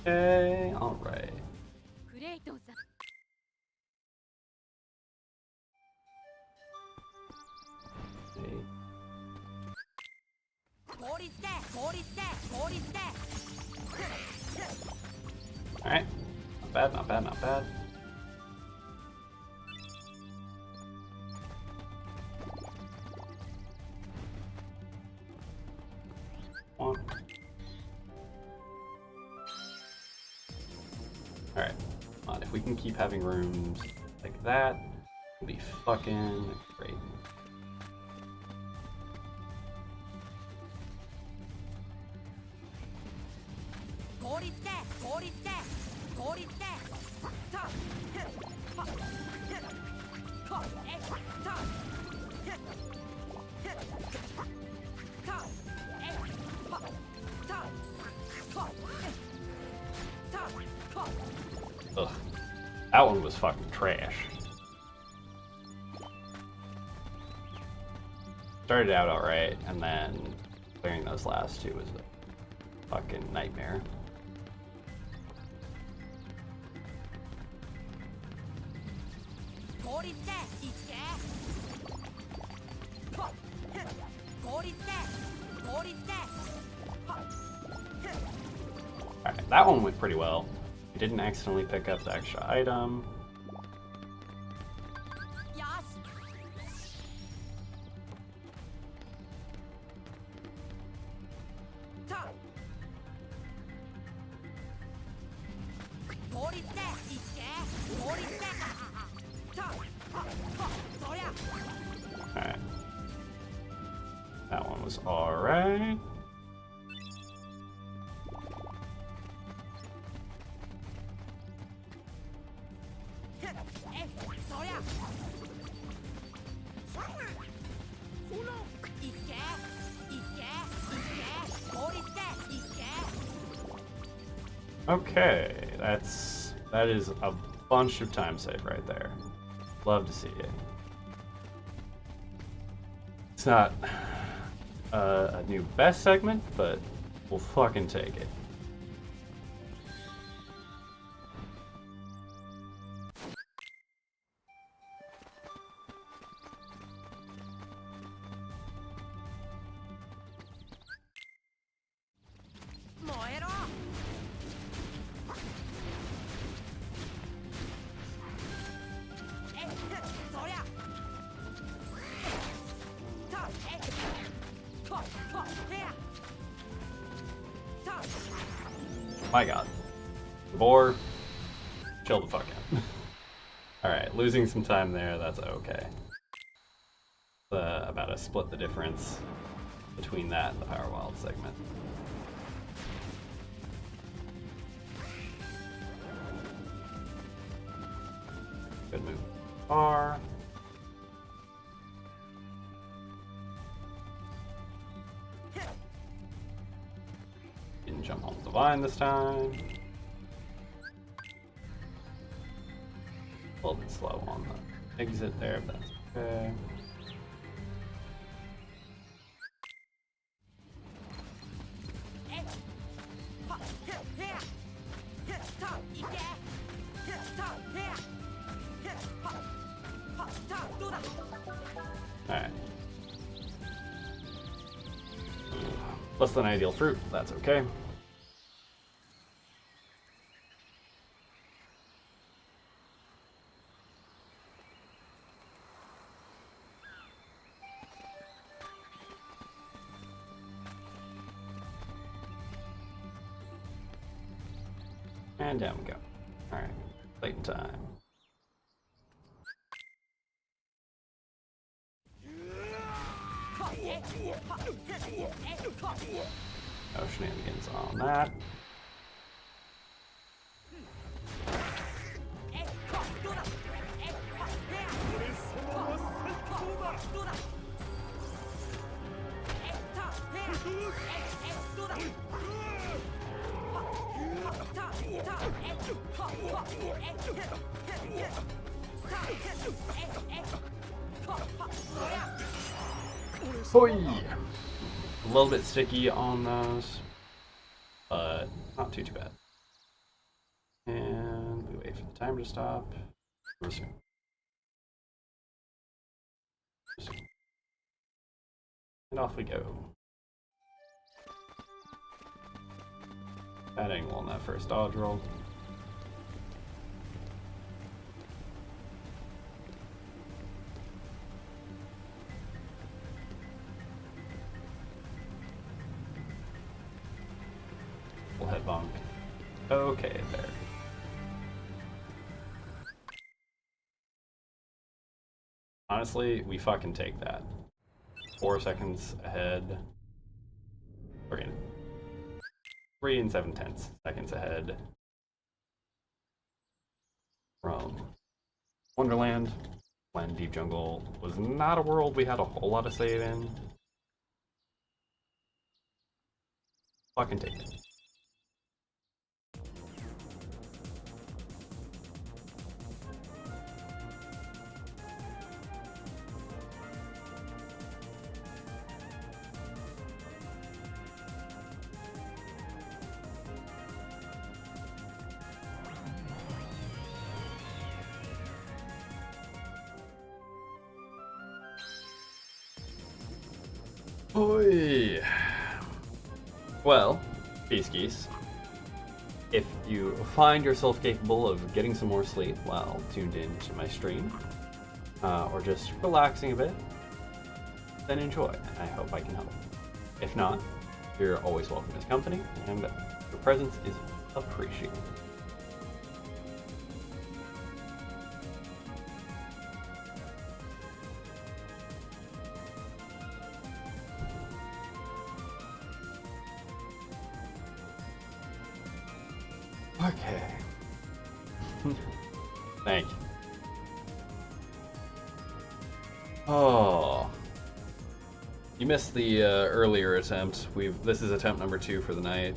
Okay, alright. Alright. Not bad, not bad, not bad. One. Alright. Come on, if we can keep having rooms like that, it'll be fucking great. Ugh. That one was fucking trash. Started out alright, and then clearing those last two was a fucking nightmare. Alright, that one went pretty well. We didn't accidentally pick up the extra item. Alright. That one was alright. Okay, that is a bunch of time save right there. Love to see it. It's not a new best segment, but we'll fucking take it. My god. Boar, chill the fuck out. Alright, losing some time there, that's okay. About to split the difference between that and the Power Wild segment. Good move. Far. Didn't jump home the line this time. A little bit slow on the exit there, but that's okay. Alright. Less than ideal fruit, that's okay. And down we go. Alright, late in time. No shenanigans on that. Boy! A little bit sticky on those, but not too bad. And we wait for the timer to stop. And off we go. Bad angle on that first dodge roll. Full head bonk. Okay, there. Honestly, we fucking take that. 4 seconds ahead. We're in 3 and 7/10 seconds ahead from Wonderland, when Deep Jungle was not a world we had a whole lot of say in. Fucking take it. Oi. Well, peace geese. If you find yourself capable of getting some more sleep while tuned in to my stream, or just relaxing a bit, then enjoy. I hope I can help. If not, you're always welcome as company, and your presence is appreciated. Okay. Thank you. Oh. You missed the earlier attempt. This is attempt number 2 for the night.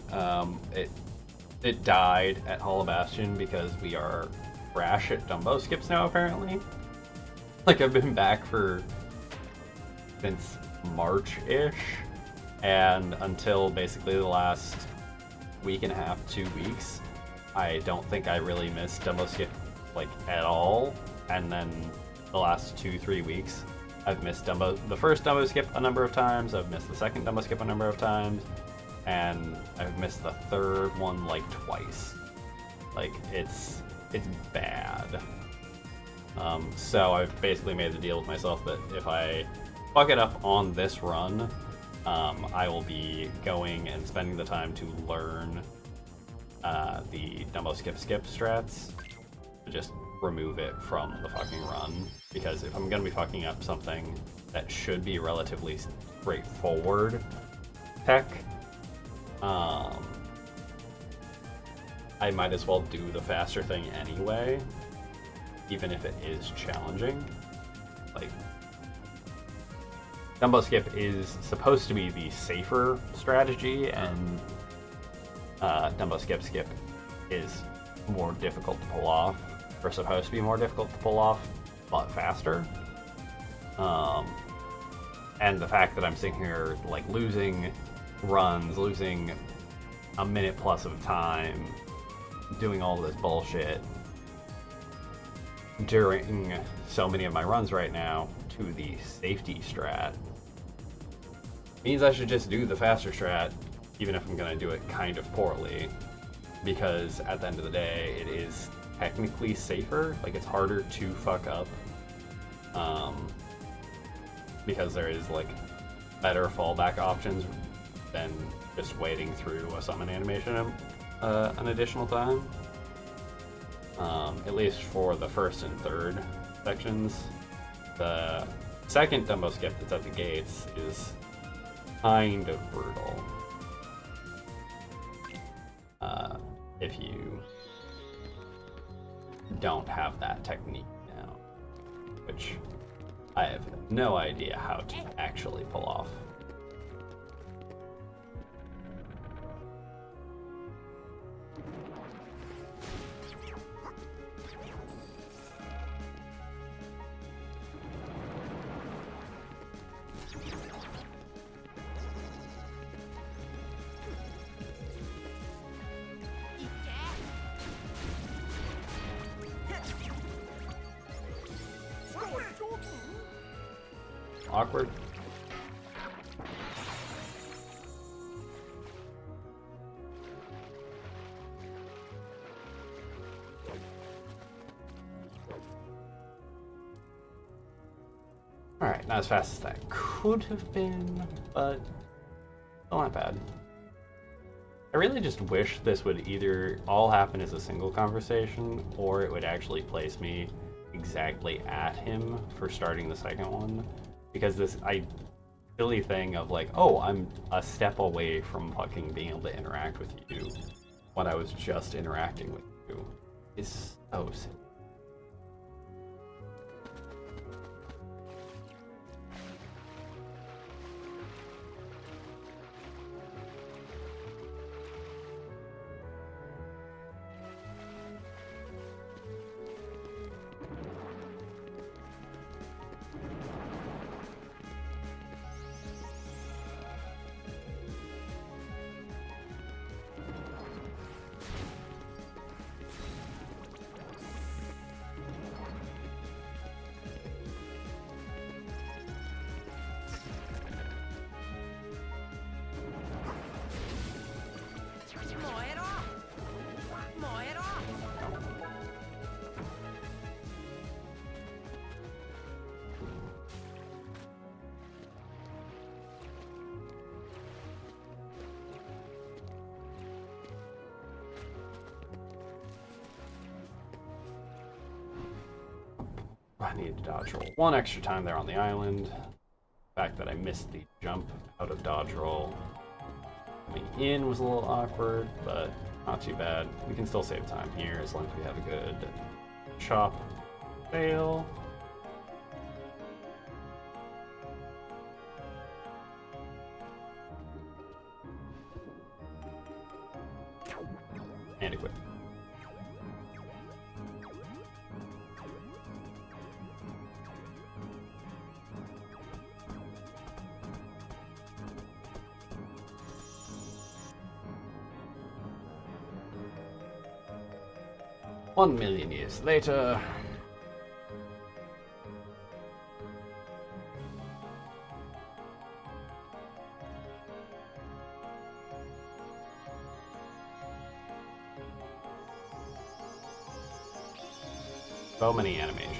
It died at Hall of Bastion because we are trash at Dumbo skips now, apparently. Like, I've been back since March-ish, and until basically the last week and a half, 2 weeks, I don't think I really missed Dumbo skip, like, at all. And then the last 2-3 weeks, I've missed the first Dumbo skip a number of times, I've missed the second Dumbo skip a number of times, and I've missed the third one, like, twice. Like, it's bad. So I've basically made the deal with myself that if I fuck it up on this run, I will be going and spending the time to learn the Dumbo skip strats, to just remove it from the fucking run. Because if I'm gonna be fucking up something that should be relatively straightforward tech, I might as well do the faster thing anyway, even if it is challenging. Like, Dumbo skip is supposed to be the safer strategy, and Dumbo skip is more difficult to pull off, or supposed to be more difficult to pull off, but faster. And the fact that I'm sitting here, like, losing runs, losing a minute plus of time, doing all this bullshit during so many of my runs right now to the safety strat means I should just do the faster strat, even if I'm gonna do it kind of poorly, because at the end of the day, it is technically safer. Like, it's harder to fuck up, because there is, like, better fallback options than just waiting through a summon animation an additional time. At least for the first and third sections. The second Dumbo skip that's at the gates is kind of brutal. If you don't have that technique now, which I have no idea how to actually pull off. awkward. Alright, not as fast as that could have been, but still not bad. I really just wish this would either all happen as a single conversation, or it would actually place me exactly at him for starting the second one. Because this silly thing of like, oh, I'm a step away from fucking being able to interact with you when I was just interacting with you is so silly. I need to dodge roll one extra time there on the island. The fact that I missed the jump out of dodge roll coming in was a little awkward, but not too bad. We can still save time here as long as we have a good chop fail. And equip. One million years later. So many animations.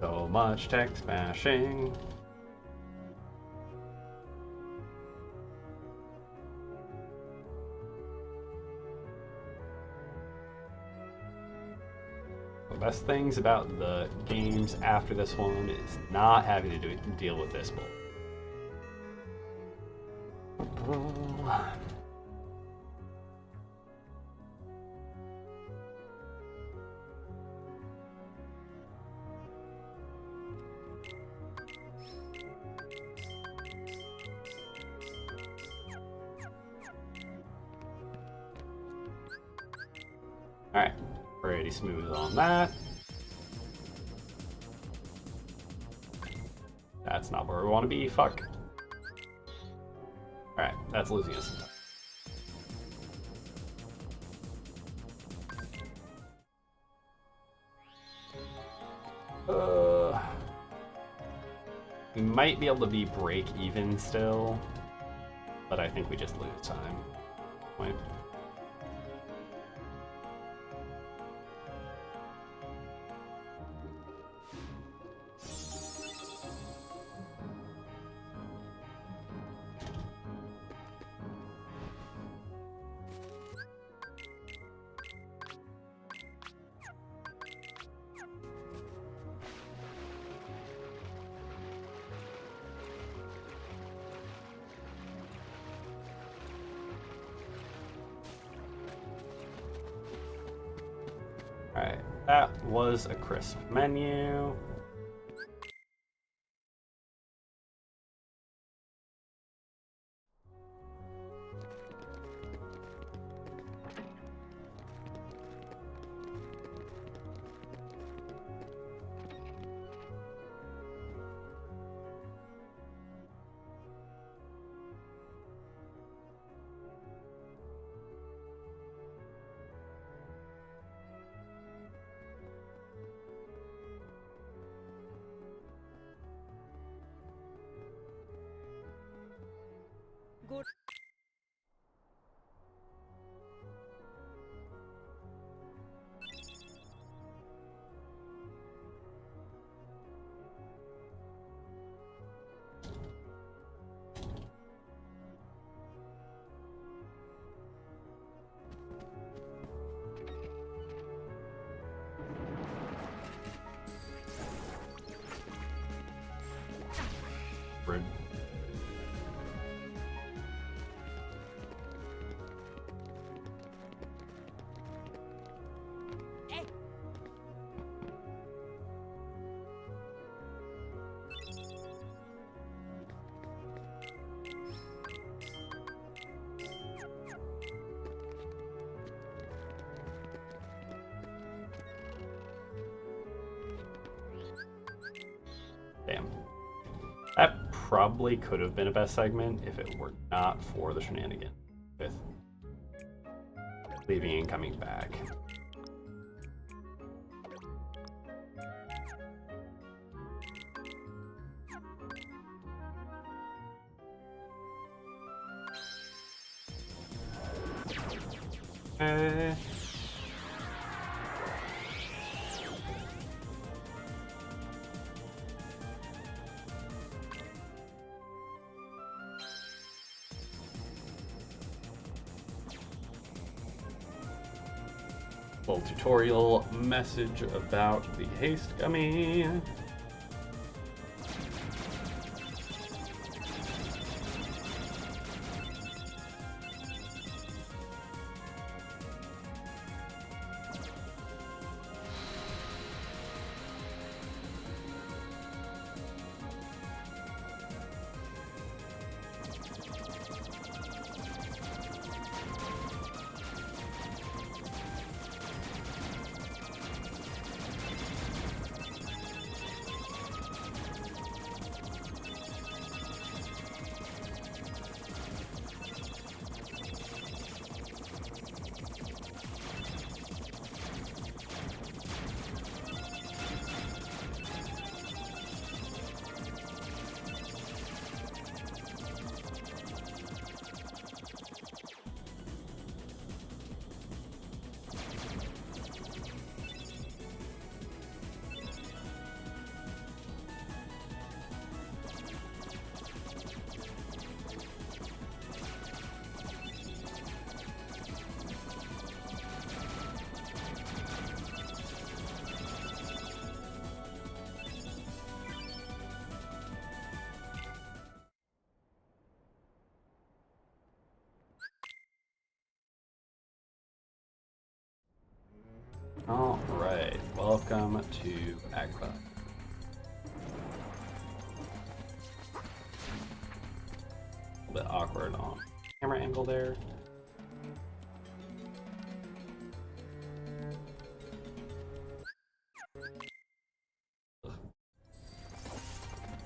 So much text mashing. The best things about the games after this one is not having to deal with this bull. Alright, pretty smooth on that. That's not where we want to be, fuck. Alright, that's losing us some time. We might be able to be break even still, but I think we just lose time. Wait. Alright, that was a crisp menu. Rude. Damn. That probably could have been a best segment if it were not for the shenanigan with leaving and coming back. Little tutorial message about the haste gummy. Alright, welcome to Agba. A little bit awkward on camera angle there.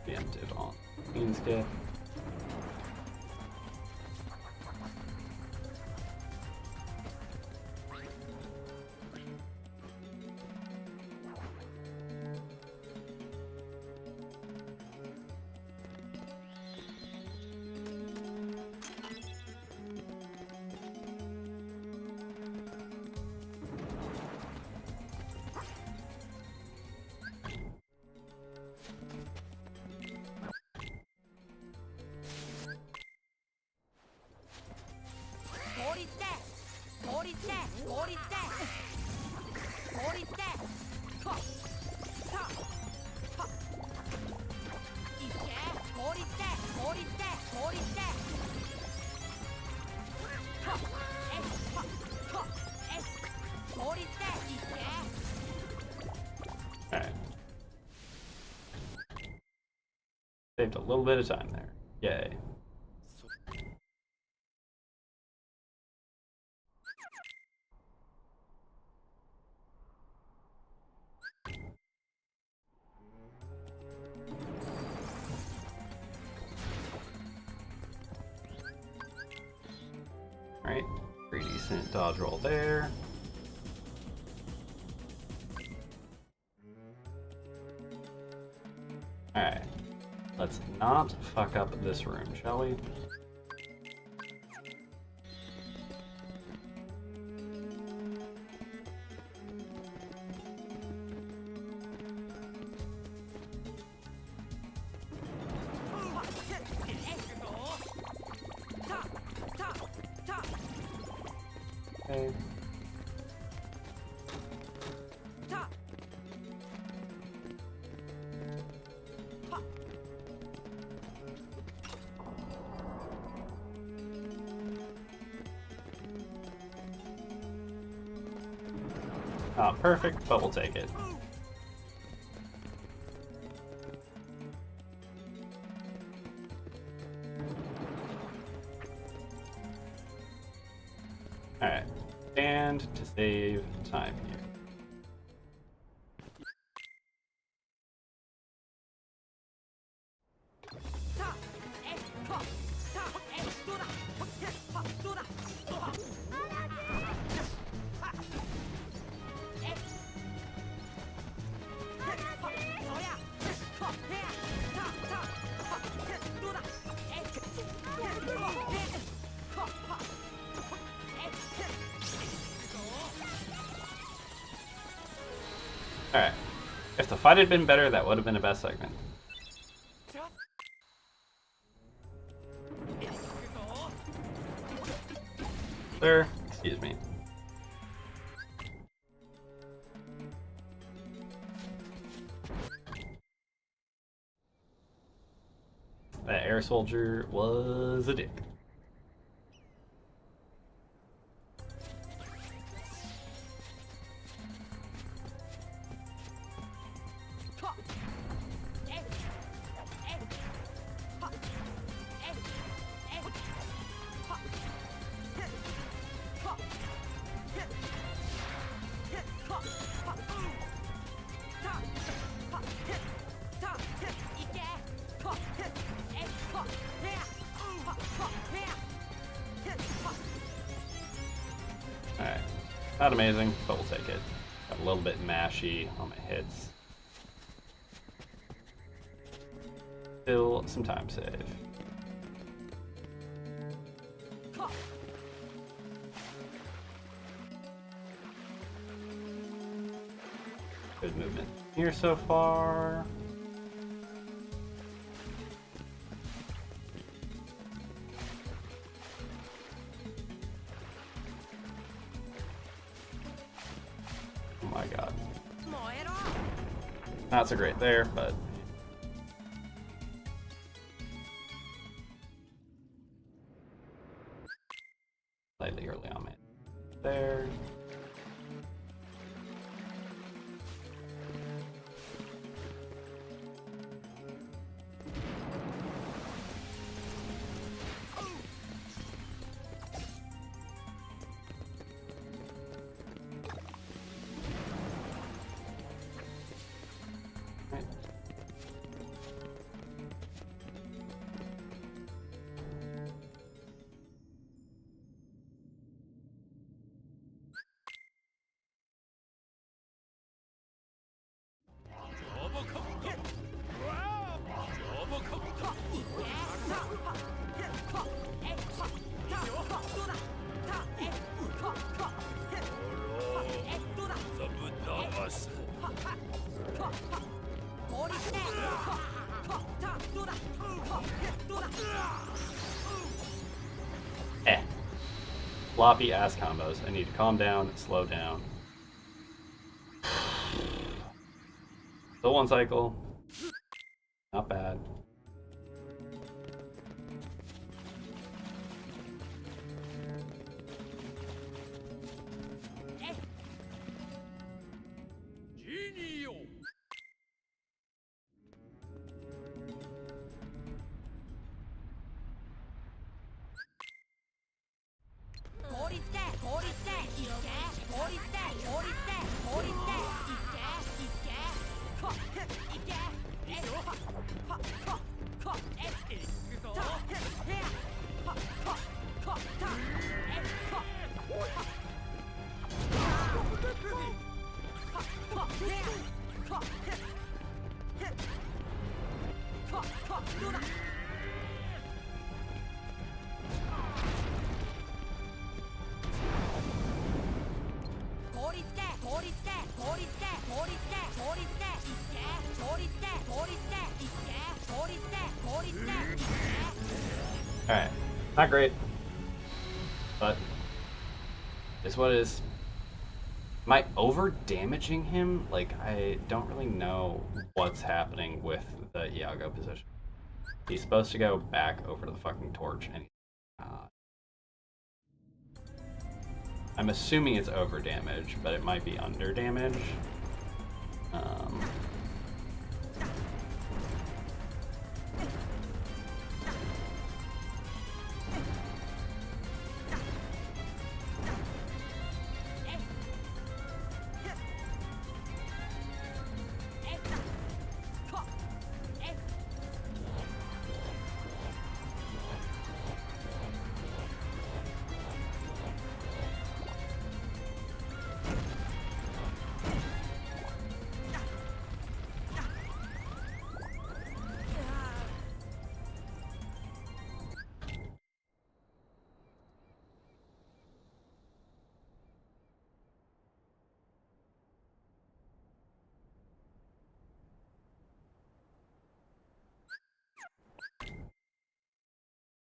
Preemptive on Queen skip. Alright. Saved a little bit of time there. Yay. Alright, pretty decent dodge roll there. Alright, let's not fuck up this room, shall we? way. Not perfect, but we'll take it. Alright, and to save time here. Alright. If the fight had been better, that would have been the best segment. Sir, excuse me. That air soldier was a dick. Alright, not amazing, but we'll take it. Got a little bit mashy on my hits. Still some time save. Good movement here so far. Oh my god. Not so great there, but slightly early on, man. There. Floppy ass combos. I need to calm down, slow down. Still one cycle. Not bad. Alright, not great, but is what is. Am I over damaging him? Like, I don't really know what's happening with the Iago position. He's supposed to go back over to the fucking torch, and he's not. I'm assuming it's over damage, but it might be under damage.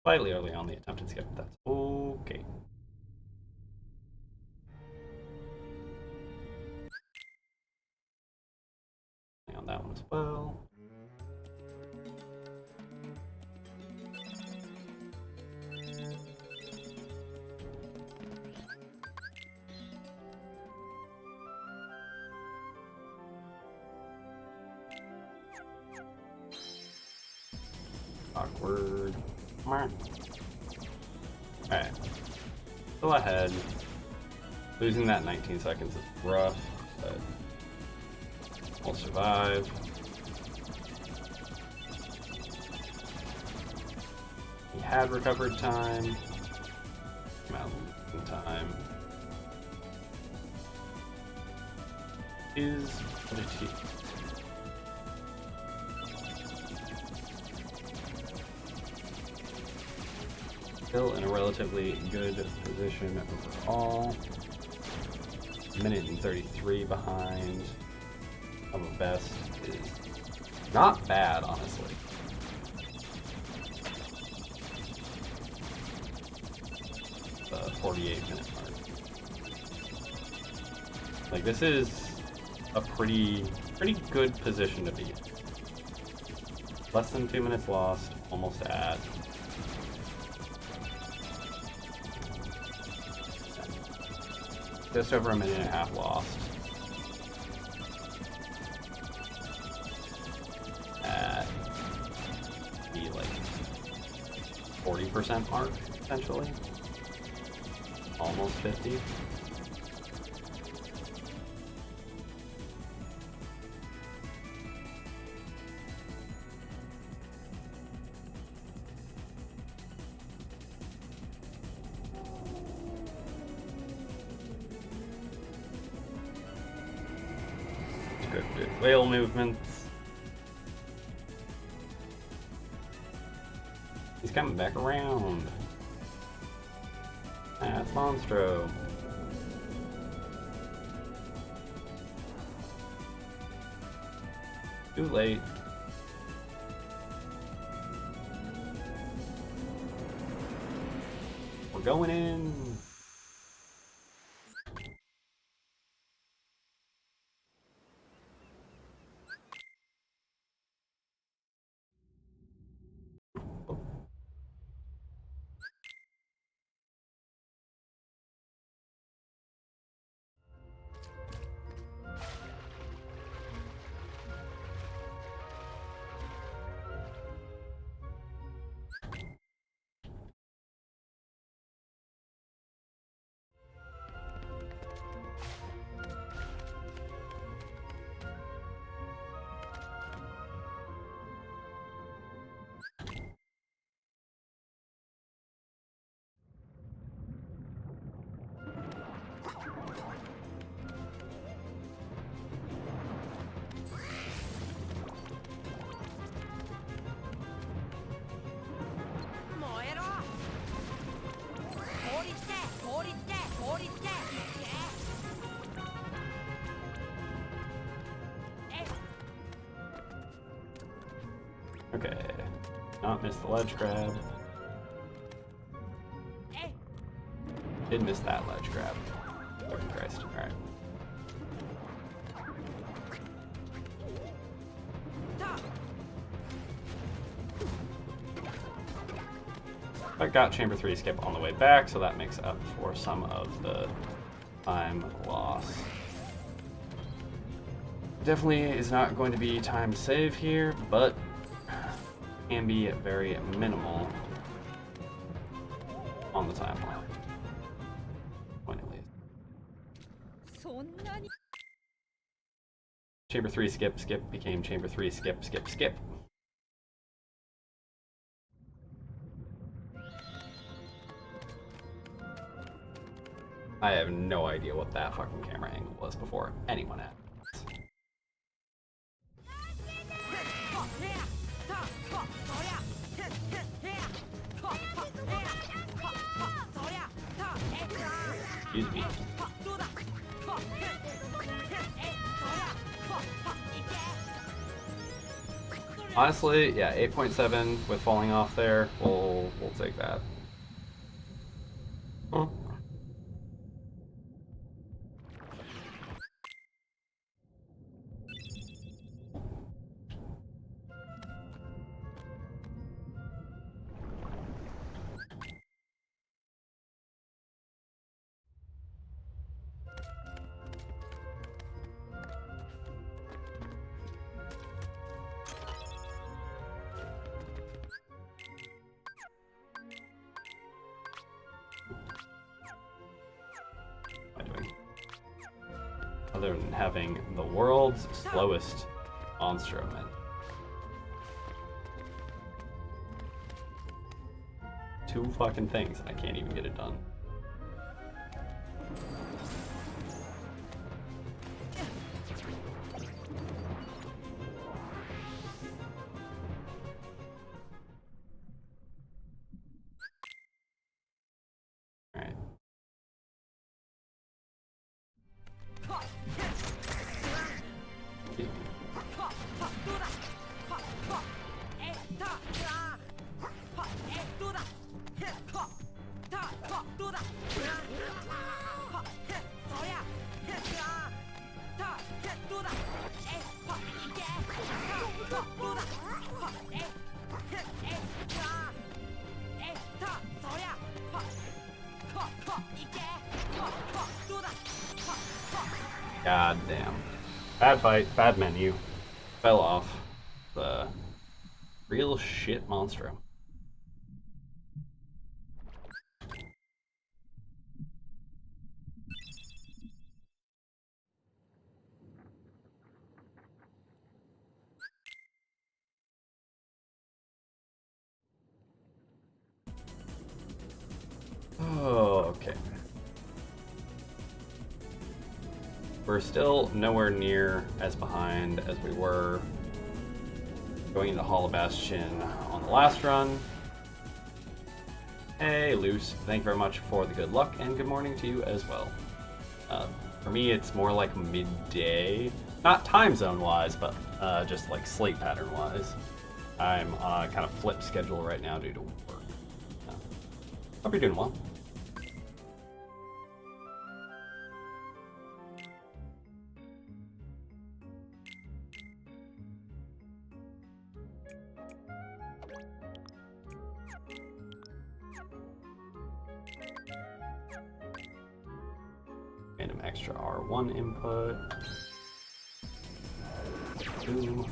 Slightly early on the attempted skip, but that's okay. On that one as well. Awkward. Alright. Still ahead. Losing that 19 seconds is rough, but we'll survive. He had recovered time. I'm out of time. What did he? Still in a relatively good position overall. Minute and 33 behind. Of a best is not bad, honestly. The 48-minute mark. Like, this is a pretty good position to be in. Less than 2 minutes lost, almost at. Just over a minute and a half lost. At the, like, 40% mark, essentially. Almost 50. Scripted whale movements. He's coming back around. That's Monstro. Too late. We're going in. Okay, not miss the ledge grab. Did miss that ledge grab. fucking Christ. Alright. I got Chamber 3 skip on the way back, so that makes up for some of the time loss. Definitely is not going to be time save here, but can be very minimal on the timeline. Point at least. Chamber 3 skip, skip became Chamber 3 skip, skip, skip. I have no idea what that fucking camera angle was before anyone had. Excuse me. Honestly, yeah, 8.7 with falling off there, we'll take that. Huh. Other than having the world's slowest monstro, man. Two fucking things, and I can't even get it done. God damn. Bad fight, bad menu. Fell off the real shit monstro. Oh, okay. We're still nowhere near as behind as we were going into Hall of Bastion on the last run. Hey, Luce, thank you very much for the good luck, and good morning to you as well. For me, it's more like midday. Not time zone-wise, but just like slate pattern-wise. I'm on a kind of flip schedule right now due to work. Hope you're doing well. Random extra R1 input. Ooh.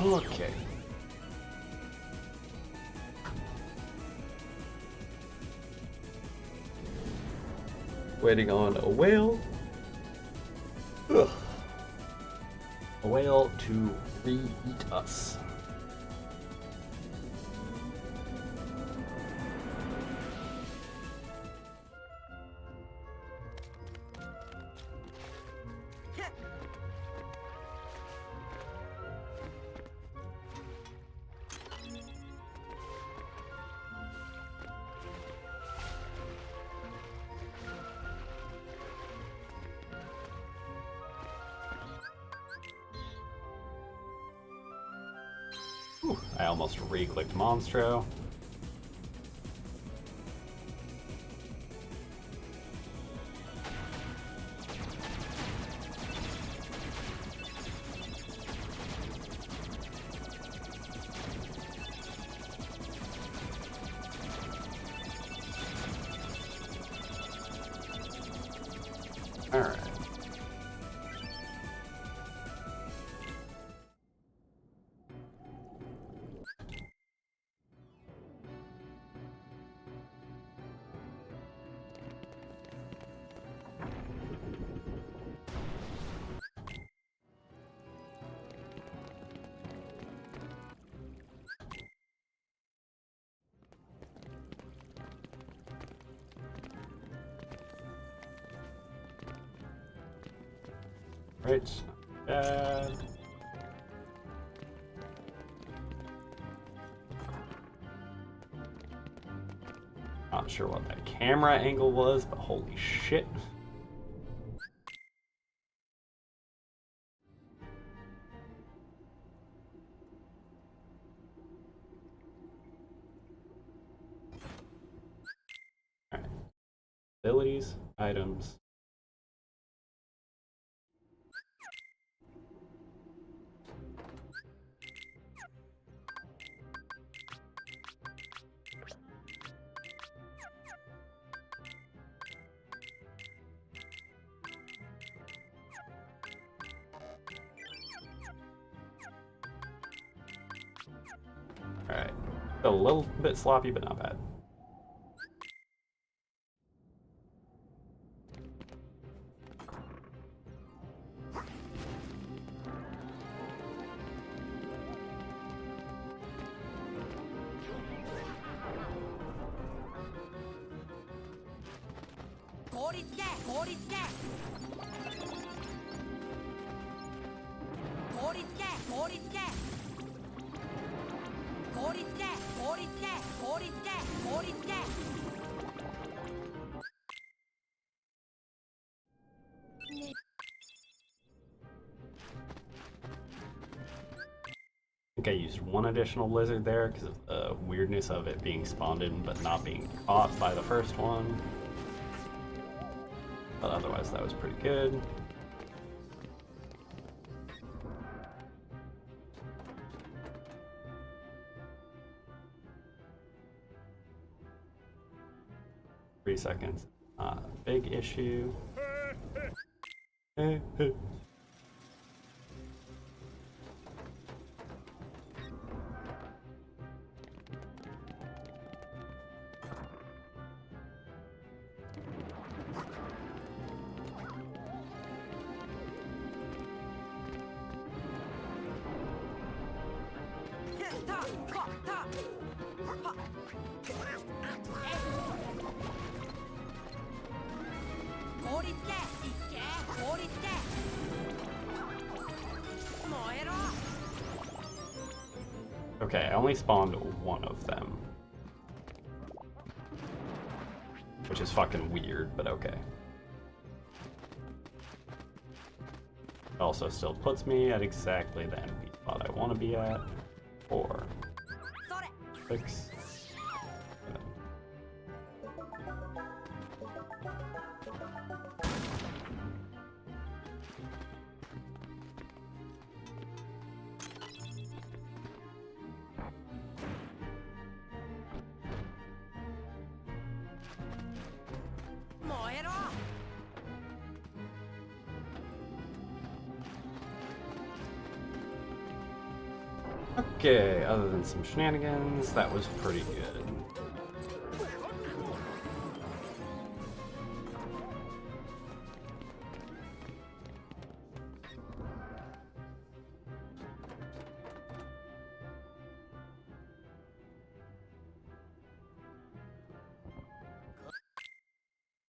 Okay. Waiting on a whale. Ugh. A whale to re-eat us. Whew, I almost re-clicked Monstro. Right, not bad. Not sure what that camera angle was, but holy shit. Alright. Abilities, items. Alright. A little bit sloppy, but not bad. I think I used one additional lizard there because of the weirdness of it being spawned in but not being caught by the first one. But otherwise that was pretty good. Three seconds, not a big issue. Okay, I only spawned one of them. Which is fucking weird, but okay. It also still puts me at exactly the enemy spot I want to be at. 4, 6, 7. Okay, other than some shenanigans, that was pretty good.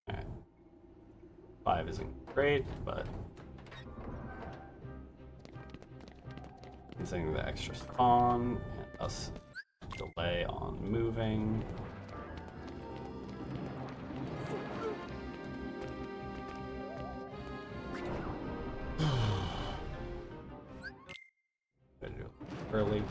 Alright. 5 isn't great, but using the extra spawn and us delay on moving. Early.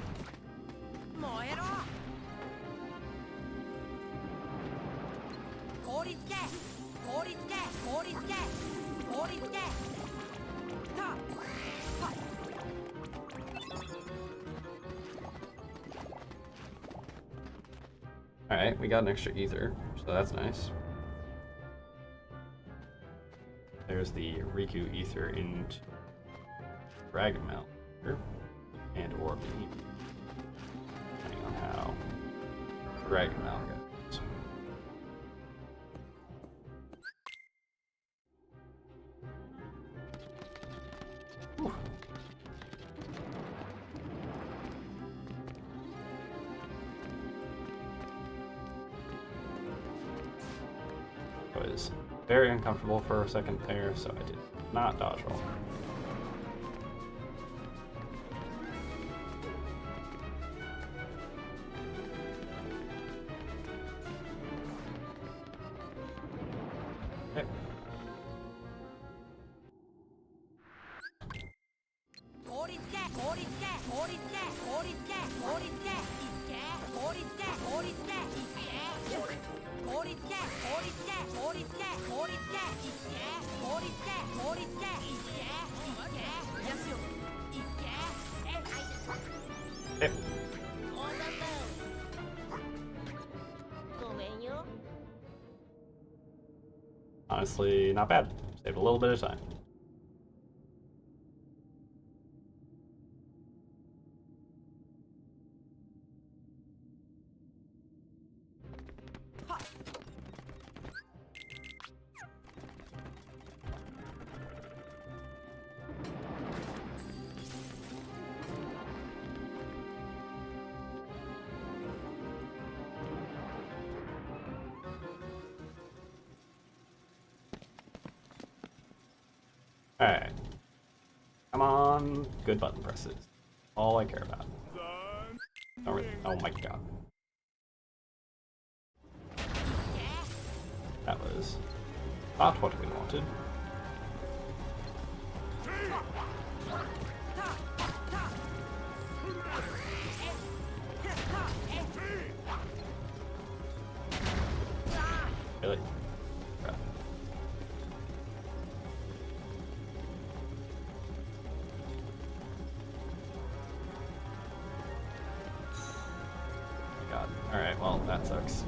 Alright, we got an extra ether, so that's nice. There's the Riku ether into Dragon Mount here, and or me, depending on how Dragon Mount goes. Whew. I was very uncomfortable for a second there, so I did not dodge roll. Honestly, not bad. Saved a little bit of time. Alright. Come on. Good button presses. All I care about. Don't really, oh my god. That was not what we wanted. Really? Crap. God. Alright, well, that sucks.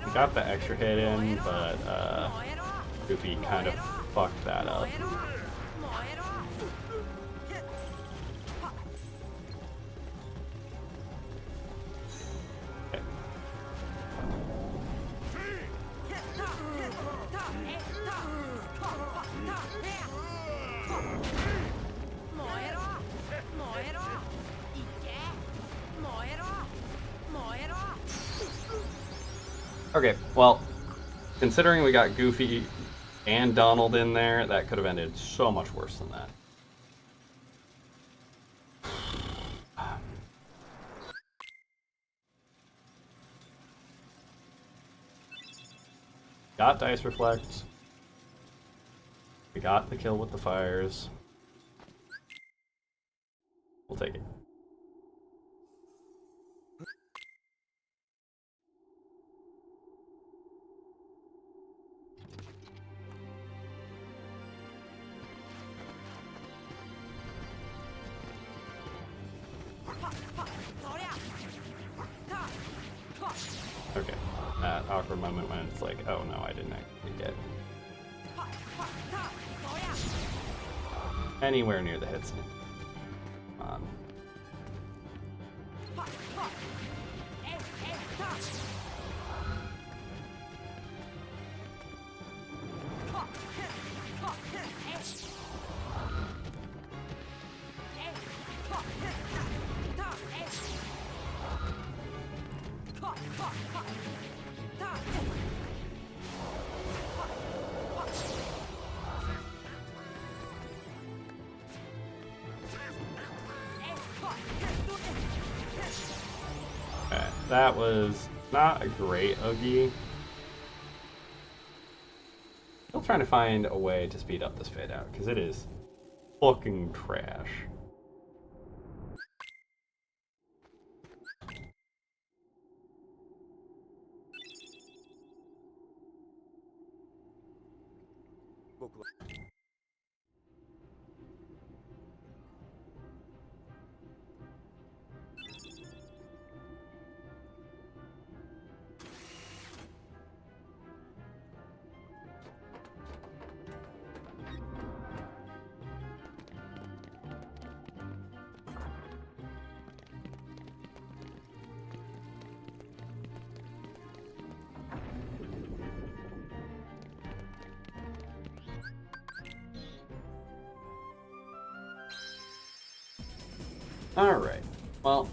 We got the extra hit in, but Goofy kind of fucked that up. Okay. Okay, well, considering we got Goofy and Donald in there, that could have ended so much worse than that. Got Dice Reflect. We got the kill with the fires. We'll take it. Okay, that awkward moment when it's like, oh no, I didn't actually get anywhere near the hits. Come on. Okay, that was not a great Oogie. Still trying to find a way to speed up this fade out, because it is fucking trash. Alright, well,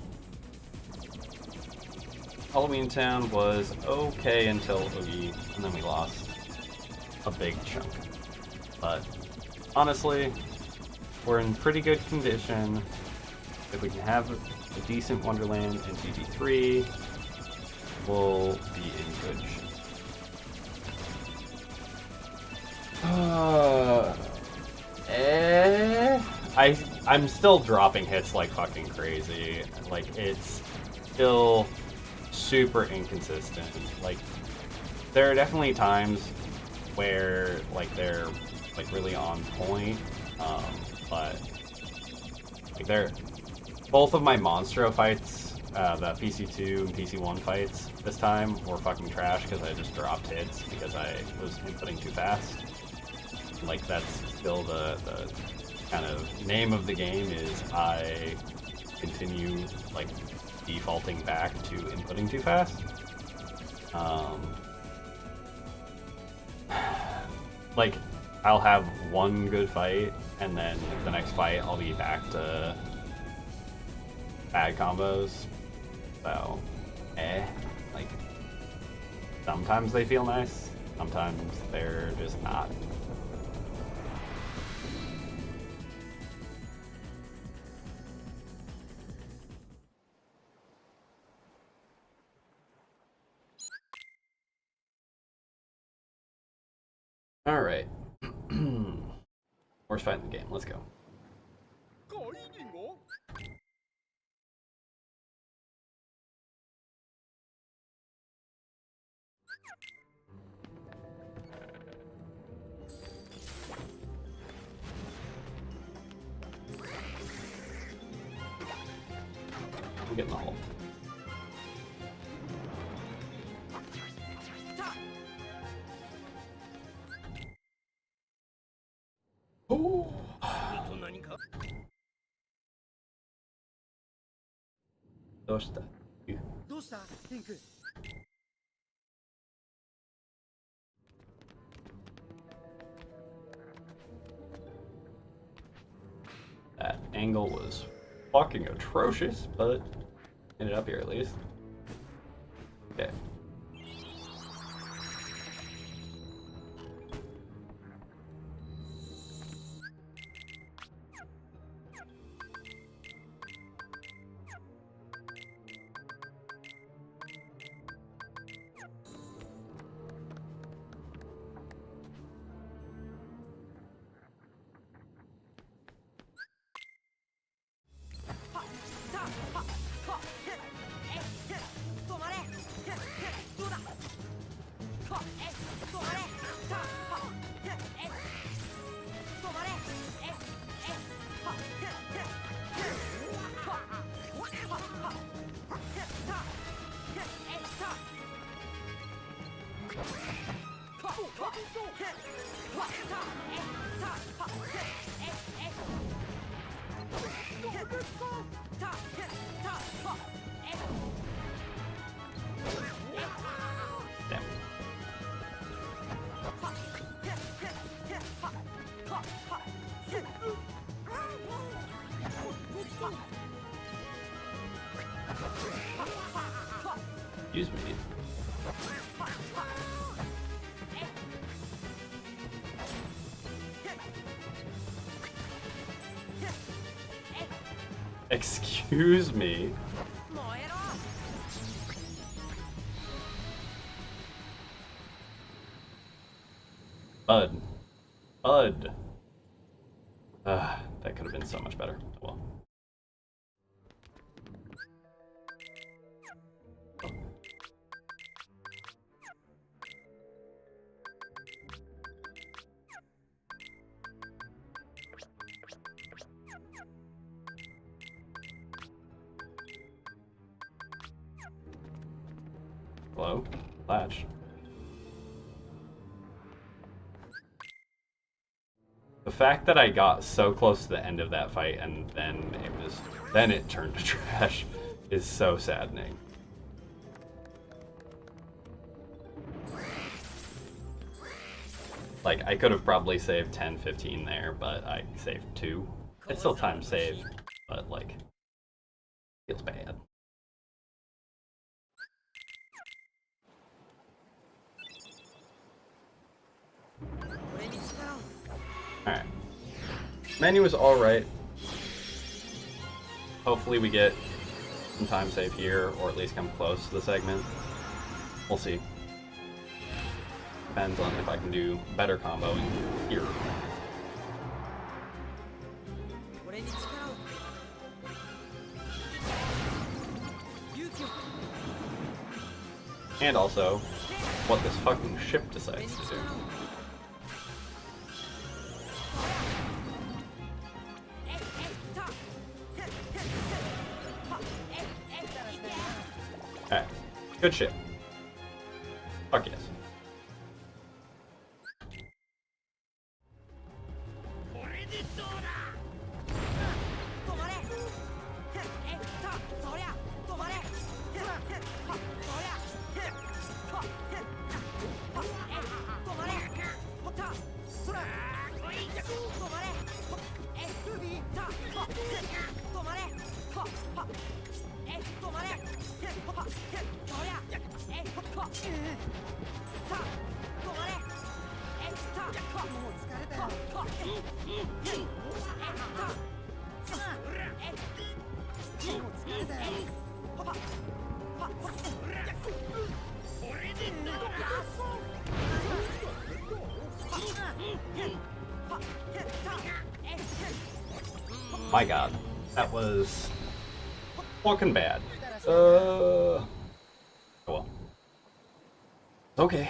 Halloween Town was okay until Oogie, and then we lost a big chunk. But honestly, we're in pretty good condition. If we can have a decent Wonderland in GT3, we'll be in good shape. I'm still dropping hits like fucking crazy. Like, it's still super inconsistent. Like, there are definitely times where, like, they're, like, really on point, but, like, they're... Both of my Monstro fights, the PC2 and PC1 fights this time, were fucking trash because I just dropped hits because I was inputting too fast. Like, that's still the kind of name of the game, is I continue, like, defaulting back to inputting too fast. Like, I'll have one good fight, and then the next fight I'll be back to bad combos. So, like, sometimes they feel nice, sometimes they're just not. Alright. Worst fight in the game, let's go. I'm getting the hole. Oh. That angle was fucking atrocious, but ended up here at least. Okay. Excuse me. Excuse me. Bud. Bud. That could have been so much better. Well. Hello? Latch. The fact that I got so close to the end of that fight and then it turned to trash is so saddening. Like, I could have probably saved 10, 15 there, but I saved 2. It's still time saved, but, like, feels bad. Alright. Menu is alright. Hopefully we get some time save here, or at least come close to the segment. We'll see. Depends on if I can do better comboing here. And also, what this fucking ship decides to do. Alright, good ship. Fuck yes. My god, that was fucking bad. Oh well. Okay.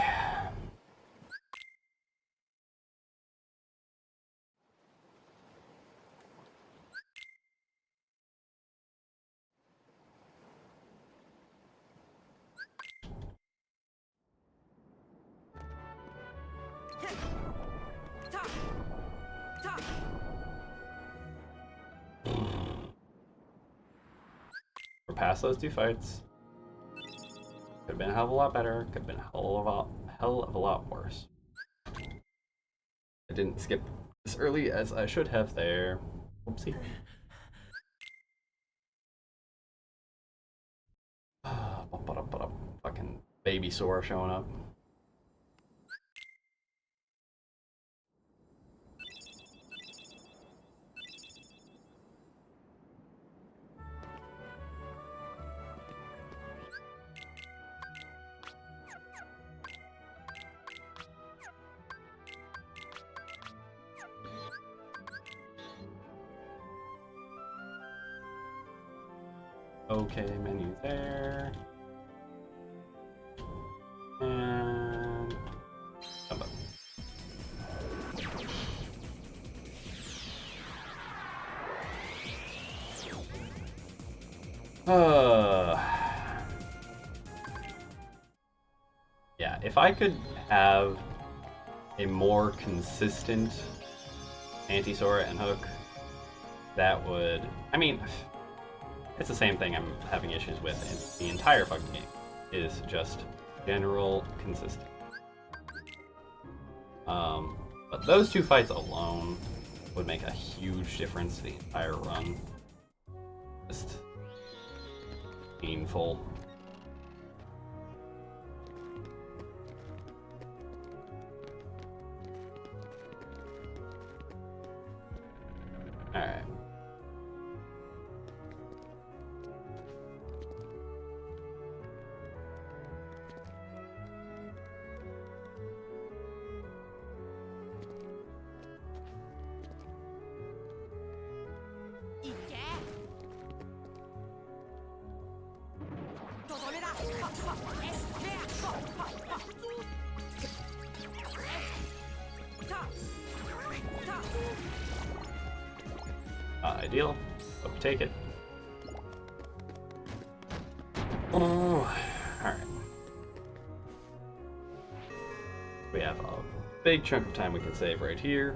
We're past those two fights. Could have been a hell of a lot better. Could have been a hell of a lot worse. I didn't skip as early as I should have there. Whoopsie. Fucking baby Sora showing up. Okay, menu there. And jump up. Yeah, if I could have a more consistent anti-Sora and hook, that would... I mean, it's the same thing I'm having issues with in the entire fucking game, is just general consistency. But those two fights alone would make a huge difference to the entire run. Just painful. Alright. Ideal, but we take it. Oh, alright. We have a big chunk of time we can save right here.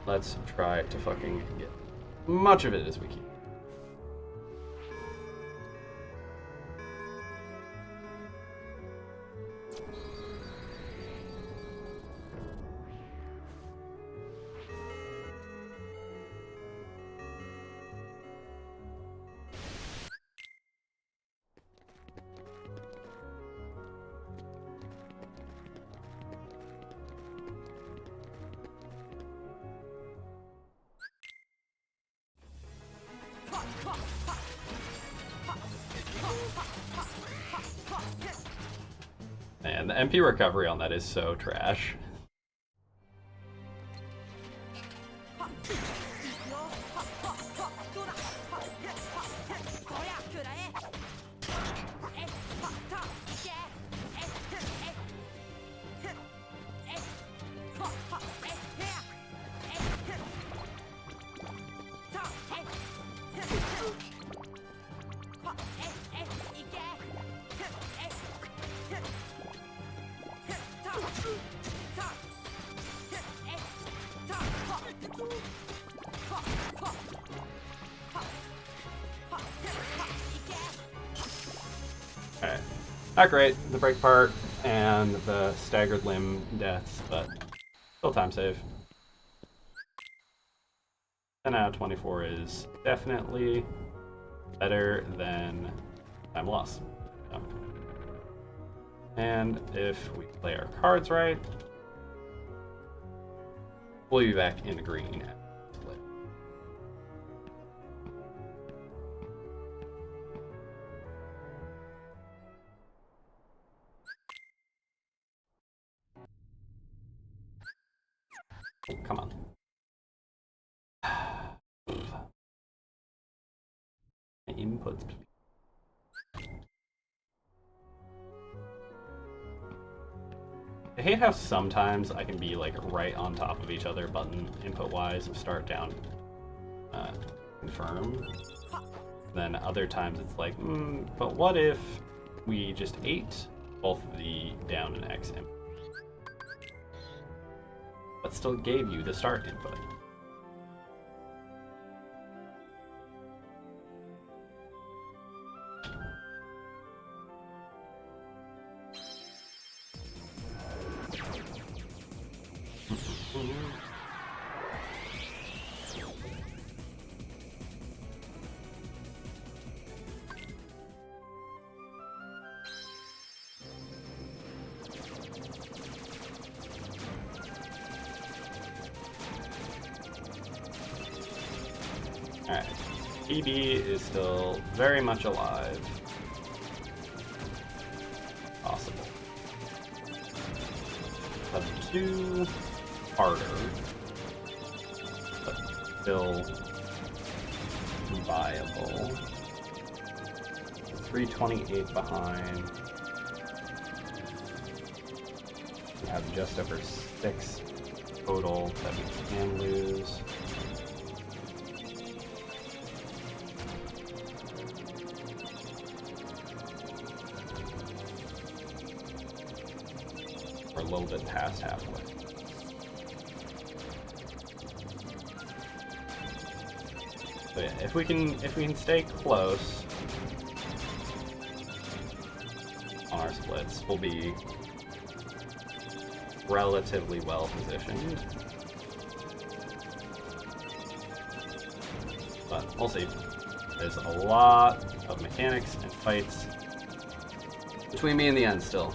Let's try to fucking get much of it as we can. Man, the MP recovery on that is so trash. Not great, the break part and the staggered limb deaths, but still time save. 10 out of 24 is definitely better than time loss. So. And if we play our cards right, we'll be back in the green. Oh, come on. My inputs. I hate how sometimes I can be like right on top of each other button input wise, start down, confirm. Then other times it's like, but what if we just ate both the down and X input, but still gave you the start input? Alright, PB is still very much alive. Possible. Sub 2, harder, but still viable. 328 behind. We have just over 6 total that we can lose. We're a little bit past halfway. So yeah, if we can stay close on our splits, we'll be relatively well positioned. But we'll see. There's a lot of mechanics and fights between me and the end still.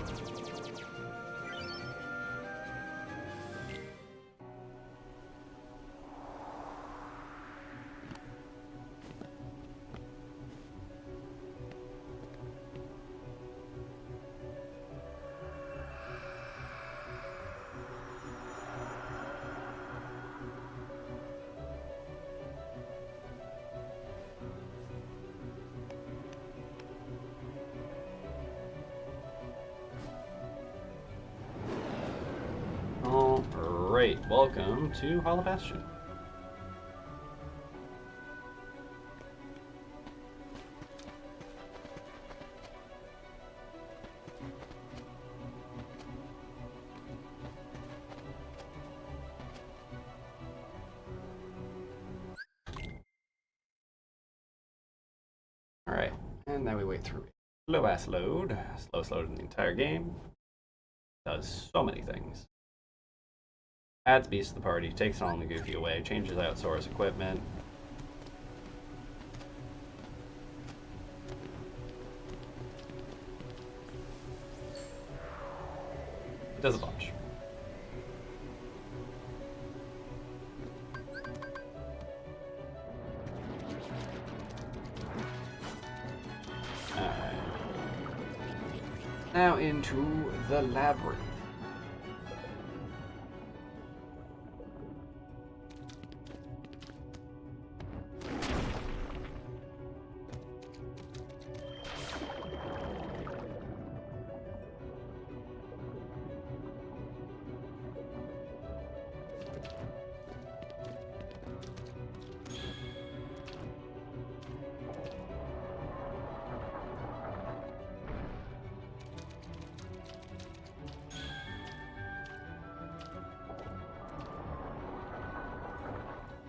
Alright, welcome to Hollow Bastion. Alright, and now we wait through it. Slow ass load. Slowest load in the entire game. Does so many things. Adds beast to the party, takes on the goofy away, changes out Sora's equipment. It does a bunch. Alright. Now into the labyrinth.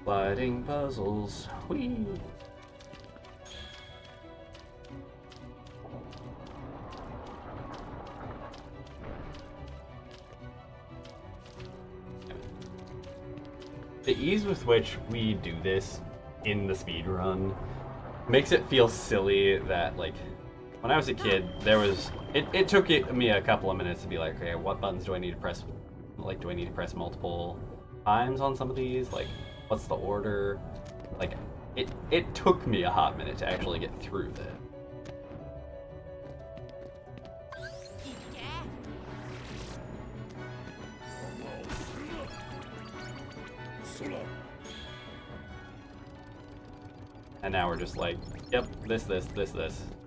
Sliding puzzles. Whee! the ease with which we do this in the speed run makes it feel silly that, like, when I was a kid, it took me a couple of minutes to be like, okay, what buttons do I need to press? Like, do I need to press multiple times on some of these? Like, what's the order? Like, it took me a hot minute to actually get through that. And now we're just like, yep, this,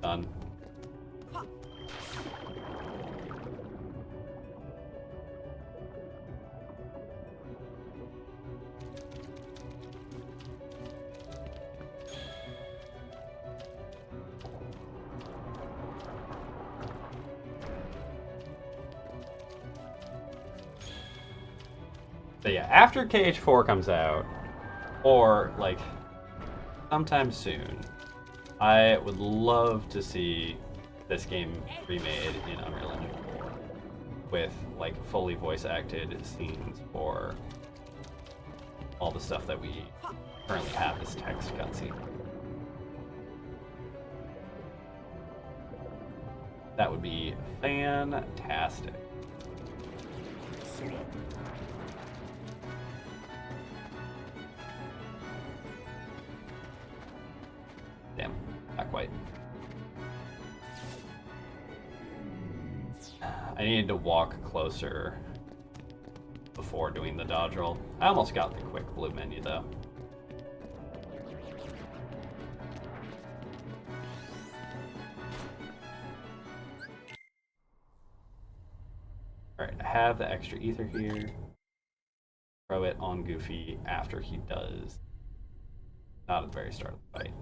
done. So yeah, after KH4 comes out, or like sometime soon, I would love to see this game remade in Unreal Engine 4 with like fully voice acted scenes for all the stuff that we currently have as text cutscene. That would be fantastic. Damn, not quite. I needed to walk closer before doing the dodge roll. I almost got the quick blue menu though. Alright, I have the extra ether here. Throw it on Goofy after he does. Not at the very start of the fight.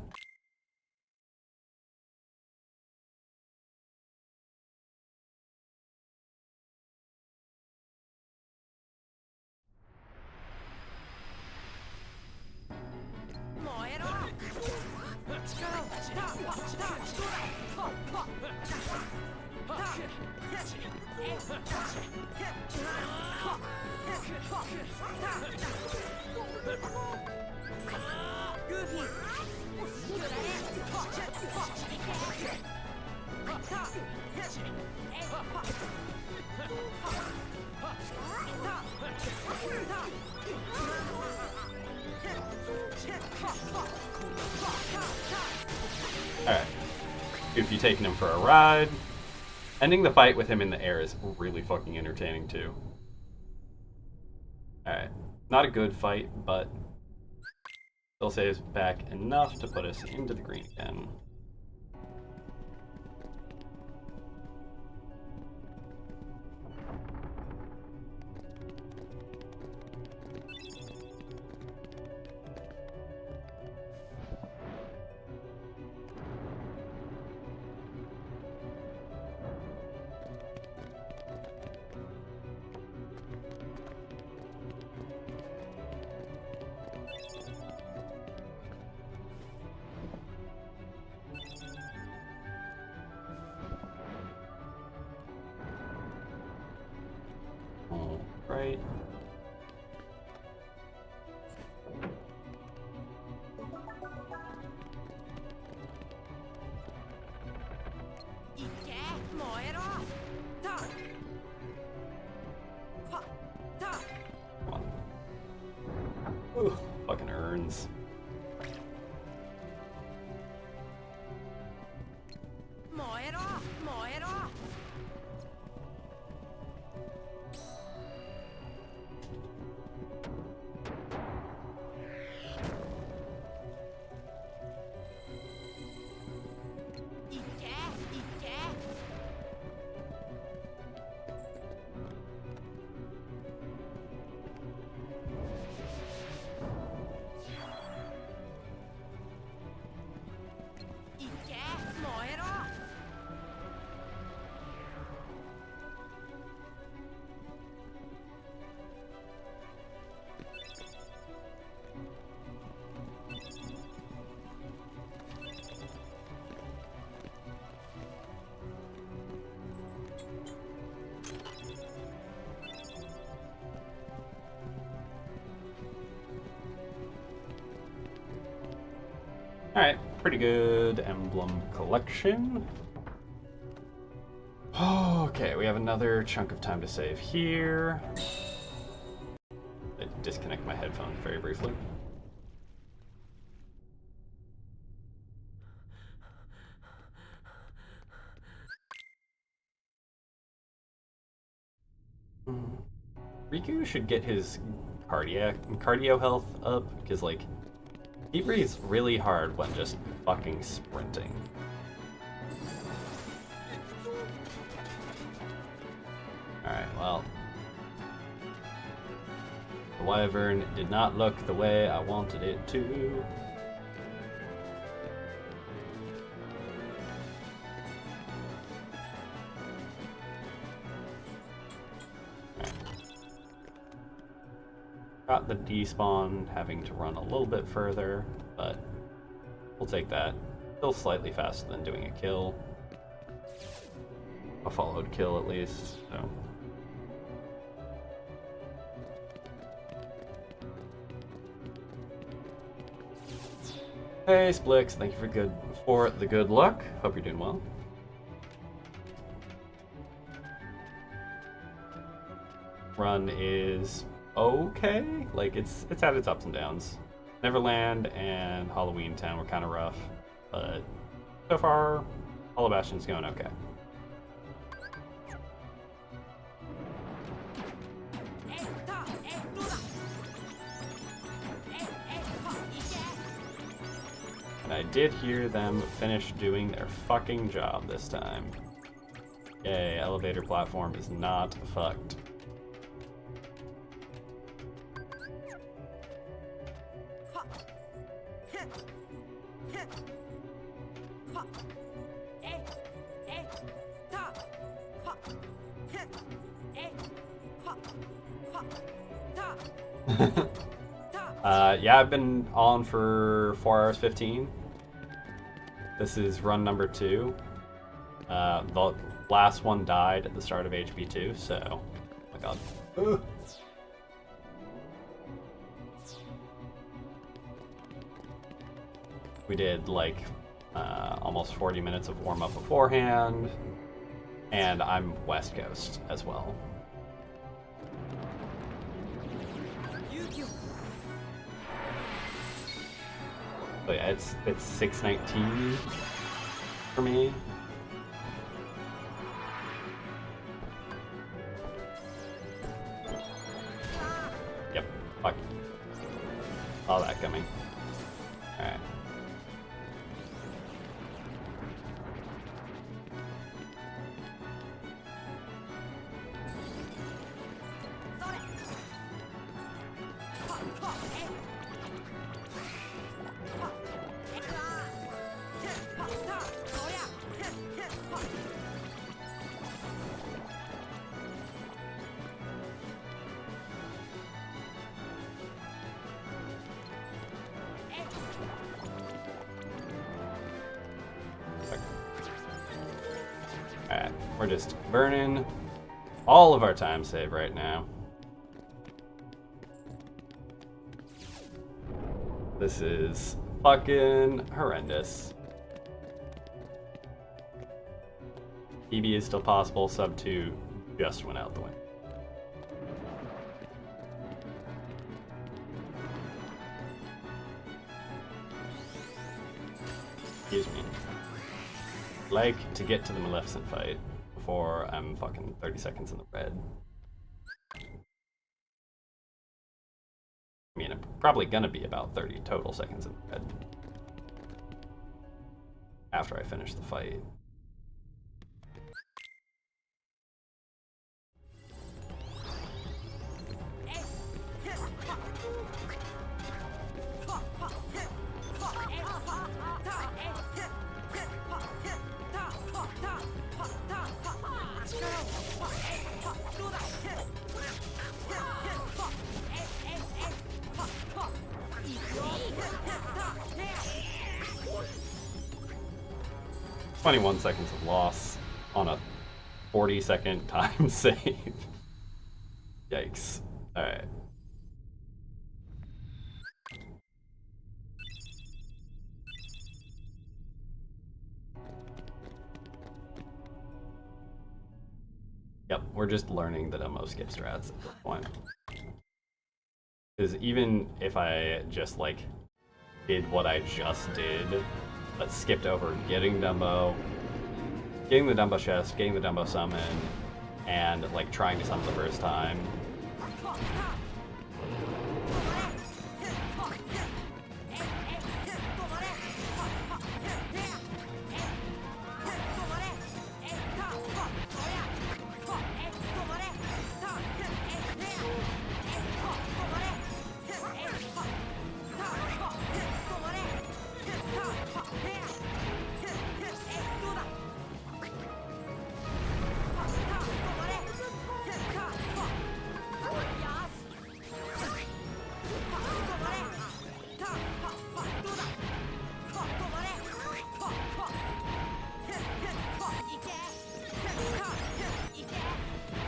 Alright. Goofy taking him for a ride. Ending the fight with him in the air is really fucking entertaining too. Alright. Not a good fight, but still saves back enough to put us into the green again. Right. Come on. Ooh, fucking urns. Alright, pretty good emblem collection. Okay, we have another chunk of time to save here. I disconnect my headphones very briefly. Riku should get his cardio health up, because like he breathes really hard when just fucking sprinting. Alright, well. The wyvern did not look the way I wanted it to. Got the despawn, having to run a little bit further, but we'll take that. Still slightly faster than doing a kill. A followed kill at least, so. Hey Splix, thank you for the good luck. Hope you're doing well. Run is okay, like it's had its ups and downs. Neverland and Halloween Town were kind of rough, but so far, Hollow Bastion's going okay. And I did hear them finish doing their fucking job this time. Yay, elevator platform is not fucked. Yeah, I've been on for 4 hours 15. This is run number 2. The last one died at the start of HP2, so oh my god. Ugh. We did like almost 40 minutes of warm-up beforehand, and I'm West Coast as well. But yeah, it's 6:19 for me. Yep, fuck. All that coming. Alright. Alright, we're just burning all of our time save right now. This is fucking horrendous. EB is still possible, sub 2 just went out the window. Excuse me. Like to get to the Maleficent fight before I'm fucking 30 seconds in the red. I mean, I'm probably gonna be about 30 total seconds in the red after I finish the fight. "21 seconds of loss on a 40-second time save." Yikes. Alright. we're just learning the dumbo skip strats at this point. Because even if I just like did what I just did, but skipped over getting Dumbo, getting the Dumbo chest, getting the Dumbo summon, and like trying to summon the first time.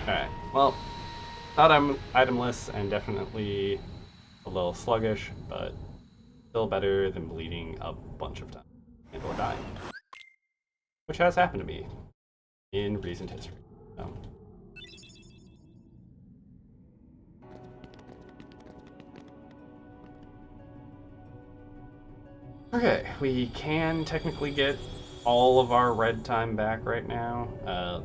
Alright, well, not itemless and definitely a little sluggish, but still better than bleeding a bunch of times and or dying. Which has happened to me in recent history. So. Okay, we can technically get all of our red time back right now.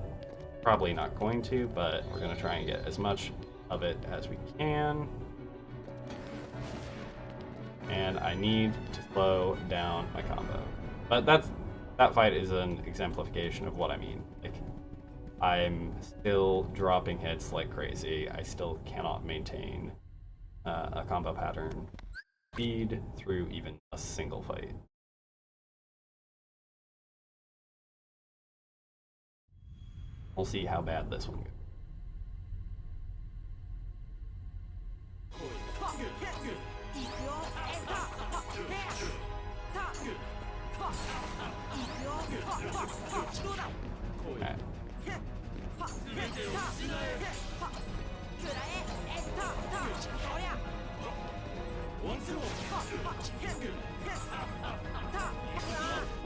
Probably not going to, but we're going to try and get as much of it as we can. And I need to slow down my combo. But that fight is an exemplification of what I mean. Like, I'm still dropping hits like crazy. I still cannot maintain a combo pattern speed through even a single fight. We'll see how bad this one goes. Right.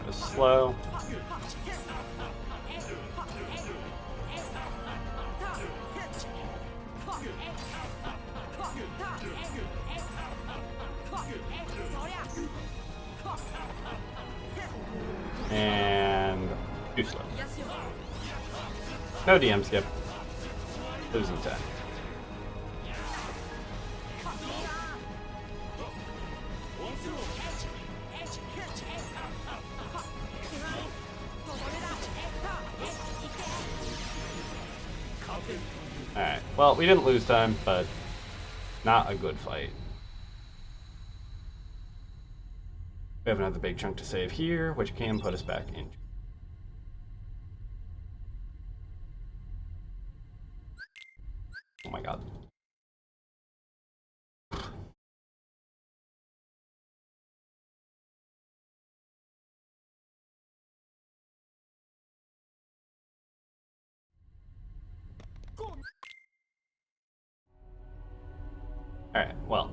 Just slow. And too slow. No DM skip. Losing 10. Alright, well, we didn't lose time, but not a good fight. We have another big chunk to save here, which can put us back in. Oh my god. Alright, well.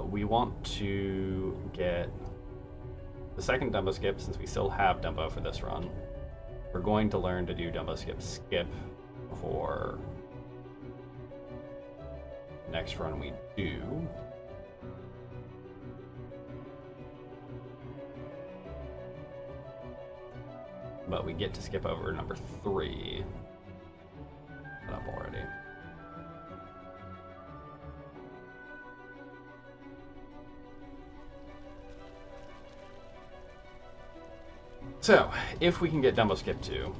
We want to get the second Dumbo skip since we still have Dumbo for this run. We're going to learn to do Dumbo skip for next run we do. But we get to skip over number 3. Put up already. So, if we can get Dumbo Skip 2,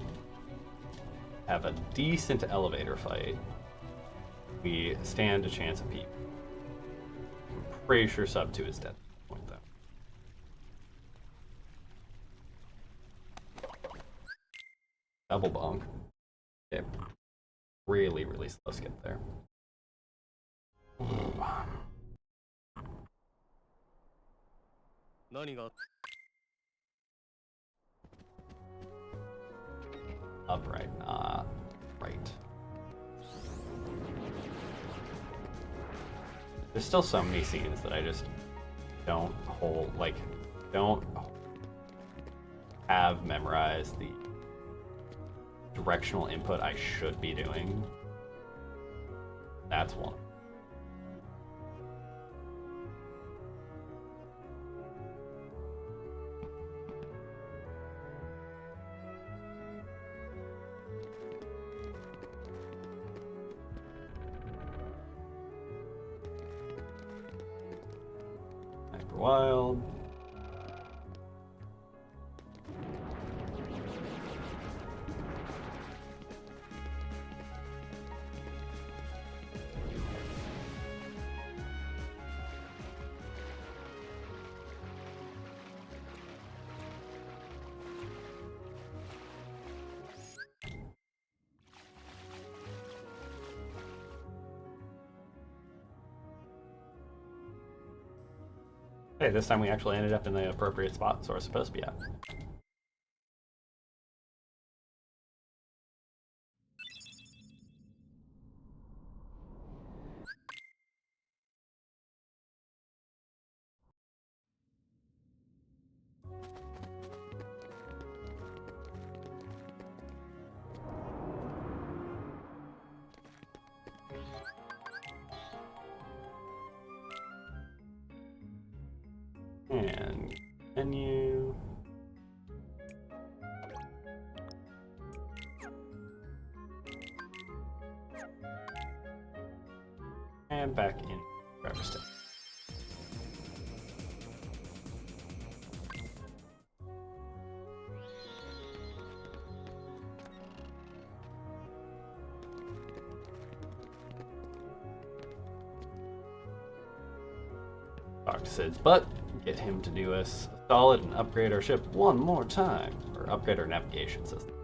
have a decent elevator fight, we stand a chance of peep. I'm pretty sure sub 2 is dead at this point, though. Double bonk. Okay. Really, really slow skip there. Upright, not right. There's still so many scenes that I just don't have memorized the directional input I should be doing. That's one. Hyper Wild. Hey, this time we actually ended up in the appropriate spot, so we're supposed to be at. And menu. And back in driver stick. Talk to Sid's butt. Get him to do us solid and upgrade our ship one more time, or upgrade our navigation system.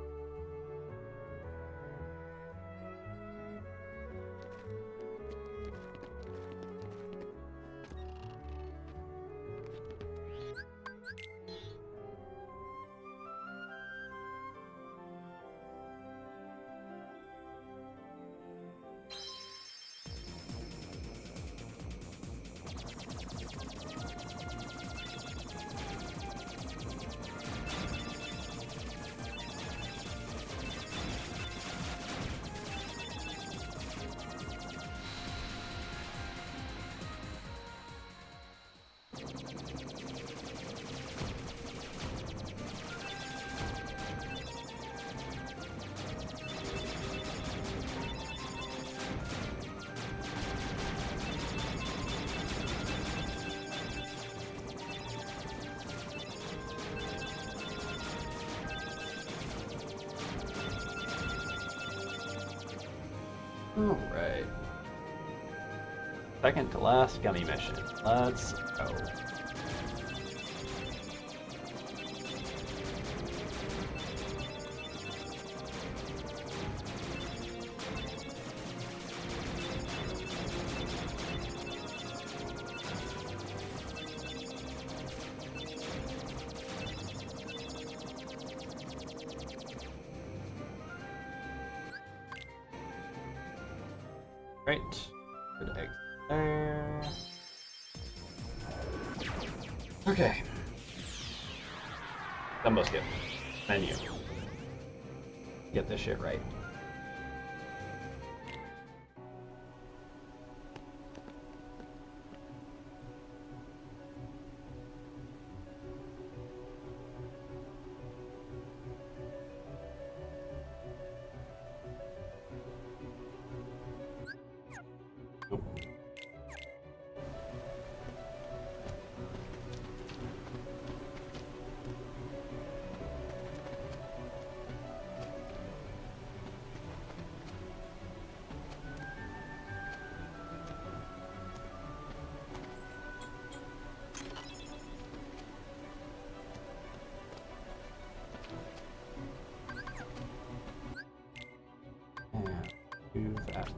Alright. Second to last gummy mission. Let's go. Right. Good egg there. Okay. Dumbo skip. Menu. Get this shit right. Do that.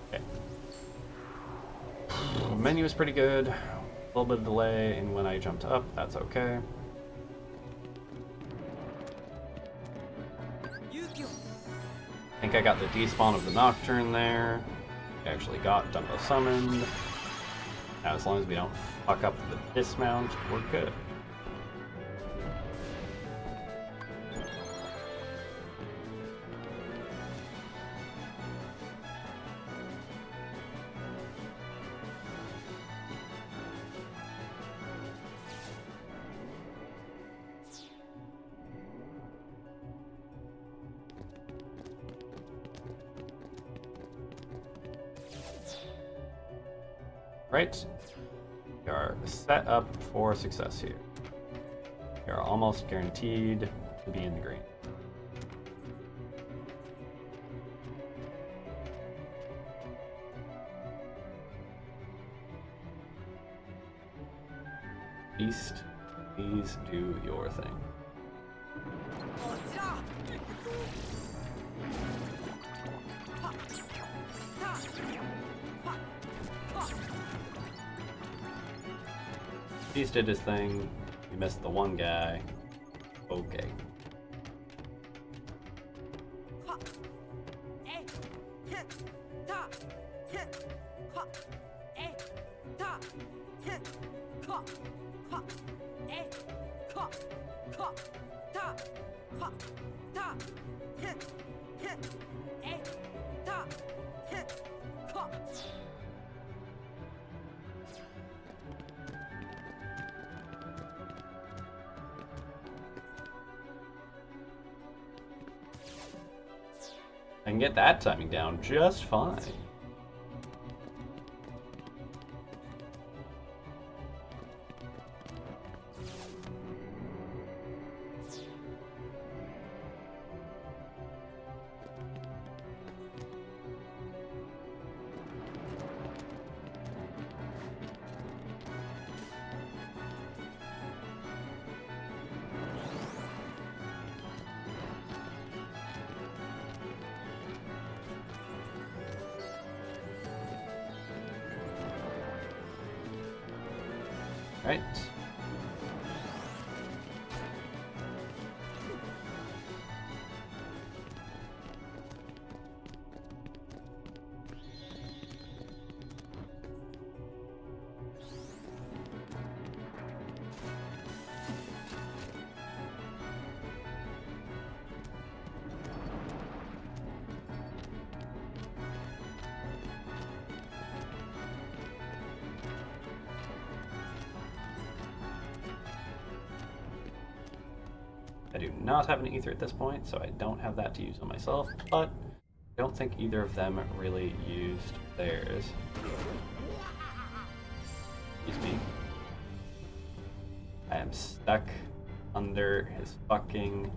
Okay. Menu is pretty good. little bit of delay in when I jumped up, that's okay. I think I got the despawn of the Nocturne there. I actually got Dumbo summoned. Now as long as we don't fuck up the dismount, we're good. Right, we are set up for success here. We are almost guaranteed to be in the green. East, please do your thing. Beast did his thing. He missed the one guy. Okay. I can get that timing down just fine. Right. I do not have an ether at this point, so I don't have that to use on myself, but I don't think either of them really used theirs. Excuse me. I am stuck under his fucking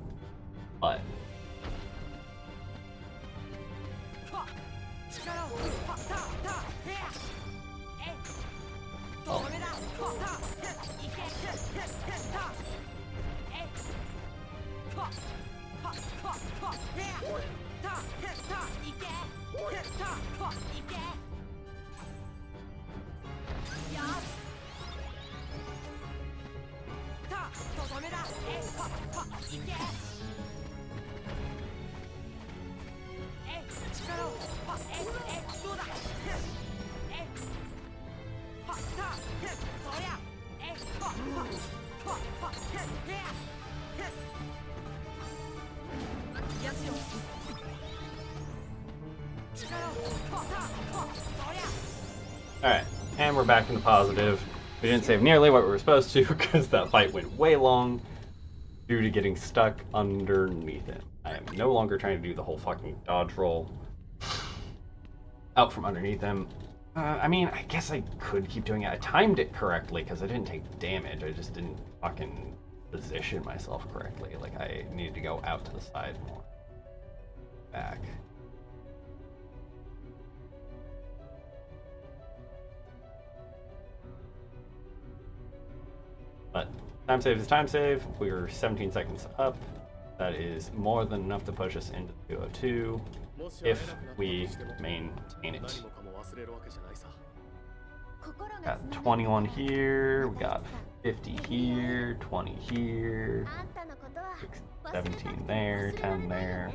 butt. Oh. Alright, and we're back in the positive. We didn't save nearly what we were supposed to because that fight went way long due to getting stuck underneath him. I am no longer trying to do the whole fucking dodge roll out from underneath him. I mean, I guess I could keep doing it. I timed it correctly because I didn't take damage. I just didn't fucking position myself correctly. Like, I needed to go out to the side more. Back. But time save is time save. We're 17 seconds up. That is more than enough to push us into the 202 if we maintain it. Got 21 here, we got 50 here, 20 here, 17 there, 10 there.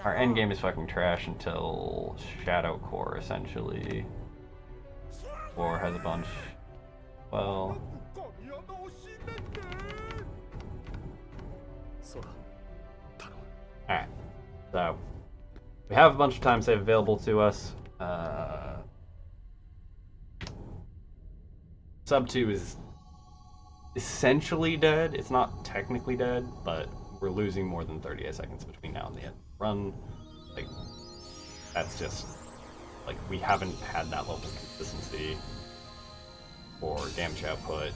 Our end game is fucking trash until Shadow Core, essentially. Core has a bunch. Well. Alright. So, we have a bunch of time save available to us. Sub 2 is essentially dead. It's not technically dead, but we're losing more than 38 seconds between now and the end of the run. Like, that's just, like, we haven't had that level of consistency for damage output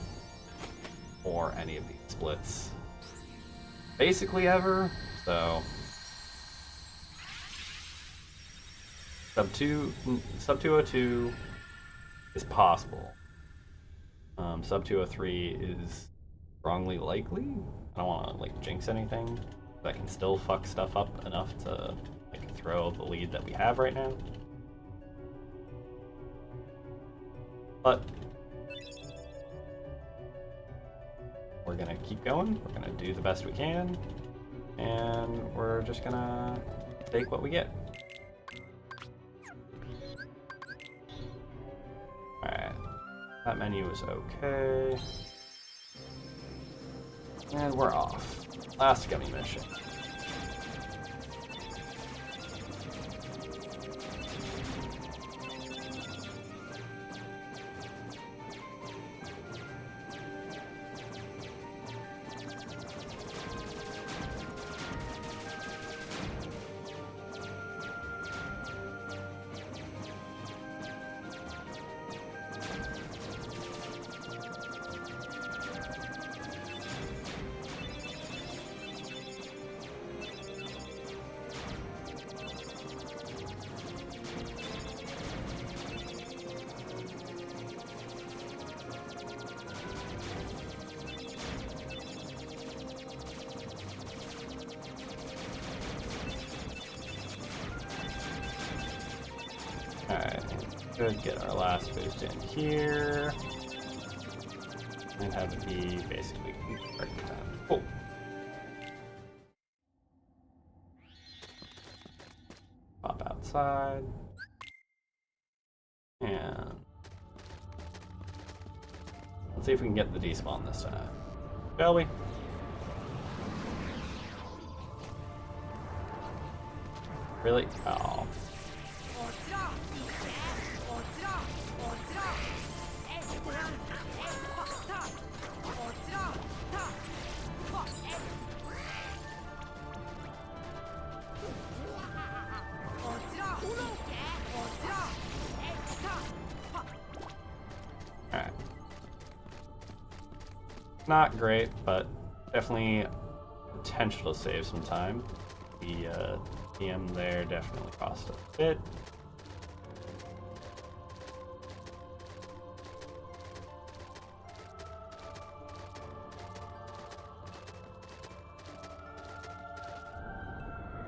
or any of these splits basically ever, so sub 202 is possible. Sub 203 is strongly likely. I don't want to like jinx anything, but I can still fuck stuff up enough to like throw the lead that we have right now. But we're gonna keep going. We're gonna do the best we can, and we're just gonna take what we get. Alright, that menu is okay. And we're off. Last gummy mission. Alright, should get our last boost in here. And have it be basically perfect time. Cool. Pop outside. And let's see if we can get the despawn this time. Shall we? Really? Oh. Alright. Not great, but definitely potential to save some time. The PM there definitely cost a bit.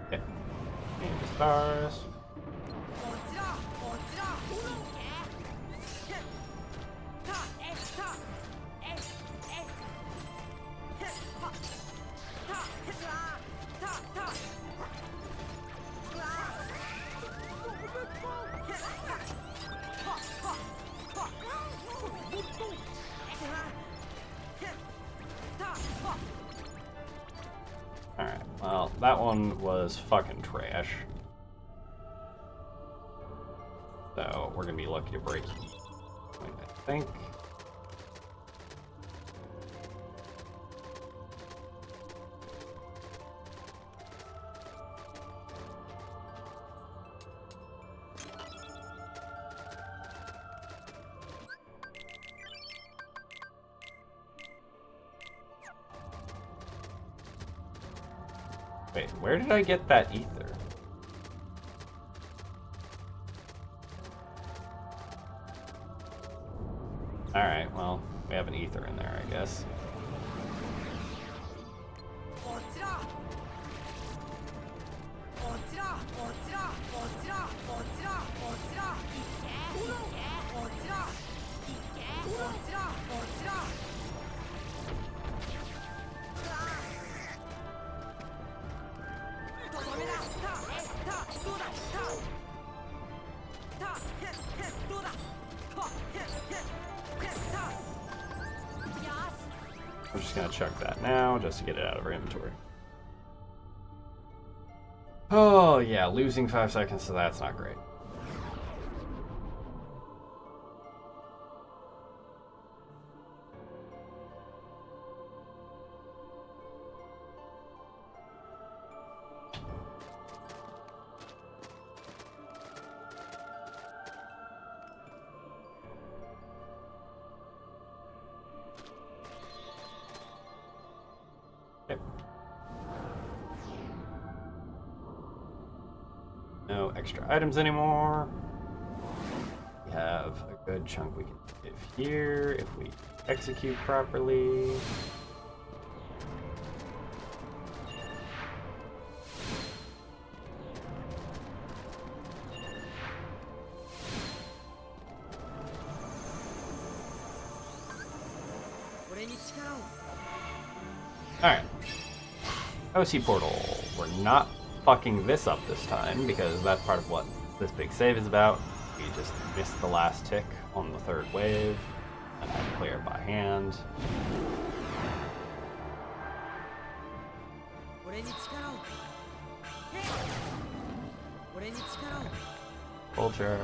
Okay. And the stars. Alright, well, that one was fucking trash. So, we're gonna be lucky to break, I think. Wait, where did I get that ether? Alright, well, we have an ether in there, I guess. I'm just gonna chuck that now just to get it out of our inventory. Oh yeah, losing 5 seconds to that's not great. Okay. No extra items anymore. We have a good chunk we can give here if we execute properly. Alright. OC portal. We're not fucking this up this time because that's part of what this big save is about. We just missed the last tick on the 3rd wave and had to clear it by hand. Full charge.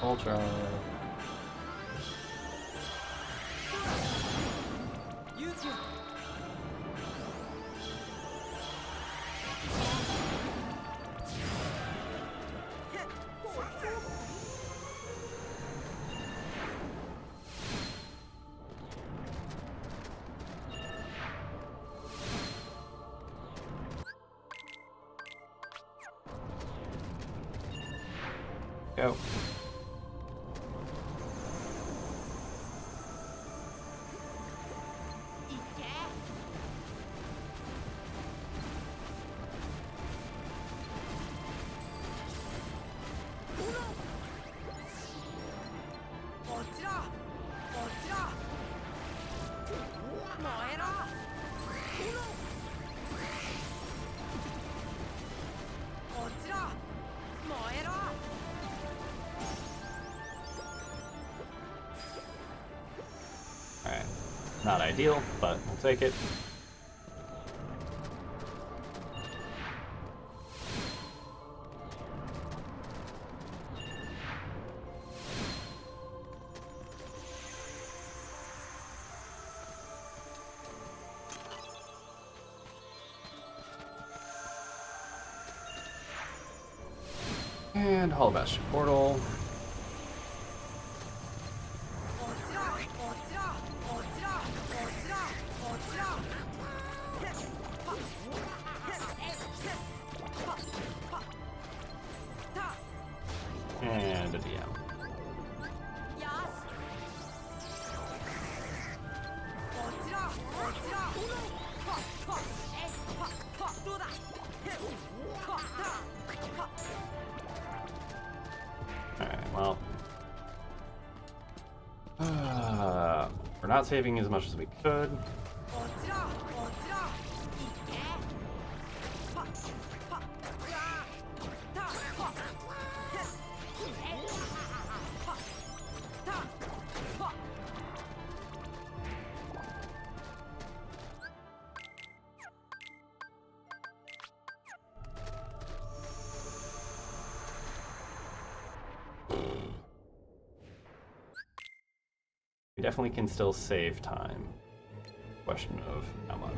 Full charge. Go. Alright. Not ideal, but we'll take it. And Hall Bastion portal. And a DM. Alright, well. We're not saving as much as we could. We definitely can still save time. Question of how much.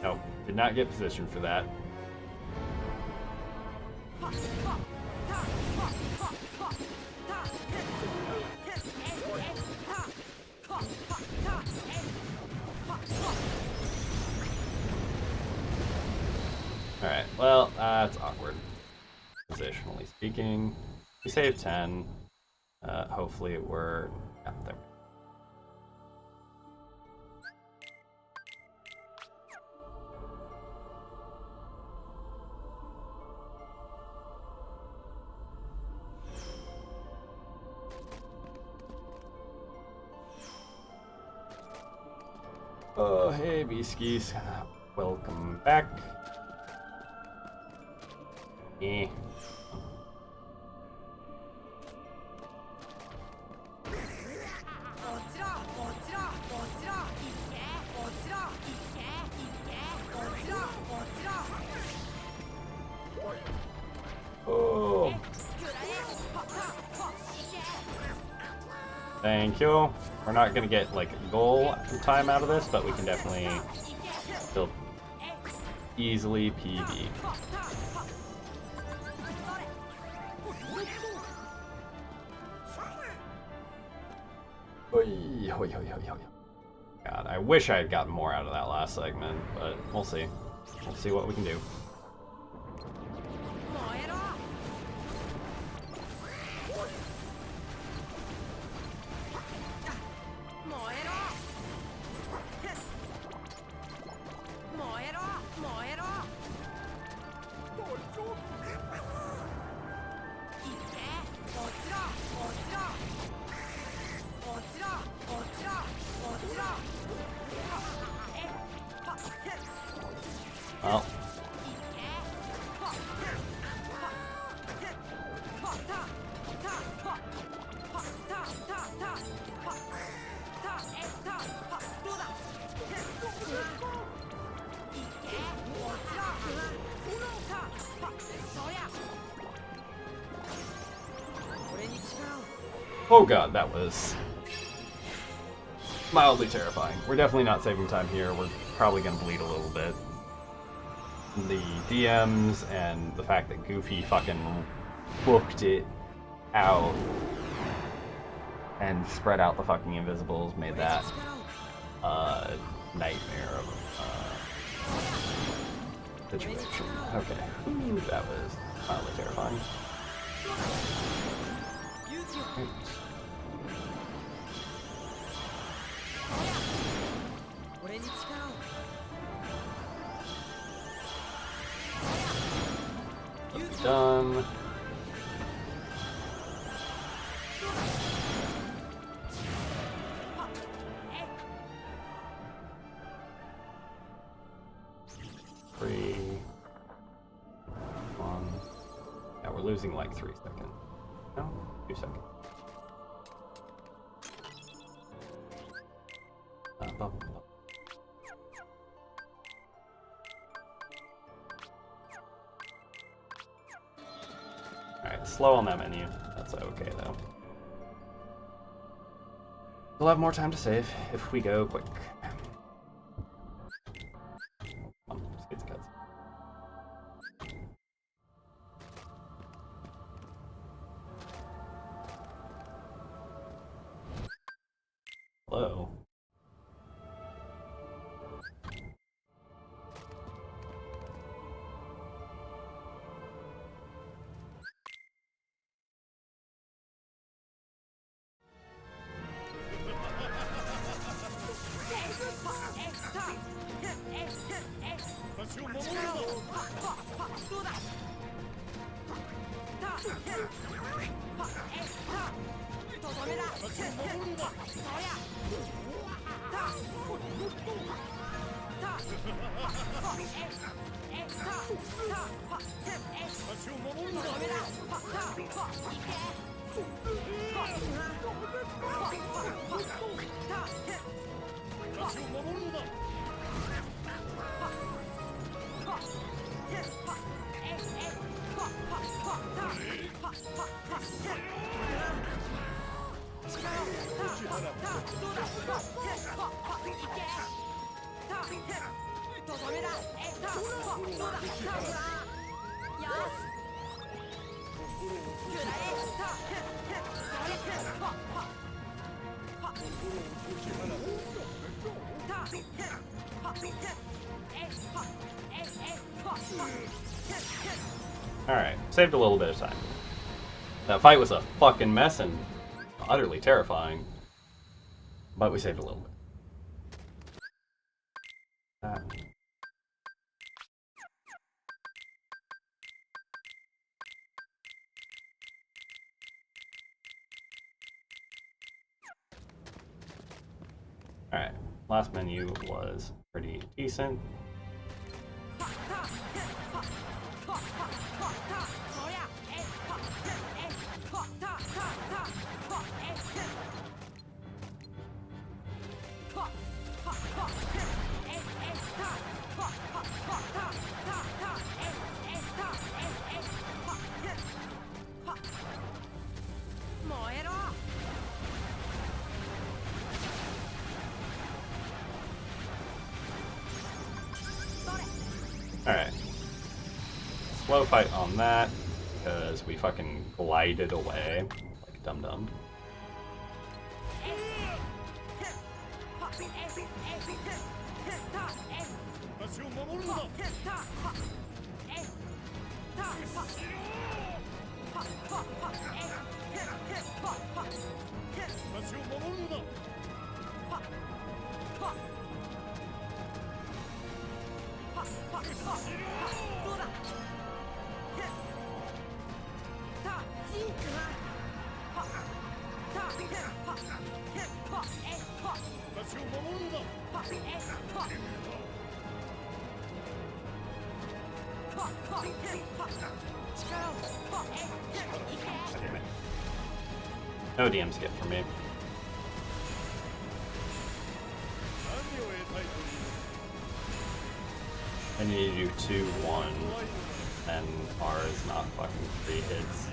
Nope, did not get positioned for that. Well, that's awkward. Positionally speaking. We saved 10. Hopefully we're... Yeah, there. Oh, hey, Beaskies. Welcome back. Eh. Oh. Thank you. We're not gonna get like goal time out of this, but we can definitely still easily PB. God, I wish I had gotten more out of that last segment, but we'll see. We'll see what we can do. Well. Oh god, that was mildly terrifying. We're definitely not saving time here. We're probably going to bleed a little bit. The DMs and the fact that Goofy fucking booked it out and spread out the fucking invisibles made that nightmare of situation. Okay, that was mildly terrifying. Done. Three. 1. Yeah, we're losing like 3 seconds. No, 2 seconds. Alright, slow on that menu. That's okay though. We'll have more time to save if we go quick. Come on, just get the cuts. Hello. Alright, saved a little bit of time. That fight was a fucking mess and utterly terrifying. But we saved a little bit. Alright, last menu was pretty decent. Alright. Slow fight on that, because we fucking glided away like dum-dum. No DM skip for me. I need to do 2-1, and R is not fucking 3 hits.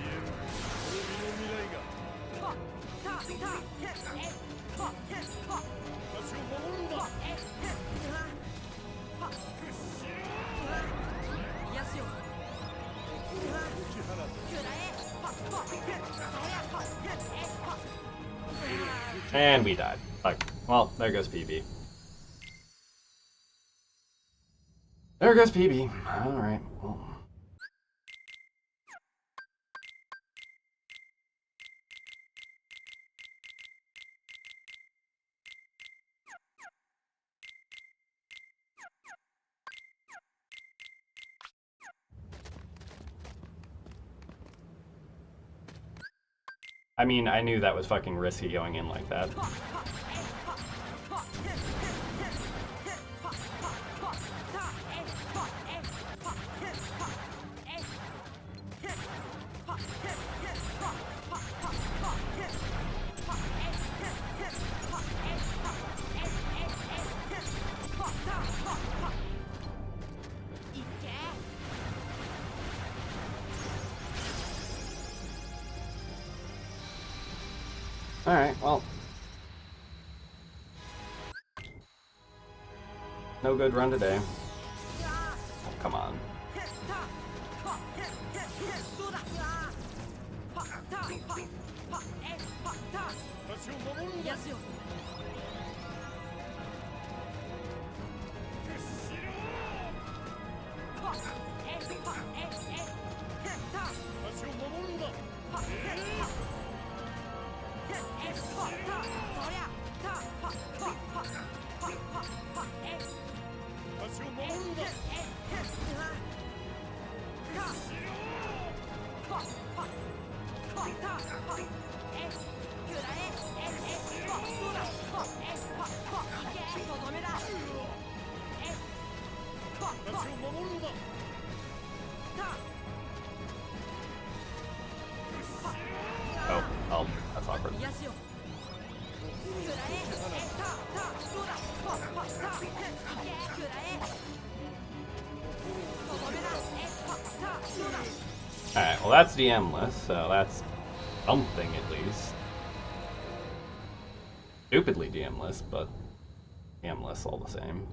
And we died. Fuck. Well, there goes PB. There goes PB. Alright. Well. I mean, I knew that was fucking risky going in like that. Alright, well. No good run today. Oh, come on. Oh, that's awkward. Alright, well that's DM-less, so that's something at least. Stupidly DM-less, but DM-less all the same.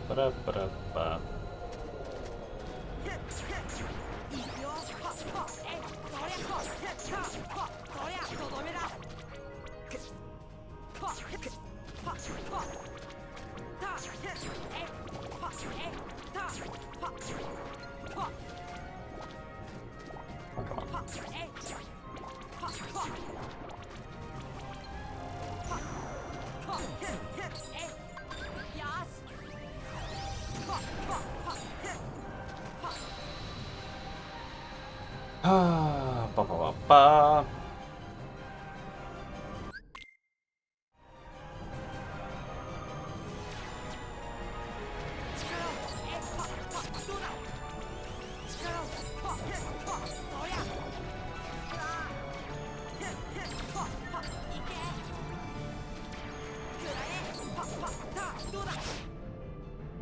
Ba-da-ba-da-ba. Oh, come on. Ah, ba ba ba ba.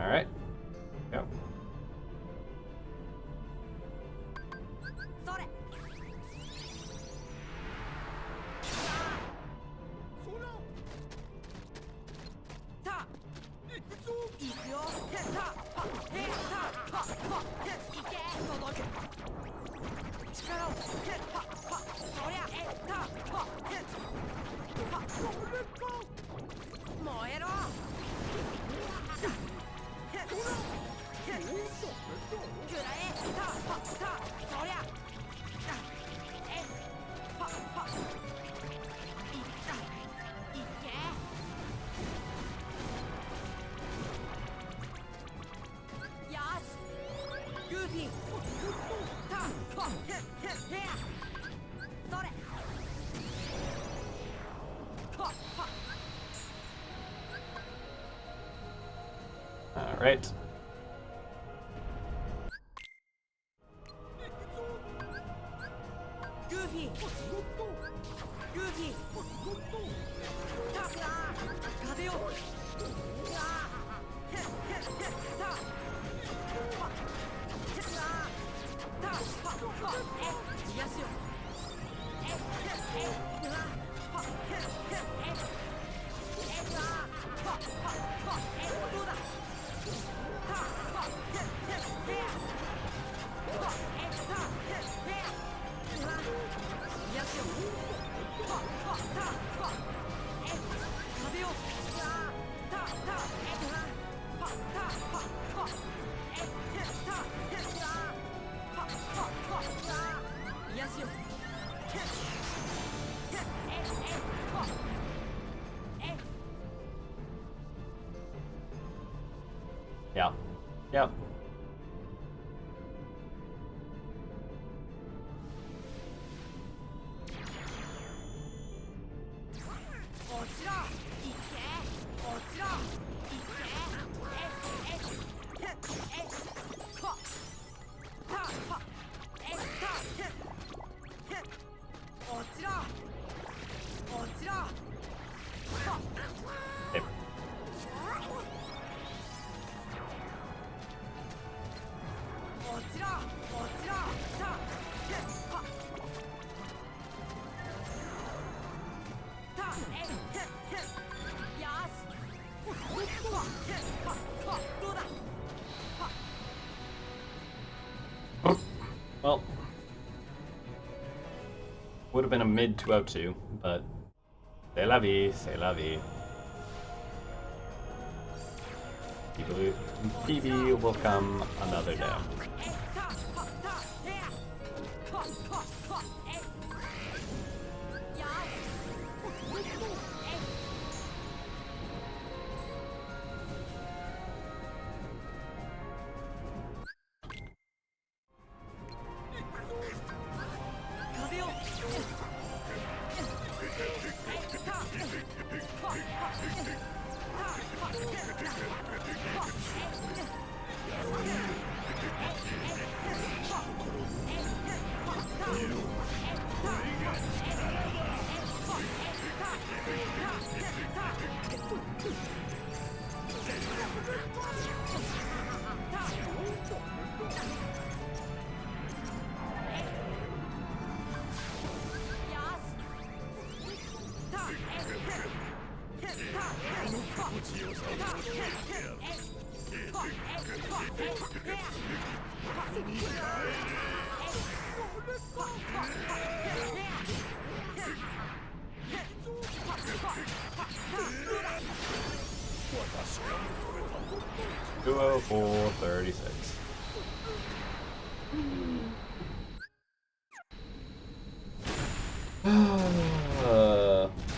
All right. Go. All right. Yeah. Yep. Yep. Well, would have been a mid 202, but c'est la vie, c'est la vie. PB will come another day. 204.36.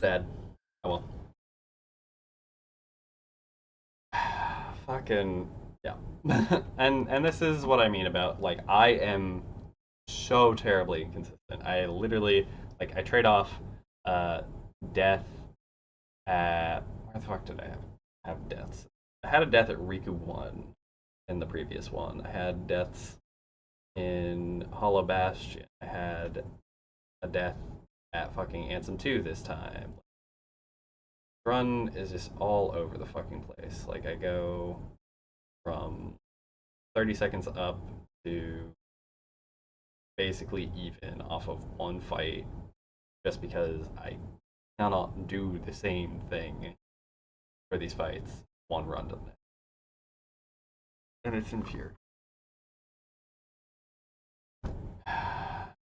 Sad. Oh well. Fucking yeah. And this is what I mean about like I am so terribly inconsistent. I literally like I trade off uh death at where the fuck did I have deaths? I had a death at Riku 1 in the previous one. I had deaths in Hollow Bastion. I had a death at fucking Ansem 2 this time. Run is just all over the fucking place. Like I go from 30 seconds up to basically even off of one fight just because I cannot do the same thing for these fights one run to the next. And it's infuriating.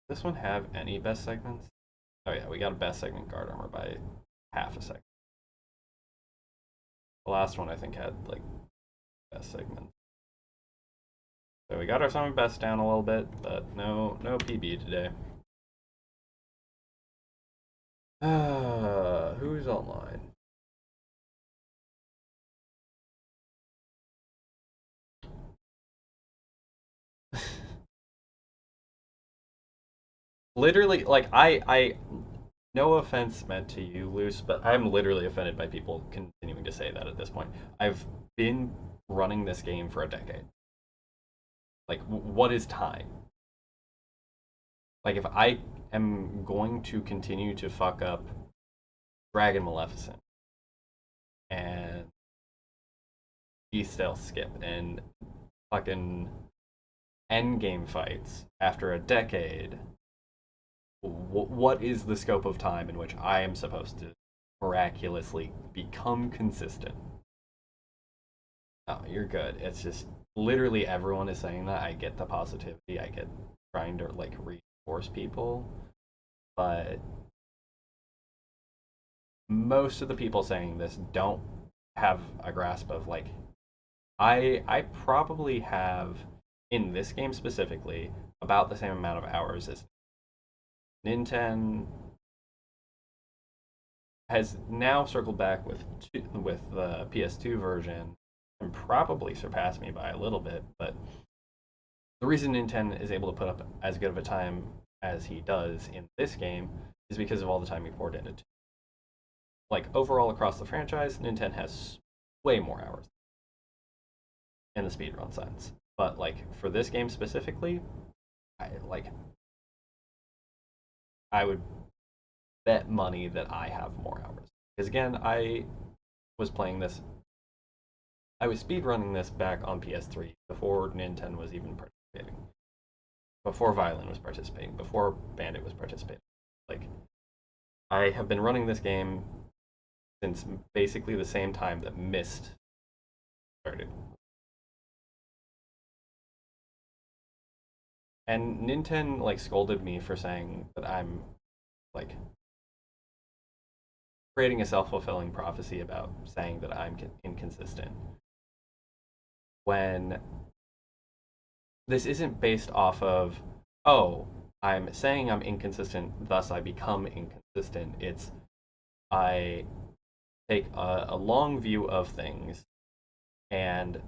This one have any best segments? Oh yeah, we got a best segment guard armor by half a second. The last one I think had like best segment. So we got our summon best down a little bit, but no PB today. Who's online? Literally, like I no offense meant to you, Luce, but I'm literally offended by people continuing to say that at this point. I've been running this game for a decade. Like, what is time? Like, if I am going to continue to fuck up Dragon Maleficent and stealth skip and fucking endgame fights after a decade, what is the scope of time in which I am supposed to miraculously become consistent? Oh, you're good. It's just literally everyone is saying that. I get the positivity. I get trying to like reinforce people, but most of the people saying this don't have a grasp of like I probably have in this game specifically about the same amount of hours as Nintendo has now circled back with the PS2 version and probably surpassed me by a little bit. But the reason Nintendo is able to put up as good of a time as he does in this game is because of all the time he poured into it. Like overall across the franchise, Nintendo has way more hours in the speedrun sense. But like for this game specifically, I would bet money that I have more hours. Because again, was playing this I was speedrunning this back on PS3 before Nintendo was even participating. Before Violin was participating, before Bandit was participating. Like I have been running this game since basically the same time that Myst started. And Nintendo like scolded me for saying that I'm like creating a self-fulfilling prophecy about saying that I'm inconsistent. When this isn't based off of, oh, I'm saying I'm inconsistent, thus I become inconsistent. It's I take a long view of things and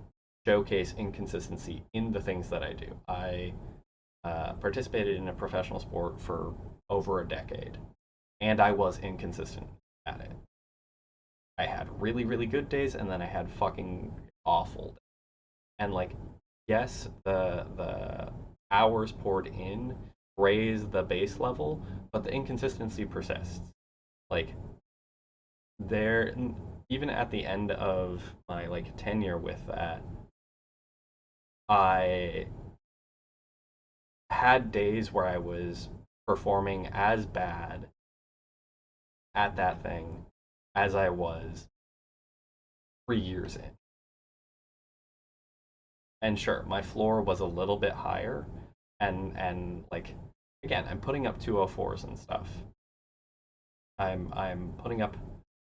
showcase inconsistency in the things that I do. I participated in a professional sport for over a decade, and I was inconsistent at it. I had really, really good days, and then I had fucking awful days. And like, yes, the hours poured in raise the base level, but the inconsistency persists. Like, there, even at the end of my like tenure with that, I had days where I was performing as bad at that thing as I was 3 years in. And sure, my floor was a little bit higher, and like again, I'm putting up 204s and stuff. I'm putting up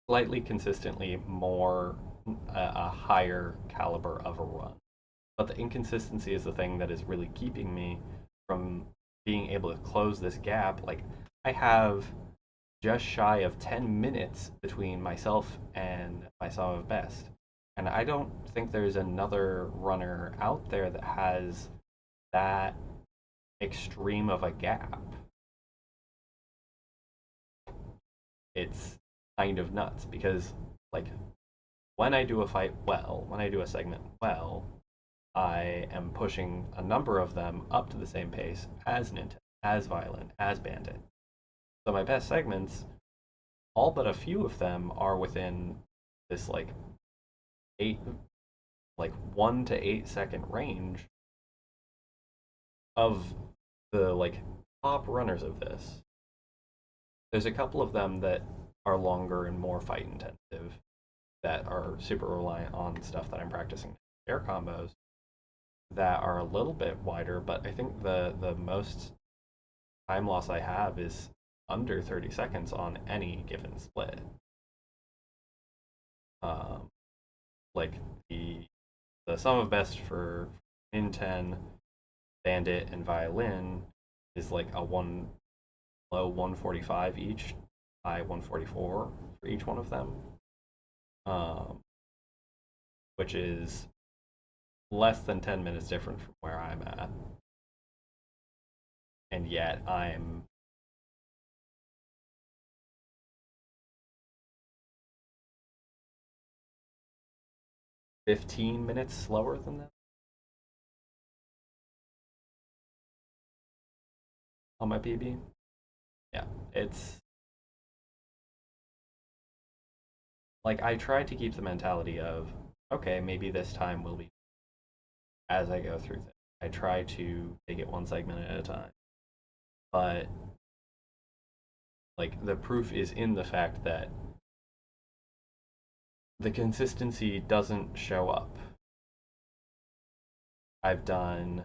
slightly consistently more a higher caliber of a run. But the inconsistency is the thing that is really keeping me from being able to close this gap. Like I have just shy of 10 minutes between myself and my sum of best. And I don't think there's another runner out there that has that extreme of a gap. It's kind of nuts because, like, when I do a fight well, when I do a segment well, I am pushing a number of them up to the same pace as Ninja, as Violent, as Bandit. So my best segments, all but a few of them are within this like eight, like 1 to 8 second range of the like top runners of this. There's a couple of them that are longer and more fight intensive that are super reliant on stuff that I'm practicing air combos that are a little bit wider, but I think the most time loss I have is under 30 seconds on any given split. Um, like the sum of best for in 10, Bandit, and Violin is like a one low 145 each, high 144 for each one of them, um, which is less than 10 minutes different from where I'm at. And yet I'm 15 minutes slower than that on my PB. Yeah, it's like I try to keep the mentality of, okay, maybe this time will be as I go through this. I try to take it one segment at a time. But like the proof is in the fact that the consistency doesn't show up. I've done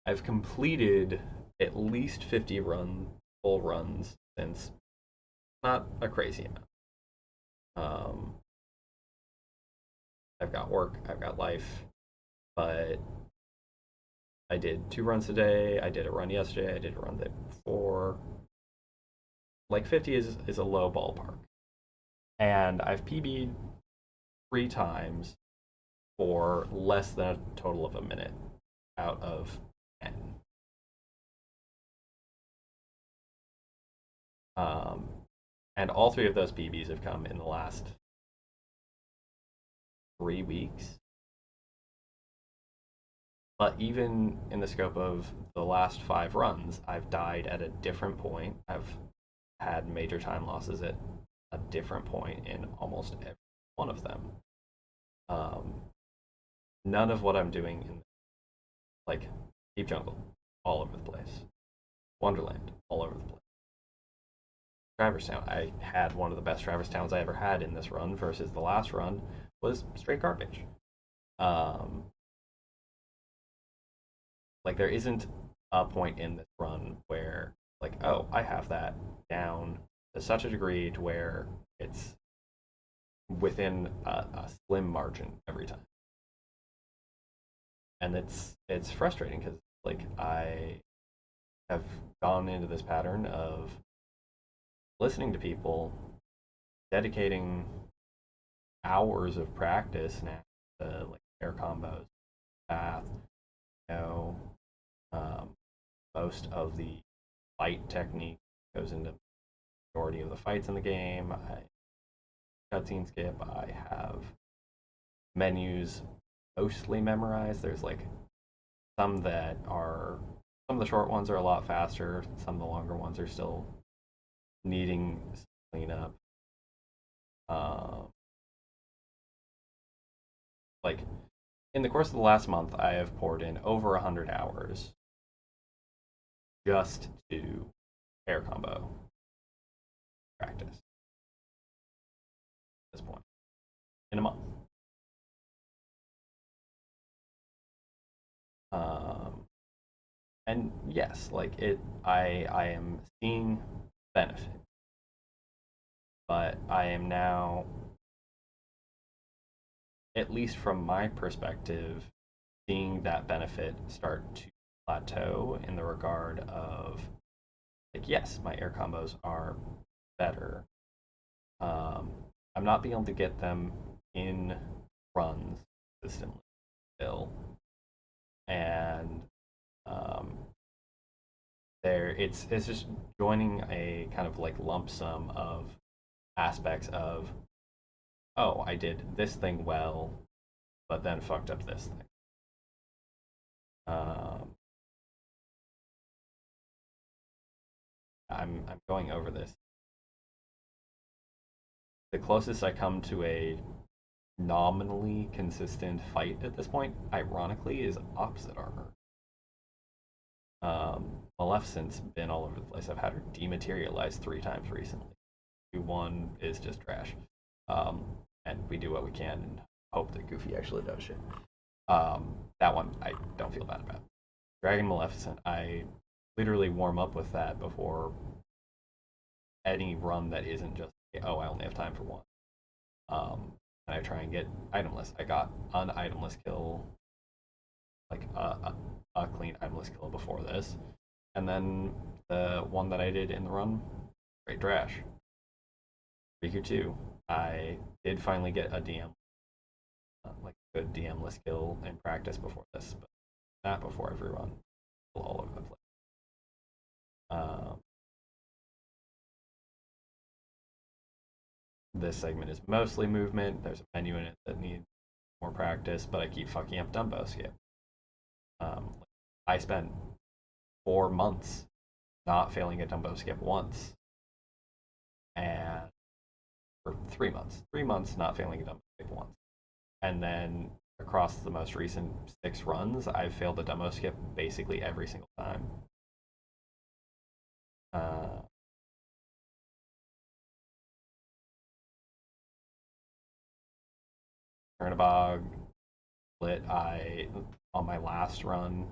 I've completed at least 50 full runs since not a crazy amount. Um, I've got work, I've got life, but I did 2 runs today. I did a run yesterday. I did a run the day before. Like 50 is a low ballpark, and I've PB'd 3 times for less than a total of a minute out of 10. Um, and all 3 of those PBs have come in the last 3 weeks. But even in the scope of the last 5 runs, I've died at a different point. I've had major time losses at a different point in almost every one of them. Um, None of what I'm doing in like Deep Jungle, all over the place. Wonderland, all over the place. Traverse Town, I had one of the best Traverse Towns I ever had in this run versus the last run was straight garbage. Um, like there isn't a point in this run where like, oh, I have that down to such a degree to where it's within a slim margin every time. And it's frustrating because like I have gone into this pattern of listening to people, dedicating hours of practice now to like air combos, path, you know, um, most of the fight technique goes into the majority of the fights in the game. I cutscene skip. I have menus mostly memorized. There's like some that are some of the short ones are a lot faster. Some of the longer ones are still needing cleanup. Um, like in the course of the last month, I have poured in over 100 hours just to air combo practice at this point. and yes, like it, I am seeing benefit, but I am now, at least from my perspective, seeing that benefit start to plateau in the regard of like, yes, my air combos are better. Um, I'm not being able to get them in runs consistently still, and um, it's just joining a kind of like lump sum of aspects of, oh, I did this thing well, but then fucked up this thing. Um, I'm going over this. The closest I come to a nominally consistent fight at this point, ironically, is opposite armor. Maleficent's been all over the place. I've had her dematerialize 3 times recently. 2-1 is just trash. Um, and we do what we can and hope that Goofy actually does shit. That one I don't feel bad about. Dragon Maleficent, I literally warm up with that before any run that isn't just, oh, I only have time for one. And I try and get itemless. I got an itemless kill, like a clean itemless kill before this. And then the one that I did in the run, straight trash. Riku 2, I did finally get a DM, like a good DM-less kill in practice before this, but not before every run. All over the place. Um, this segment is mostly movement. There's a menu in it that needs more practice, but I keep fucking up Dumbo skip. I spent 4 months not failing a Dumbo skip once, and for 3 months, 3 months not failing a Dumbo skip once, and then across the most recent 6 runs, I've failed a Dumbo skip basically every single time. Uh, Chernabog lit. I on my last run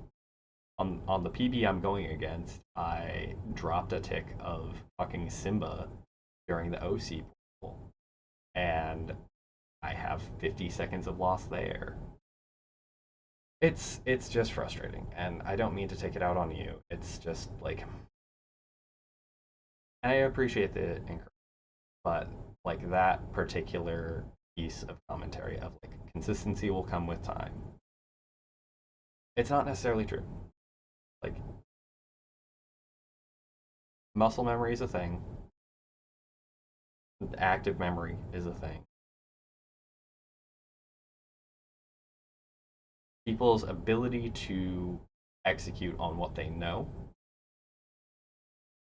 on the PB I'm going against, I dropped a tick of fucking Simba during the OC pool, and I have 50 seconds of loss there. It's just frustrating, and I don't mean to take it out on you. It's just like I appreciate the encouragement, but like that particular piece of commentary of like consistency will come with time. It's not necessarily true. Like muscle memory is a thing. Active memory is a thing. People's ability to execute on what they know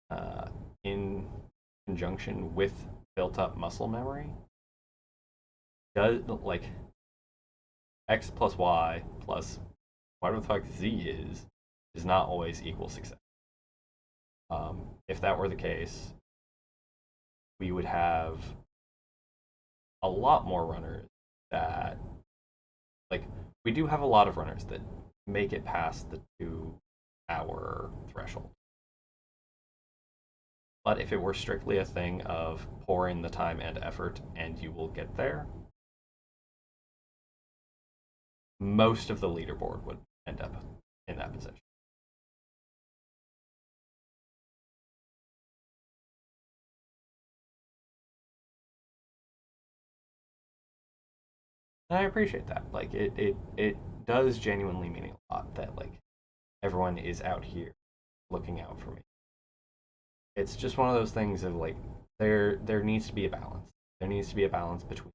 uh, in conjunction with built up muscle memory does like x plus y plus whatever the fuck z is not always equal success. If that were the case, we would have a lot more runners that like we do have a lot of runners that make it past the 2 hour threshold. But if it were strictly a thing of pour in the time and effort and you will get there, most of the leaderboard would end up in that position. And I appreciate that. Like it does genuinely mean a lot that like everyone is out here looking out for me. It's just one of those things of like there needs to be a balance. There needs to be a balance between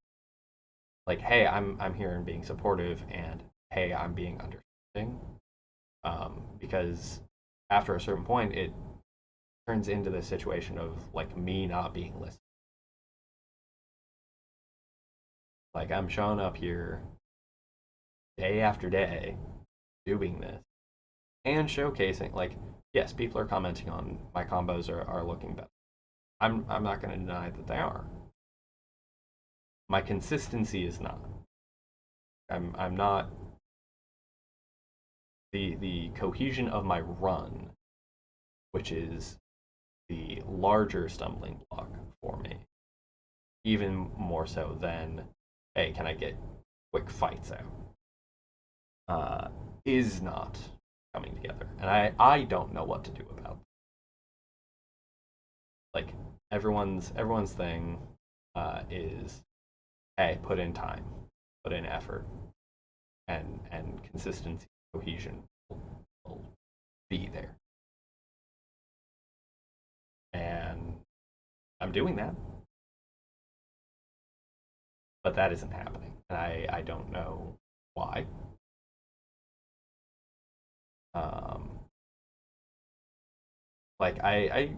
like, hey, I'm here and being supportive, and hey, I'm being understanding. Because after a certain point, it turns into the situation of like me not being listened. Like I'm showing up here day after day, doing this and showcasing. Like, yes, people are commenting on my combos are looking better. I'm not going to deny that they are. My consistency is not. I'm not the cohesion of my run, which is the larger stumbling block for me, even more so than, hey, can I get quick fights out? Uh, is not coming together, and I don't know what to do about it. Like everyone's thing is, hey, put in time, put in effort, and consistency, cohesion will be there, and I'm doing that, but that isn't happening, and I don't know why. Um, like I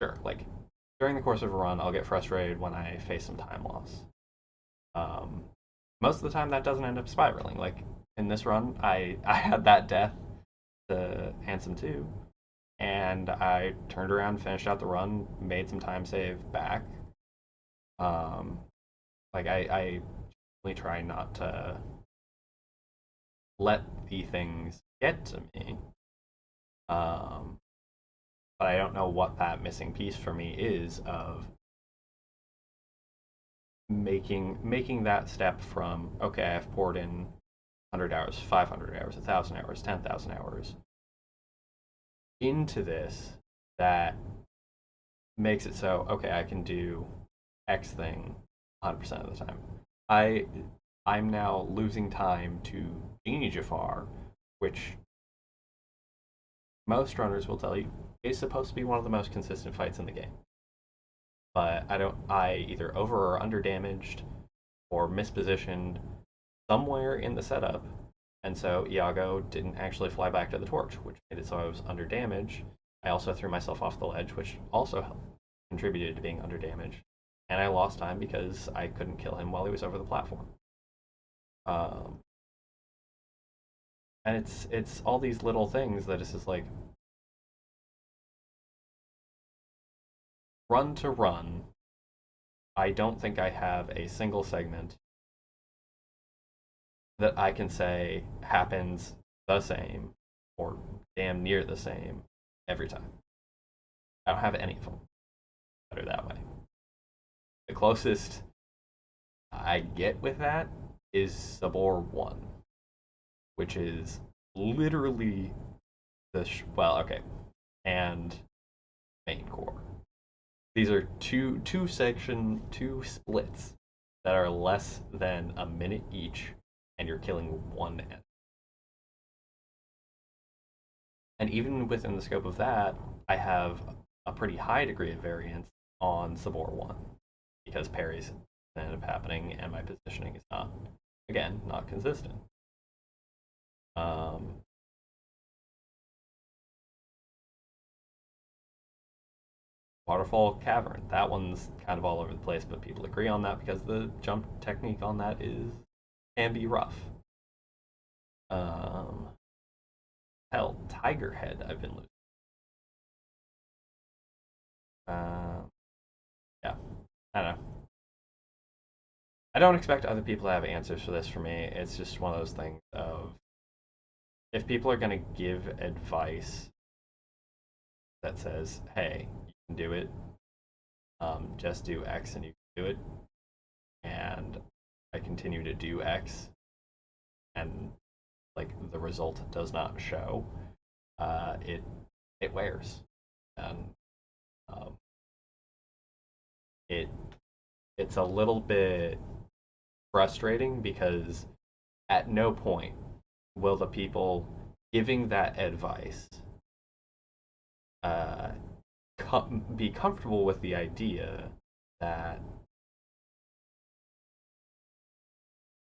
sure like during the course of a run, I'll get frustrated when I face some time loss. Um, Most of the time, that doesn't end up spiraling. Like in this run, I had that death to Handsome 2, and I turned around, finished out the run, made some time save back. Um, I really try not to let the things get to me. Um, but I don't know what that missing piece for me is of making that step from, okay, I've poured in 100 hours, 500 hours, 1,000 hours, 10,000 hours into this, that makes it so, okay, I can do X thing 100% of the time. I I'm now losing time to Genie Jafar, which most runners will tell you is supposed to be one of the most consistent fights in the game. But I either over or under damaged or mispositioned somewhere in the setup. And so Iago didn't actually fly back to the torch, which made it so I was under damage. I also threw myself off the ledge, which also contributed to being under damage. And I lost time because I couldn't kill him while he was over the platform. Um, and it's all these little things that it's just like, run to run. I don't think I have a single segment that I can say happens the same or damn near the same every time. I don't have any of them that are that way. The closest I get with that is Sabor 1, which is literally well, okay, and main core. These are two splits that are less than a minute each, and you're killing one end. And even within the scope of that, I have a pretty high degree of variance on Sabor 1 because parries end up happening and my positioning is not, again, not consistent. Um, Waterfall Cavern, that one's kind of all over the place, but people agree on that because the jump technique on that is can be rough. Um, Hell, Tiger Head, I've been losing. Yeah, I don't know. I don't expect other people to have answers for this for me. It's just one of those things of, if people are going to give advice that says, hey, you can do it, just do X and you can do it, and I continue to do X, and like the result does not show, it wears, and um, it it's a little bit frustrating because at no point will the people giving that advice uh, be comfortable with the idea that,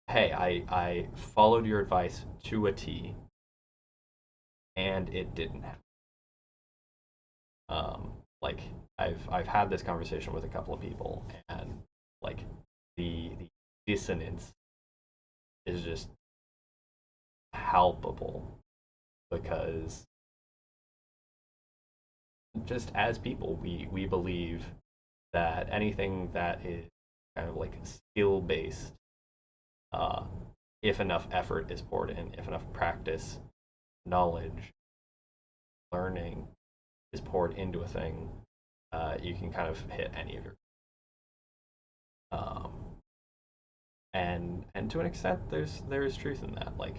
hey, I followed your advice to a T and it didn't happen. Like I've had this conversation with a couple of people, and like the dissonance is just palpable because just as people, we believe that anything that is kind of like skill based, uh, if enough effort is poured in, if enough practice knowledge, learning is poured into a thing, you can kind of hit any of your um, and to an extent there is truth in that, like,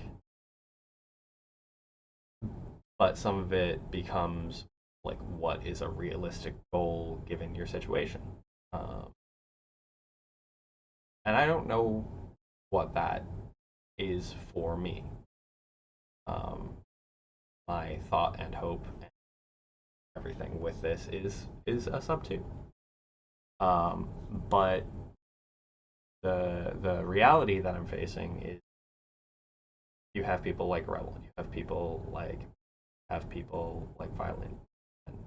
but some of it becomes like what is a realistic goal given your situation, um, and I don't know what that is for me. um, my thought and hope and everything with this is a sub two, but the reality that I'm facing is you have people like Rebel, and have people like Violent and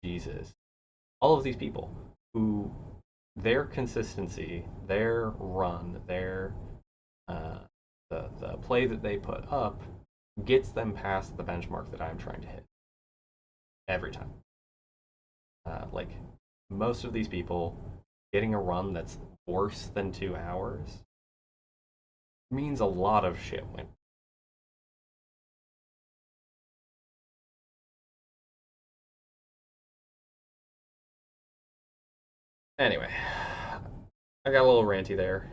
Jesus, all of these people who their consistency, their run, their uh, the play that they put up gets them past the benchmark that I'm trying to hit every time. Like most of these people getting a run that's worse than 2 hours means a lot of shit went. Anyway, I got a little ranty there.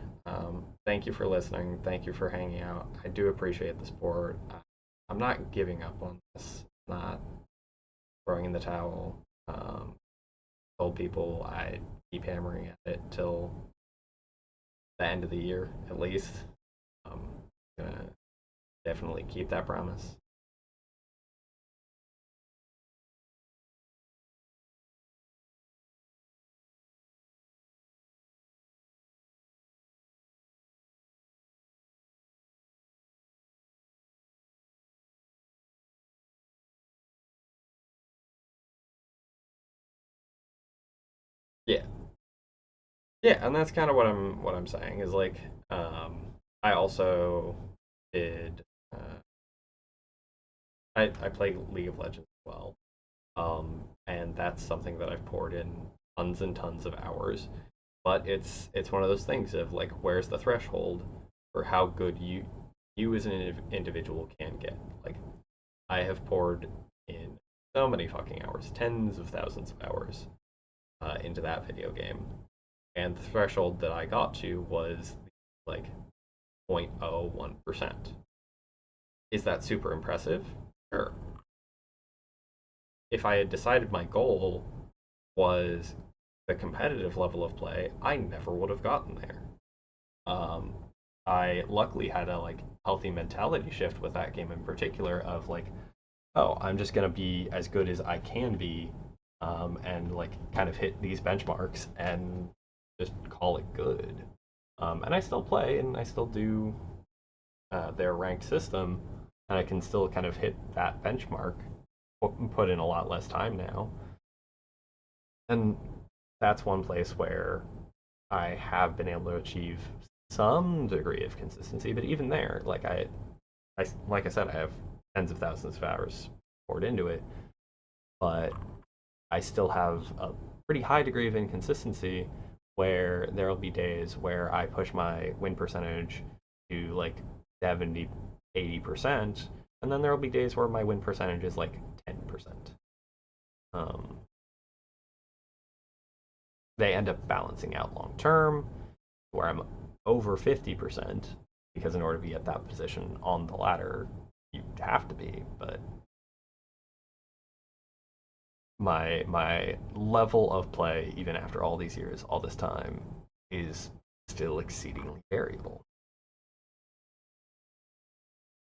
Thank you for listening. Thank you for hanging out. I do appreciate the support. I'm not giving up on this. I'm not throwing in the towel. Told people I'd keep hammering at it till the end of the year at least. I'm gonna definitely keep that promise. Yeah, yeah, and that's kind of what I'm saying is like, um, I also did. I play League of Legends as well, and that's something that I've poured in tons and tons of hours. But it's one of those things of like, where's the threshold for how good you as an individual can get? Like, I have poured in so many fucking hours, tens of thousands of hours into that video game, and the threshold that I got to was like 0.01%. Is that super impressive? Sure. If I had decided my goal was the competitive level of play, I never would have gotten there. Um, I luckily had a like healthy mentality shift with that game in particular of like, oh, I'm just gonna be as good as I can be, and like kind of hit these benchmarks and just call it good. And I still play and I still do their ranked system, and I can still kind of hit that benchmark. Put in a lot less time now, and that's one place where I have been able to achieve some degree of consistency. But even there, I like I said, I have tens of thousands of hours poured into it, but I still have a pretty high degree of inconsistency where there will be days where I push my win percentage to like 70, 80%, and then there will be days where my win percentage is like 10%. Um, they end up balancing out long term where I'm over 50% because in order to be at that position on the ladder, you have to be. But my level of play, even after all these years, all this time, is still exceedingly variable.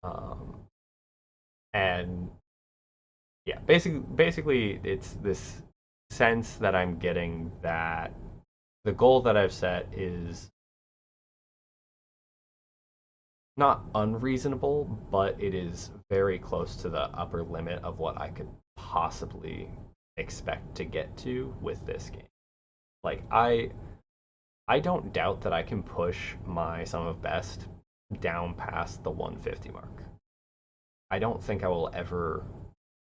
Um, and yeah, basically, it's this sense that I'm getting that the goal that I've set is not unreasonable, but it is very close to the upper limit of what I could possibly expect to get to with this game. Like I don't doubt that I can push my sum of best down past the 150 mark. I don't think I will ever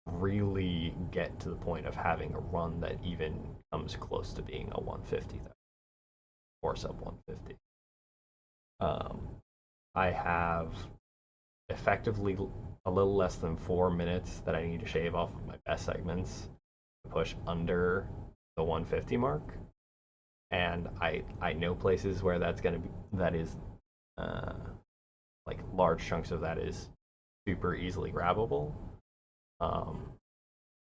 really get to the point of having a run that even comes close to being a 150 though, or sub 150. Um, I have effectively a little less than 4 minutes that I need to shave off of my best segments to push under the 150 mark. And I know places where that's gonna be that is uh, like large chunks of that is super easily grabbable. Um,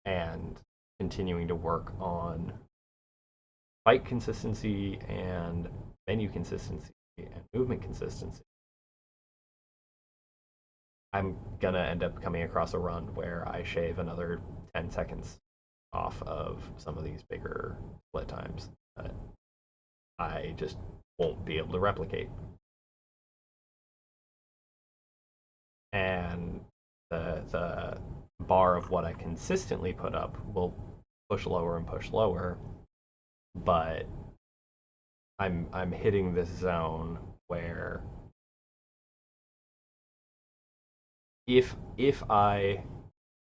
and continuing to work on fight consistency and menu consistency and movement consistency, I'm gonna end up coming across a run where I shave another 10 seconds off of some of these bigger split times that I just won't be able to replicate. And the bar of what I consistently put up will push lower and push lower, but I'm hitting this zone where if I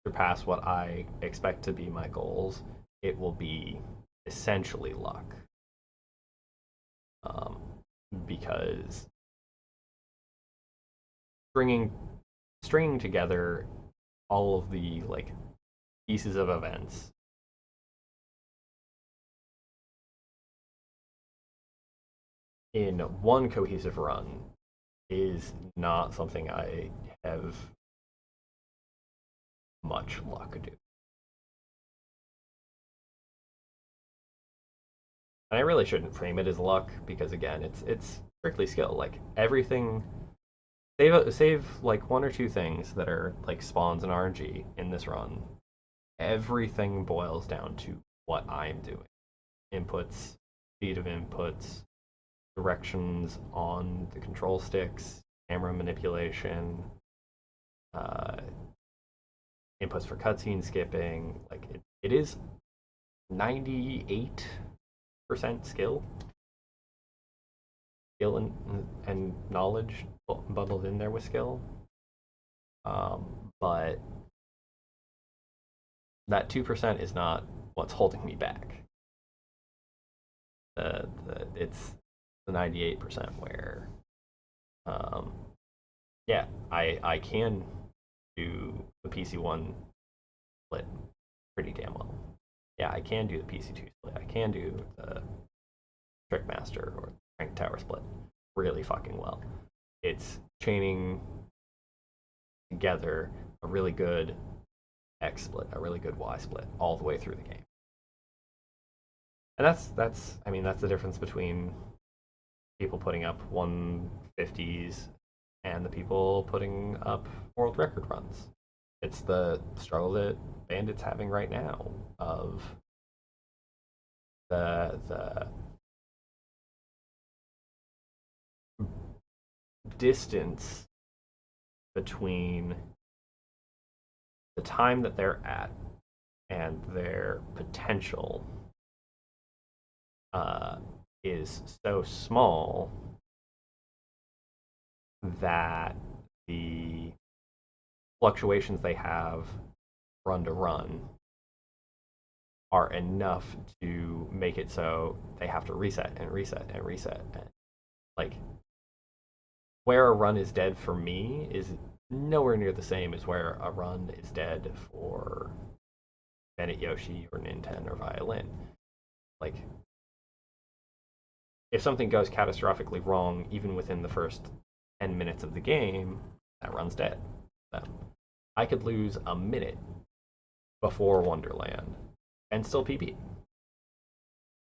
surpass what I expect to be my goals, it will be essentially luck. Um, because stringing stringing together all of the like pieces of events in one cohesive run is not something I have much luck to do. And I really shouldn't frame it as luck because again, it's strictly skill. Like everything, save like one or two things that are like spawns and RNG in this run. Everything boils down to what I'm doing. Inputs, speed of inputs, directions on the control sticks, camera manipulation, uh, inputs for cutscene skipping. Like it is 98% skill and knowledge bundled in there with skill. But that 2% is not what's holding me back. It's the 98% where, um, yeah, I can do the PC1 split pretty damn well. Yeah, I can do the PC2 split. I can do the Trickmaster or Rank Tower split really fucking well. It's chaining together a really good X split, a really good Y split all the way through the game. And that's I mean that's the difference between people putting up 150s and the people putting up world record runs. It's the struggle that Bandit's having right now of the distance between the time that they're at and their potential uh, is so small that the fluctuations they have run to run are enough to make it so they have to reset and reset and reset. And, like, where a run is dead for me is nowhere near the same as where a run is dead for Bennett Yoshi or Ninten or Violin. Like, if something goes catastrophically wrong, even within the first 10 minutes of the game, that run's dead. So, I could lose a minute before Wonderland and still PB.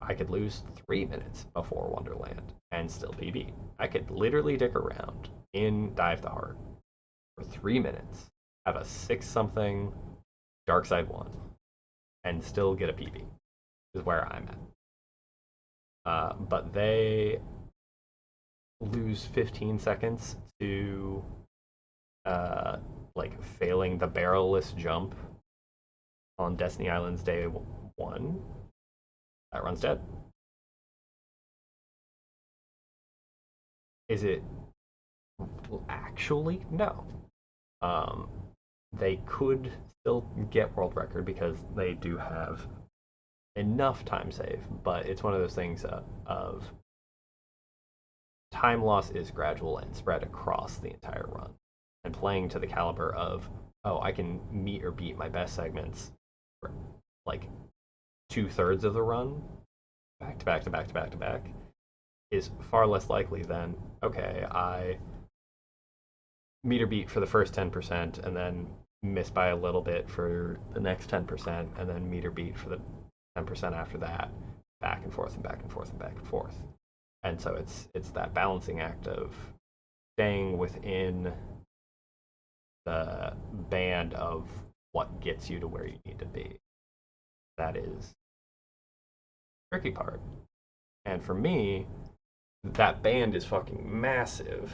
I could lose 3 minutes before Wonderland and still PB. I could literally dick around in Dive the Heart for 3 minutes, have a 6 something Dark Side 1, and still get a PB, is where I'm at. But they lose 15 seconds to like failing the barrelless jump on Destiny Island's day 1. That run's dead. Is it actually? No. Um, they could still get world record because they do have enough time save, but it's one of those things of time loss is gradual and spread across the entire run. and playing to the caliber of, oh, I can meet or beat my best segments for like 2/3 of the run, back to back to back to back to back, is far less likely than, okay, I meet or beat for the first 10% and then miss by a little bit for the next 10% and then meet or beat for the 10% after that, back and forth and back and forth and back and forth. And so it's that balancing act of staying within the band of what gets you to where you need to be. That is the tricky part. And for me, that band is fucking massive.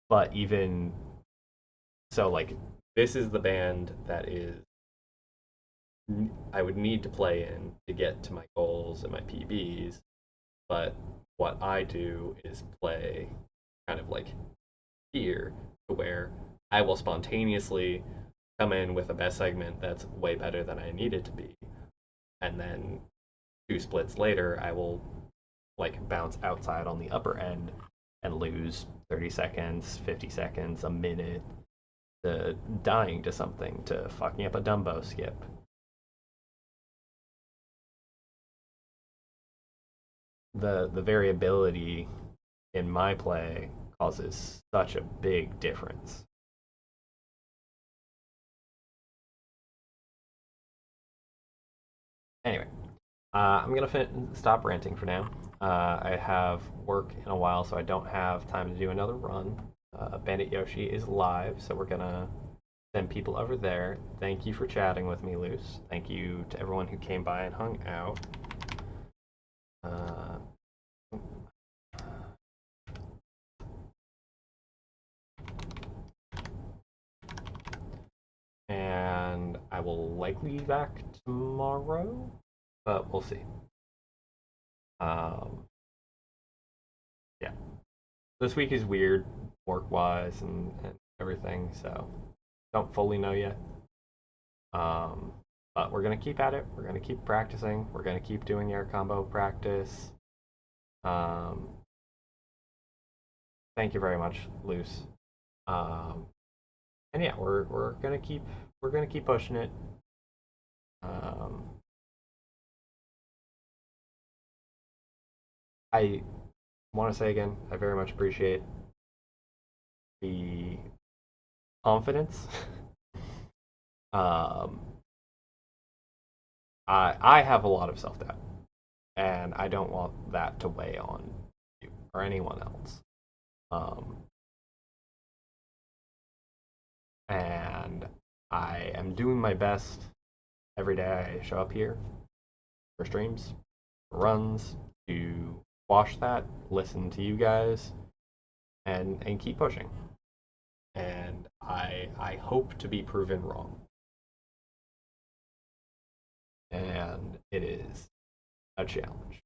But even so, like, this is the band that is I would need to play in to get to my goals and my PBs. But what I do is play kind of like here, to where I will spontaneously come in with a best segment that's way better than I need it to be. And then 2 splits later, I will like bounce outside on the upper end and lose 30 seconds, 50 seconds, a minute to dying to something, to fucking up a Dumbo skip. The variability in my play causes such a big difference. Anyway, I'm gonna stop ranting for now. I have work in a while, so I don't have time to do another run. Bandit Yoshi is live, so we're gonna send people over there. Thank you for chatting with me, Luce. Thank you to everyone who came by and hung out. Uh, and I will likely be back tomorrow, but we'll see. Um, yeah, this week is weird work wise and everything, so don't fully know yet. Um, but we're gonna keep at it. We're gonna keep practicing. We're gonna keep doing air combo practice. Um, thank you very much, Luce. Um, and yeah, we're gonna keep pushing it. Um, I want to say again, I very much appreciate the confidence. um, I have a lot of self doubt, and I don't want that to weigh on you or anyone else. Um, and I am doing my best every day I show up here for streams, for runs, to wash that, listen to you guys, and keep pushing. And I hope to be proven wrong. And it is a challenge,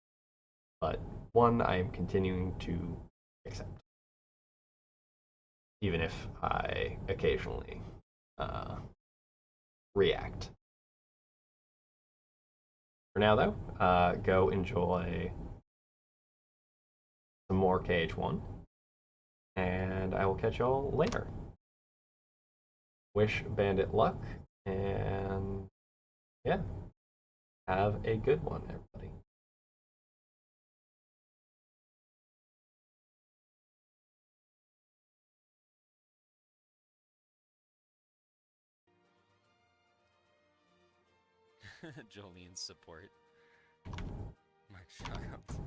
but one I am continuing to accept, even if I occasionally uh, react. For now, though, go enjoy some more KH1, and I will catch y'all later. Wish Bandit luck, and yeah, have a good one, everybody. Jolene's support. My shoutouts.